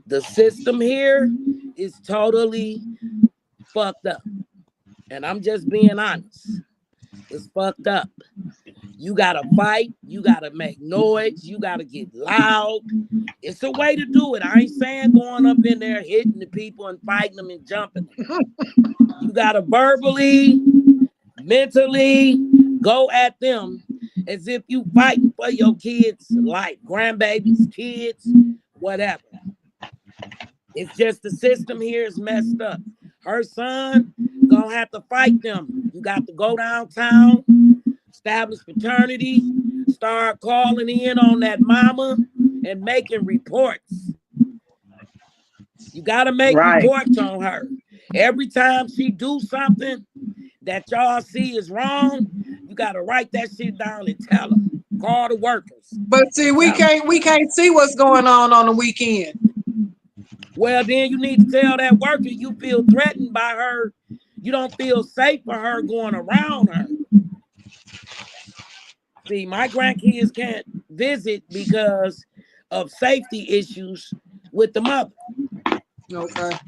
the system here is totally fucked up. And I'm just being honest. It's fucked up. You gotta fight. You gotta make noise. You gotta get loud. It's a way to do it. I ain't saying going up in there hitting the people and fighting them and jumping them. You gotta verbally, mentally go at them as if you fighting for your kids' life, grandbabies, kids, whatever. It's just the system here is messed up. Her son gonna have to fight them. You got to go downtown, establish fraternity, start calling in on that mama and making reports. You got to make reports on her. Every time she do something that y'all see is wrong, you got to write that shit down and tell her. Call the workers. But see, we can't see what's going on the weekend. Well, then you need to tell that worker you feel threatened by her. You don't feel safe for her going around her. See, my grandkids can't visit because of safety issues with the mother. Okay.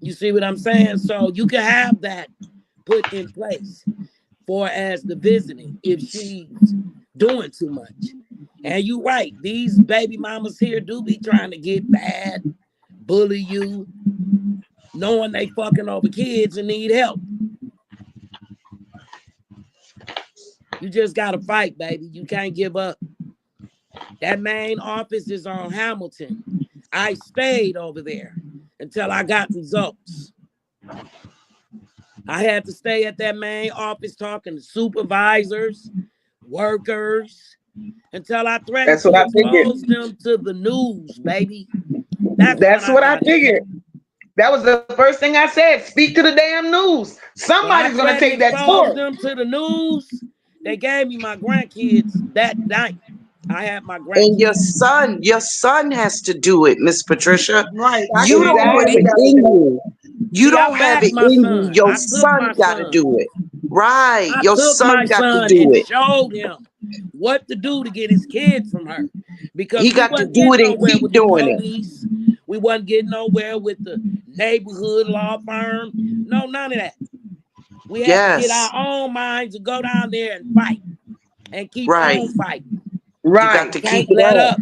You see what I'm saying? So you can have that put in place for as the visiting if she's doing too much. And you're right, these baby mamas here do be trying to get bad, bully you, knowing they fucking over kids and need help. You just gotta fight, baby. You can't give up. That main office is on Hamilton. I stayed over there until I got results. I had to stay at that main office talking to supervisors, workers, until I threatened That's what to I figured. expose them to the news, baby. That's what I got it. figured. That was the first thing I said. Speak to the damn news. Somebody's When I gonna take that exposed story. them to the news, they gave me my grandkids that night. I had my grandkids. And your son has to do it, Miss Patricia. Right. You don't have it in you. You See, I don't have backed it my in you. son. Your I took son my got to son. do it. Right. I Your took son my got to son do and it. showed him what to do to get his kids from her. Because He we got to wasn't do getting it and nowhere keep with the doing it. police. We wasn't getting nowhere with the neighborhood law firm. No, none of that. We had to get Yes. our own minds and go down there and fight. And keep Right. on fighting. You Right. got to Can't keep it let on. up.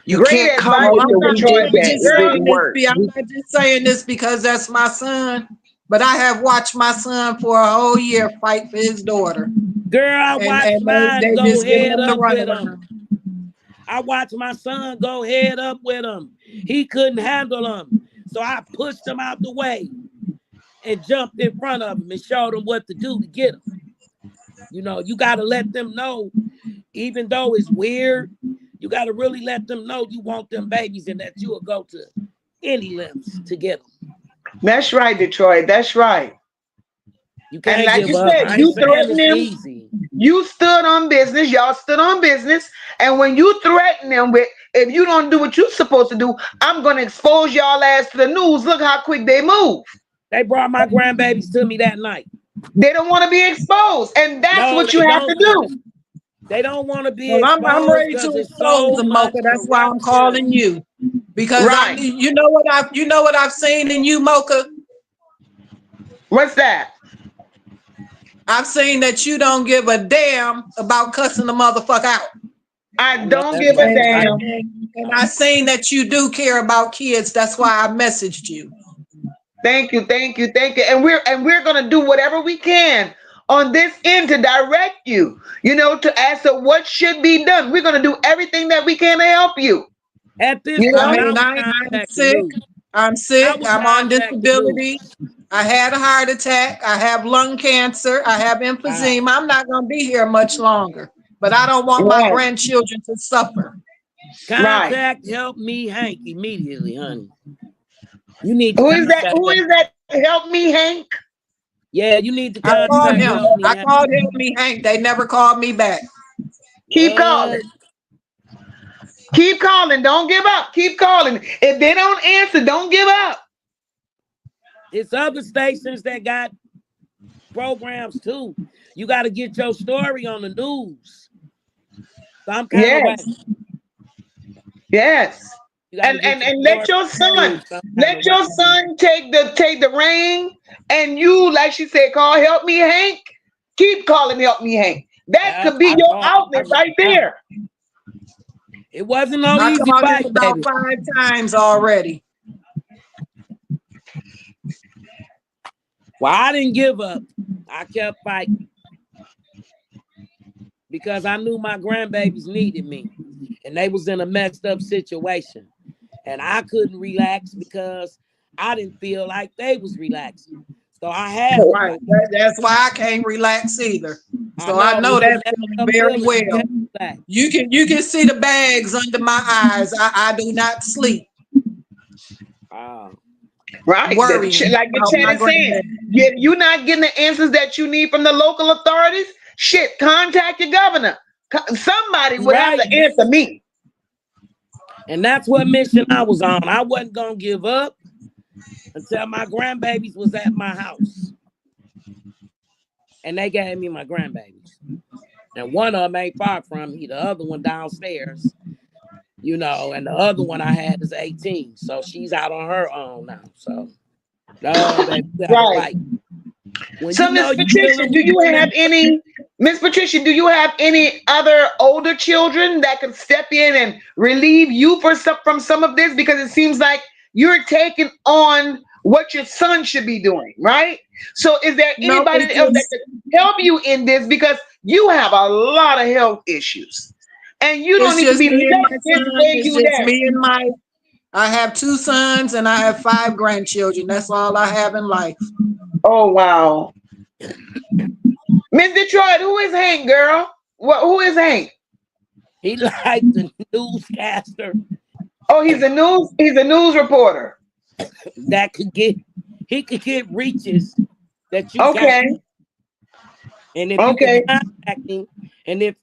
You Great can't come advice, with the I'm Mr. not, we Troy. did that. just It saying didn't this. work. I'm not just saying this because that's my son, but I have watched my son for a whole year fight for his daughter. Girl, I watched And mine they go just giving head him the up with runaround. him. I watched my son go head up with him. He couldn't handle him. So I pushed him out the way and jumped in front of him and showed him what to do to get him. You know, you got to let them know, even though it's weird, you got to really let them know you want them babies and that you will go to any lengths to get them. That's right, Detroit. That's right. You can't And like give you up. said, I you ain't saying threatened it's him. easy. You stood on business. Y'all stood on business. And when you threaten them with, if you don't do what you're supposed to do, I'm going to expose y'all ass to the news. Look how quick they move. They brought my grandbabies to me that night. They don't want to be exposed. And that's No, what they you have to don't. do. They don't want to be Well, I'm exposed ready to because it's expose so them, much Mocha. That's why I'm corruption. calling you. Because Right. you know what I've seen in you, Mocha? What's that? I've seen that you don't give a damn about cussing the motherfucker out. I No, don't that's give a right. damn. And I seen that you do care about kids. That's why I messaged you. Thank you, thank you, thank you. And we're gonna do whatever we can on this end to direct you, to answer what should be done. We're gonna do everything that we can to help you. At this You point, know? I would I'm contact the sick. news. I'm sick. would I'm on contact the disability. news. I had a heart attack. I have lung cancer. I have emphysema. I'm not going to be here much longer. But I don't want my Right. grandchildren to suffer. Contact Help Me Hank immediately, honey. You need to Who is that? contact Who them. is that? Help me, Hank. Yeah, you need to I called contact him. Help Me I Hank. called Help Me Hank. They never called me back. Keep What? calling. Keep calling. Don't give up. Keep calling. If they don't answer, don't give up. It's other stations that got programs too. You got to get your story on the news. Some kind of way. Yes. You gotta And get let your your story on the son news some kind let of your way. son take the reign, and you, like she said, call Help Me Hank. Keep calling Help Me Hank. That Yeah, could be I your called- outlet right there. It wasn't no I easy called him fight, about baby. 5 times already. Well, I didn't give up. I kept fighting because I knew my grandbabies needed me, and they was in a messed up situation, and I couldn't relax because I didn't feel like they was relaxing. So I had to Right. fight. That's why I can't relax either. So I know it's a that messed feeling up very feeling. well. You can't relax. You can see the bags under my eyes. I do not sleep. Right. Worrying Like the about chat my is saying, grandbaby. if you're not getting the answers that you need from the local authorities, contact your governor. Somebody would have Right. to answer me. And that's what mission I was on. I wasn't going to give up until my grandbabies was at my house. And they gave me my grandbabies. And one of them ain't far from me. The other one downstairs, you know, and the other one I had is 18. So she's out on her own now. So, no, baby, you gotta Right. fight. When So, you know Miss you Patricia, dealing do with you women, have any? Miss Patricia, do you have any other older children that can step in and relieve you from some of this? Because it seems like you're taking on what your son should be doing, right? So, is there No, anybody it's else that just, can help you in this? Because you have a lot of health issues, and you don't it's need to just be me and let my this son. weigh It's you just down. me and my. I have 2 sons and I have 5 grandchildren. That's all I have in life. Oh wow, Miss Detroit, who is Hank, girl? What? Who is Hank? he like the newscaster Oh, he's a news reporter. that he could get reaches that you can't. Okay. And if you could Okay. contact him, and if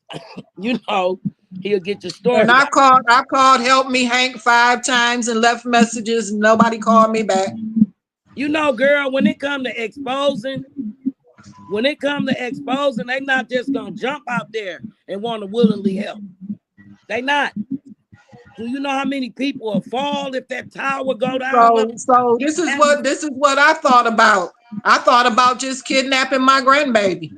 you know, he'll get your And story I out. called Help Me Hank 5 times and left messages and nobody called me back. You know, girl, when it come to exposing, they not just gonna jump out there and want to willingly help. They not. Do you know how many people will fall if that tower go down? So this is what I thought about. I thought about just kidnapping my grandbaby.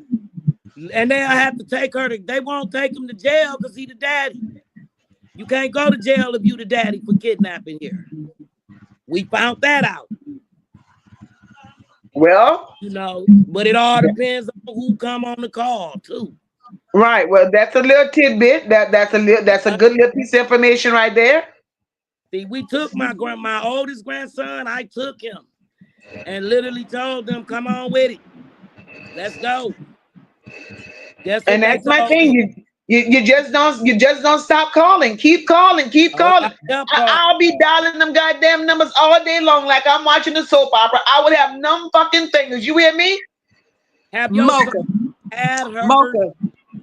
And they'll have to take her they won't take him to jail because he the daddy. You can't go to jail if you the daddy for kidnapping here. We found that out. Well, You know, but it all depends on who come on the call too. right. Well, that's a little tidbit. That's a good little piece of information right there. See, we took my oldest grandson, I took him and literally told them, come on with it. Let's go. Guess what And they that's my told me? thing. You just don't stop calling. Keep calling. Keep Oh, calling. kept calling. I'll be dialing them goddamn numbers all day long like I'm watching a soap opera. I would have numb fucking fingers. You hear me? Have your Mocha, son had her. Mocha.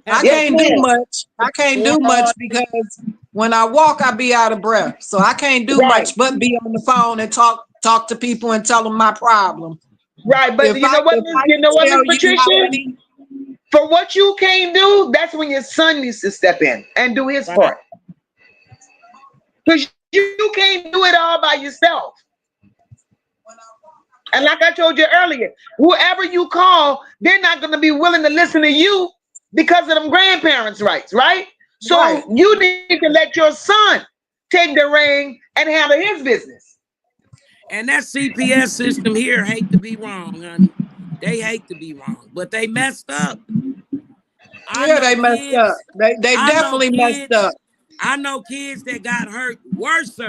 I Yes, can't do ma'am. much. I can't do much because when I walk, I be out of breath. So I can't do Right. much but be on the phone and talk to people and tell them my problem. Right. But you know what, Miss Patricia? For what you can't do, that's when your son needs to step in and do his part. Because you can't do it all by yourself. And like I told you earlier, whoever you call, they're not going to be willing to listen to you because of them grandparents' rights, right? So Right. you need to let your son take the reign and handle his business. And that CPS system here hate to be wrong, honey. They hate to be wrong, but they messed up. Yeah, they messed up. They definitely messed up. I know kids that got hurt worse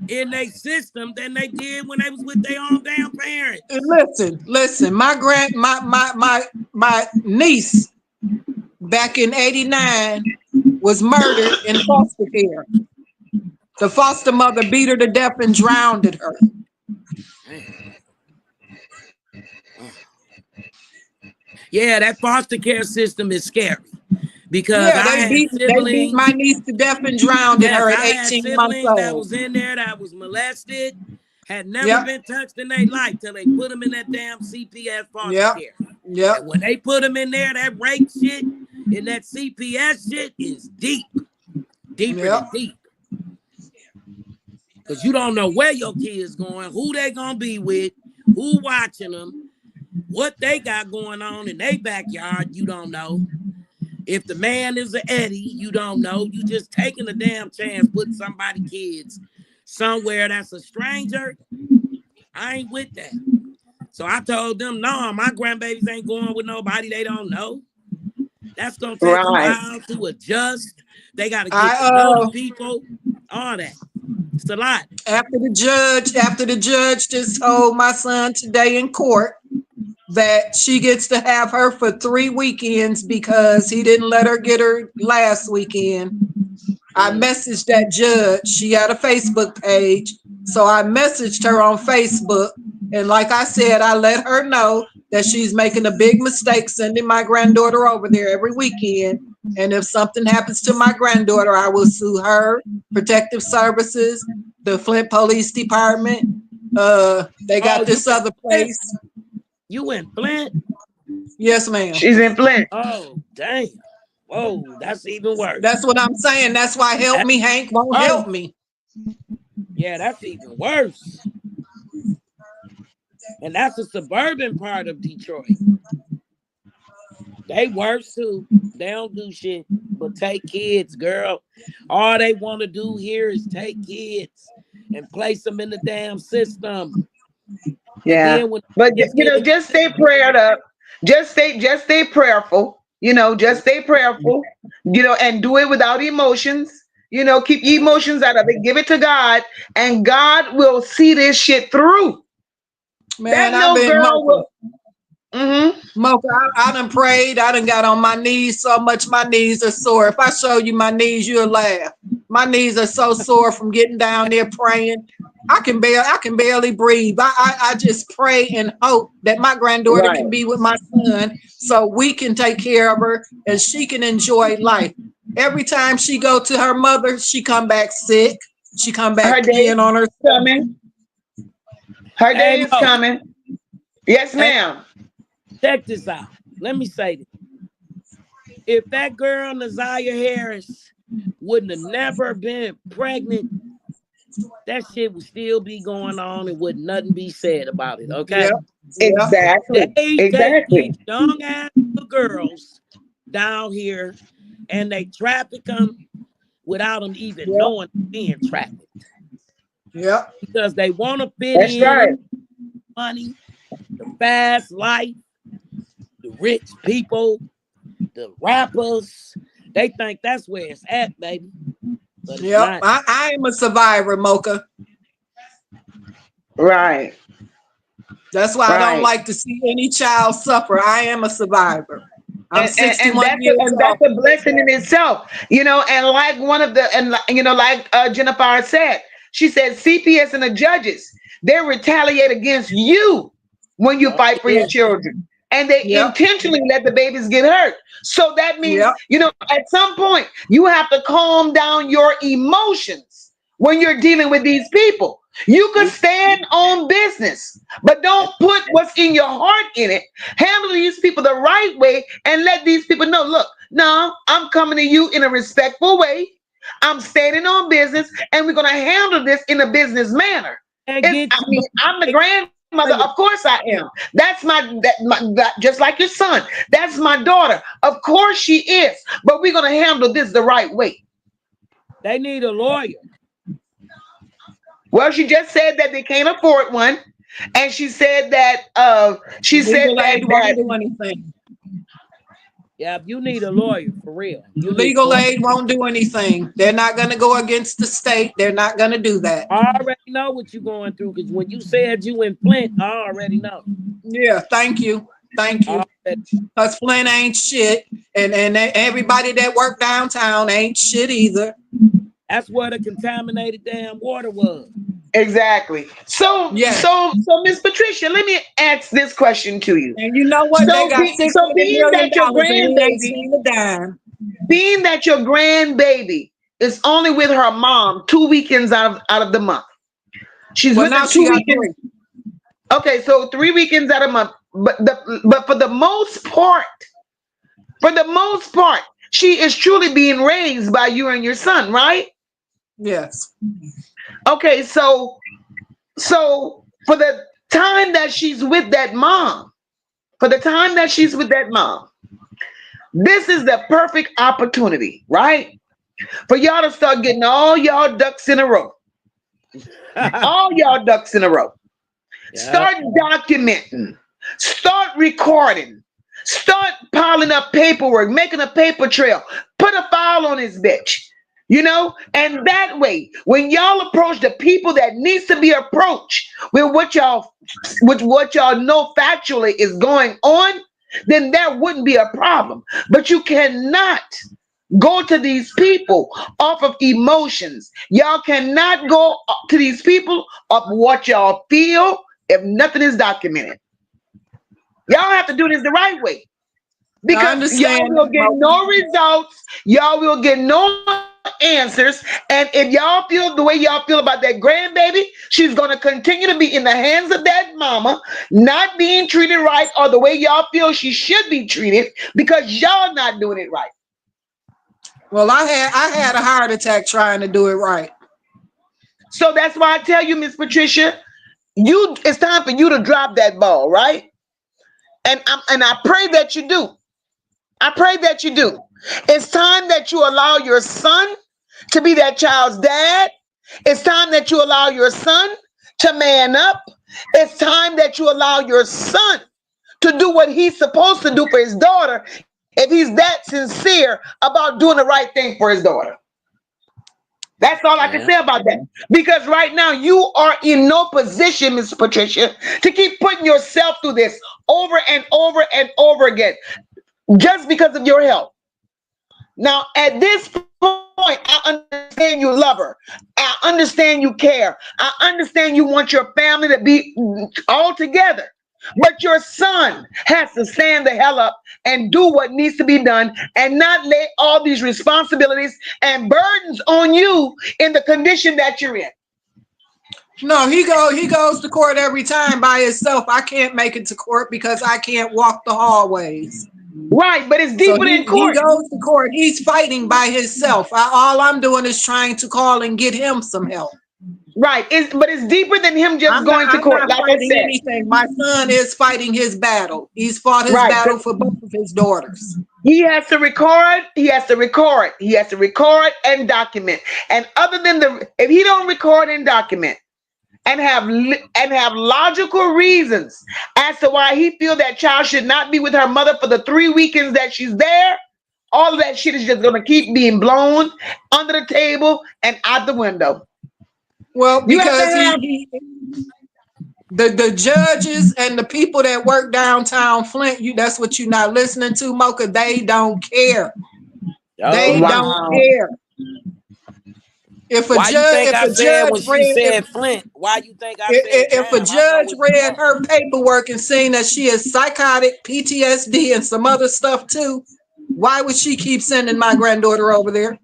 in their system than they did when they was with their own damn parents. And listen, my niece back in '89 was murdered in foster care. The foster mother beat her to death and drowned her. Yeah, that foster care system is scary because they beat my niece to death and drowned her at 18 months old. That was in there that was molested, had never been touched in their life till they put them in that damn CPS foster care. Yeah. And when they put them in there, that rape shit and that CPS shit is deeper than deep. Because you don't know where your kid's going, who they gonna be with, who watching them, what they got going on in their backyard, you don't know. If the man is an Eddie, you don't know. You just taking a damn chance putting somebody's kids somewhere that's a stranger. I ain't with that. So I told them, no, my grandbabies ain't going with nobody they don't know. That's gonna take a while to adjust. They gotta get to know the people, all that. It's a lot. After the judge just told my son today in court that she gets to have her for 3 weekends because he didn't let her get her last weekend. I messaged that judge. She had a Facebook page. So I messaged her on Facebook. And like I said, I let her know that she's making a big mistake sending my granddaughter over there every weekend And if something happens to my granddaughter, I will sue her, protective services, the Flint Police Department. They got this other place. You in Flint? Yes, ma'am. She's in Flint. Oh, damn. Whoa, that's even worse. That's what I'm saying. That's why Help Me Hank won't help me. Yeah, that's even worse. And that's the suburban part of Detroit. They worse too. They don't do shit but take kids, girl. All they want to do here is take kids and place them in the damn system. Yeah, but you know, just stay prayed up. Just stay prayerful. You know, just stay prayerful. You know, and do it without emotions. You know, keep your emotions out of it. Give it to God, and God will see this shit through. Man, I've been Mocha, I done prayed. I done got on my knees so much my knees are sore. If I show you my knees, you'll laugh. My knees are so sore from getting down there praying. I can barely breathe. I just pray and hope that my granddaughter can be with my son so we can take care of her and she can enjoy life. Every time she go to her mother, she come back sick. She come back peeing on her stomach. Her day is coming. Yes, ma'am. Check this out. Let me say this. If that girl, Nazaria Harris, wouldn't have never been pregnant, that shit would still be going on and would nothing be said about it, okay? Yep. Exactly. They take these young ass girls down here and they traffic them without them even knowing being trafficked. Yeah. Because they want to fit in money, the fast life, the rich people, the rappers. They think that's where it's at, baby. But yeah, I am a survivor, Mocha. Right. That's why I don't like to see any child suffer. I am a survivor. I'm 61 years old. That's a blessing in itself, you know. And like one of the, and you know, like Jennifer said, she said CPS and the judges, they retaliate against you when you fight for your children, and they intentionally let the babies get hurt. So that means, you know, at some point you have to calm down your emotions when you're dealing with these people. You could stand on business, but don't put what's in your heart in it. Handle these people the right way and let these people know, look, no, I'm coming to you in a respectful way. I'm standing on business, and we're going to handle this in a business manner. I'm the grandmother. Of course I am. That's just like your son. That's my daughter. Of course she is. But we're going to handle this the right way. They need a lawyer. Well, she just said that they can't afford one, and she said that legal aid won't do anything. Yeah, you need a lawyer for real. Legal aid won't do anything. They're not going to go against the state. They're not going to do that. I already know what you're going through because when you said you in Flint, I already know. Yeah, thank you. Thank you. Because Flint ain't shit, and everybody that work downtown ain't shit either. That's where the contaminated damn water was. Exactly. So Miss Patricia, let me ask this question to you. And you know what? They got being that your grandbaby is only with her mom 2 weekends out of the month. She's with her 2 weekends. Okay, so 3 weekends out of a month. But for the most part, she is truly being raised by you and your son, right? Yes. Okay, so for the time that she's with that mom, this is the perfect opportunity, right? For y'all to start getting all y'all ducks in a row. All y'all ducks in a row. Yeah. Start documenting. Start recording. Start piling up paperwork, making a paper trail. Put a file on this bitch. You know, and that way, when y'all approach the people that needs to be approached with what y'all know factually is going on, then that wouldn't be a problem. But you cannot go to these people off of emotions. Y'all cannot go to these people off of what y'all feel if nothing is documented. Y'all have to do this the right way. Because y'all will get no results. Y'all will get no answers. And if y'all feel the way y'all feel about that grandbaby, she's going to continue to be in the hands of that mama, not being treated right or the way y'all feel she should be treated because y'all not doing it right. Well, I had a heart attack trying to do it right. So that's why I tell you, Miss Patricia, it's time for you to drop that ball, right? And I pray that you do. I pray that you do. It's time that you allow your son to be that child's dad. It's time that you allow your son to man up. It's time that you allow your son to do what he's supposed to do for his daughter if he's that sincere about doing the right thing for his daughter. That's all I can say about that. Because right now you are in no position, Miss Patricia, to keep putting yourself through this over and over and over again just because of your health. Now, at this point, I understand you love her. I understand you care. I understand you want your family to be all together. But your son has to stand the hell up and do what needs to be done and not lay all these responsibilities and burdens on you in the condition that you're in. No, he goes to court every time by himself. I can't make it to court because I can't walk the hallways. Right, but it's deeper than court. He goes to court. He's fighting by himself. All I'm doing is trying to call and get him some help. Right, but it's deeper than him just going to court. I'm not fighting anything. My son is fighting his battle. He's fought his battle for both of his daughters. He has to record. He has to record. He has to record and document. And other than if he don't record and document and have logical reasons as to why he feel that child should not be with her mother for the 3 weekends that she's there, all of that shit is just going to keep being blown under the table and out the window. Well, because the judges and the people that work downtown Flint, that's what you're not listening to, Mocha. They don't care. They don't care. If a judge read her paperwork and seen that she is psychotic, PTSD, and some other stuff too, why would she keep sending my granddaughter over there?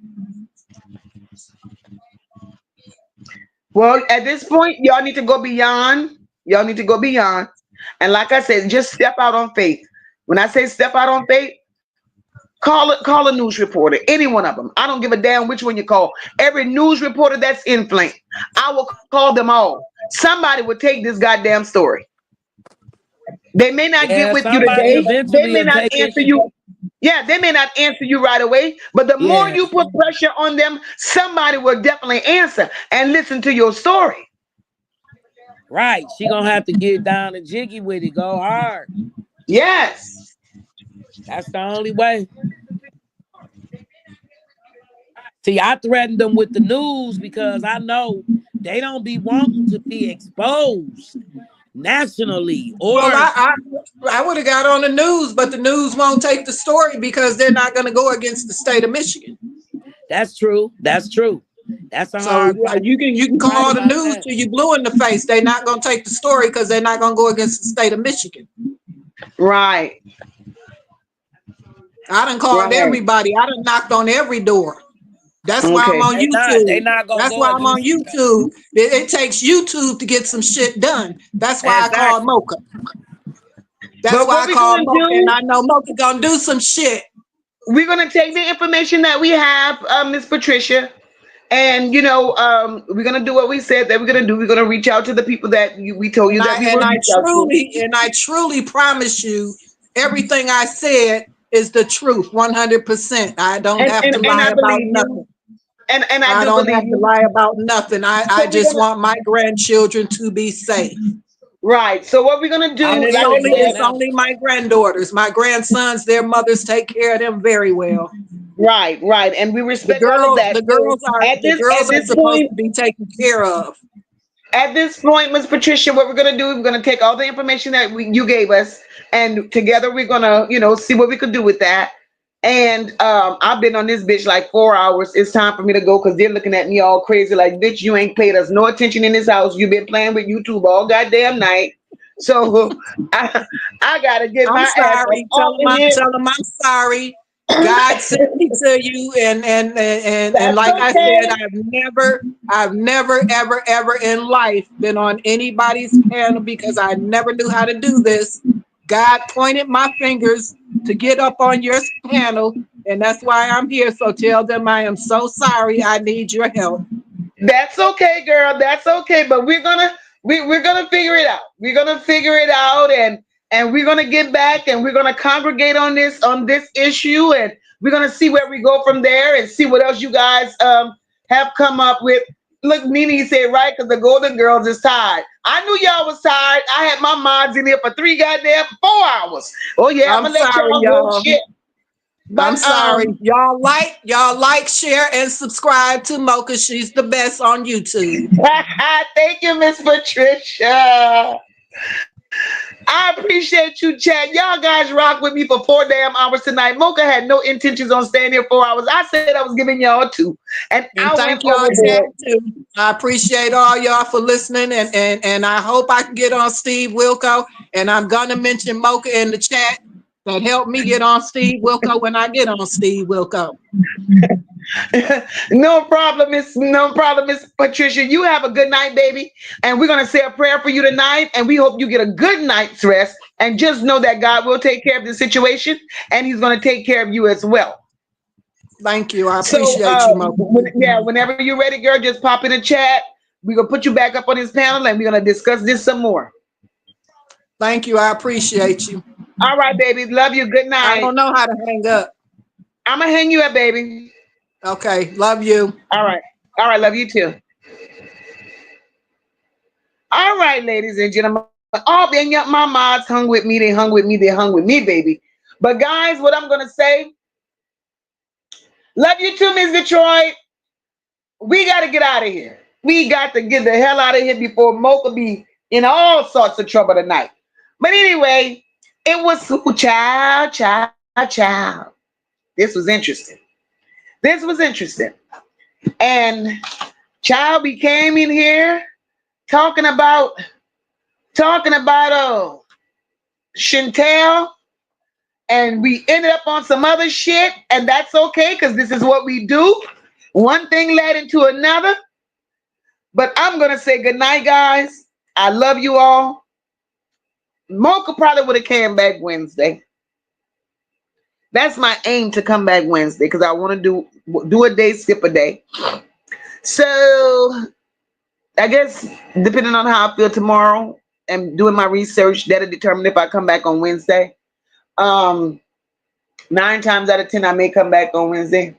Well, at this point, y'all need to go beyond. Y'all need to go beyond. And like I said, just step out on faith. When I say step out on faith, call a news reporter, any one of them. I don't give a damn which one you call. Every news reporter that's in Flint, I will call them all. Somebody will take this goddamn story. They may not get with you today. They may not answer you. Yeah, they may not answer you right away, but the more you put pressure on them, somebody will definitely answer and listen to your story. Right. She gonna have to get down and jiggy with it, go hard. Yes. That's the only way. See, I threatened them with the news because I know they don't be wanting to be exposed nationally. Or I would have got on the news, but the news won't take the story because they're not going to go against the state of Michigan. That's true. That's true. That's a hard. You can call the news till you blue in the face. They're not going to take the story because they're not going to go against the state of Michigan. Right. I done called everybody. I done knocked on every door. That's why I'm on YouTube. That's why I'm on YouTube. It takes YouTube to get some shit done. That's why I called Mocha. That's why I called Mocha, and I know Mocha gonna do some shit. We're gonna take the information that we have, Miss Patricia, and we're gonna do what we said that we're gonna do. We're gonna reach out to the people that we told you that we would reach out to. And I truly promise you, everything I said is the truth, 100%. I don't have to lie about nothing. And I don't have to lie about nothing. I just want my grandchildren to be safe. Right. So what we're gonna do? And it's only my granddaughters. My grandsons, their mothers take care of them very well. Right. And we respect all of that. The girls are supposed to be taken care of. At this point, Ms. Patricia, what we're going to do, we're going to take all the information that you gave us, and together we're going to, see what we could do with that. And I've been on this bitch like 4 hours. It's time for me to go because they're looking at me all crazy like, bitch, you ain't paid us no attention in this house. You've been playing with YouTube all goddamn night. So I gotta get I'm my ass sorry. off in here. Tell them I'm sorry. God sent me to you, and That's like I okay. said, I've never, ever in life been on anybody's panel because I never knew how to do this. God pointed my fingers to get up on your panel, and that's why I'm here. So tell them I am so sorry. I need your help. That's okay, girl. That's okay. But we're gonna figure it out. We're gonna figure it out, and we're gonna get back, and we're gonna congregate on this issue, and we're gonna see where we go from there, and see what else you guys have come up with. Look, Nene said right, because the Golden Girls is tired. I knew y'all was tired. I had my mods in here for 4 hours. Oh yeah, I'm gonna let sorry, y'all go shit. But, I'm sorry. Y'all like, share, and subscribe to Mocha. She's the best on YouTube. Thank you, Miss Patricia. I appreciate you, chat. Y'all guys rock with me for 4 damn hours tonight. Mocha had no intentions on staying here 4 hours. I said I was giving y'all 2. And I thank went y'all, overboard. chat, too. I appreciate all y'all for listening, and I hope I can get on Steve Wilco. And I'm gonna mention Mocha in the chat that helped me get on Steve Wilco when I get on Steve Wilco. No problem, Miss Patricia. You have a good night, baby. And we're gonna say a prayer for you tonight. And we hope you get a good night's rest. And just know that God will take care of the situation, and He's gonna take care of you as well. Thank you. I appreciate you, Mocha. Whenever you're ready, girl, just pop in the chat. We're gonna put you back up on this panel, and we're gonna discuss this some more. Thank you. I appreciate you. All right, baby. Love you. Good night. I don't know how to hang up. I'm gonna hang you up, baby. Okay. Love you. All right. All right. Love you too. All right, ladies and gentlemen. All my mods hung with me. They hung with me. They hung with me, baby. But guys, what I'm gonna say. Love you too, Miss Detroit. We gotta get out of here. We got to get the hell out of here before Mocha be in all sorts of trouble tonight. But anyway, it was child. This was interesting. And child, we came in here talking about Chantel, and we ended up on some other shit, and that's okay, because this is what we do. One thing led into another. But I'm gonna say good night, guys. I love you all. Mocha probably would have came back Wednesday. That's my aim, to come back Wednesday, because I want to do a day, skip a day. So I guess depending on how I feel tomorrow and doing my research, that'll determine if I come back on Wednesday. 9 times out of 10, I may come back on Wednesday.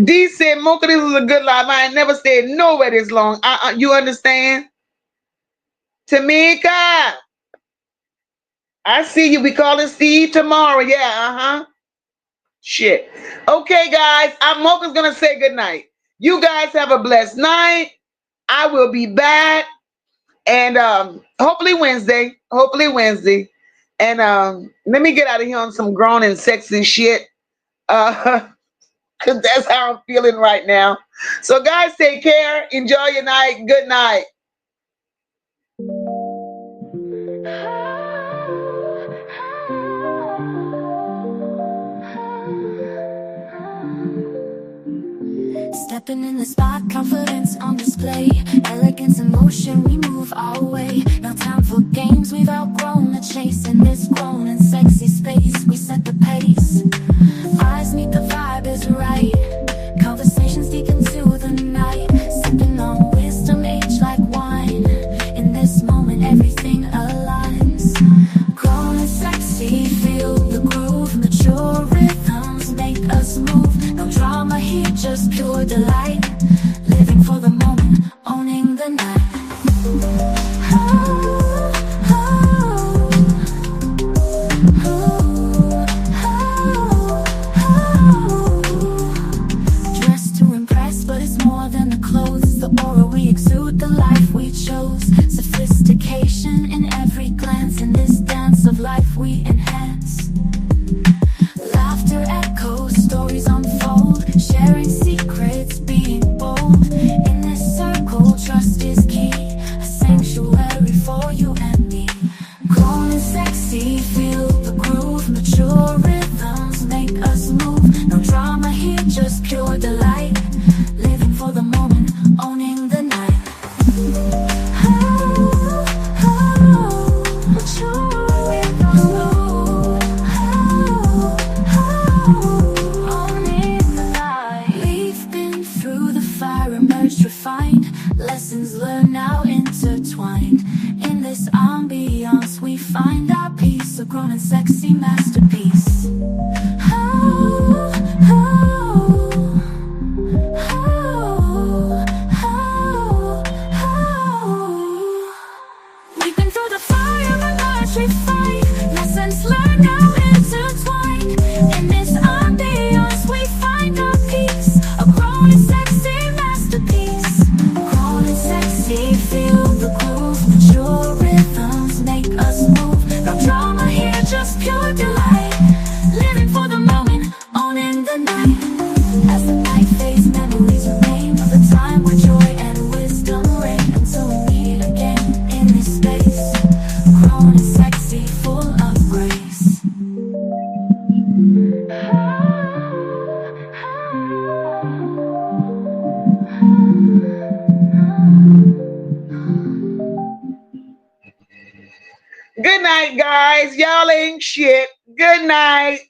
D said, Mocha, this was a good life. I ain't never stayed nowhere this long. You understand? Tamika, I see you. We calling Steve tomorrow. Yeah, Shit. Okay, guys. Mocha's gonna say good night. You guys have a blessed night. I will be back. And hopefully Wednesday. And let me get out of here on some grown and sexy shit. Because that's how I'm feeling right now. So guys, take care. Enjoy your night. Good night. Stepping in the spot, confidence on display. Elegance and motion, we move our way. No time for games, we've outgrown the chase. In this grown and sexy space, we set the pace. Eyes meet, the vibe is right. Conversations deep into the night. Sipping on wisdom, age like wine. In this moment, everything aligns. Grown and sexy, feel the groove. Mature rhythms make us move. No drama here, just pure delight. Living for the moment, owning the night. Dressed to impress, but it's more than the clothes. The aura we exude, the life we chose. Sophistication in every glance. In this dance of life we enhance. Laughter echoes, stories unfold. Sharing secrets, being bold. In this circle, trust is key. A sanctuary for you grown and sexy masterpiece. Oh, oh, oh, oh, oh. We've been through the fire and watched we fight. Lessons learned now intertwined. In this ambiance we find our peace. A grown and sexy masterpiece. Grown and sexy, feel the groove. Mature rhythms make us move. No drama here, just pure delight. Living for the moment, owning the night. As the night fades, memories remain of the time when joy and wisdom reign. Until we meet again in this space. Grown and sexy, full of grace. Good night, guys. Y'all ain't shit. Good night.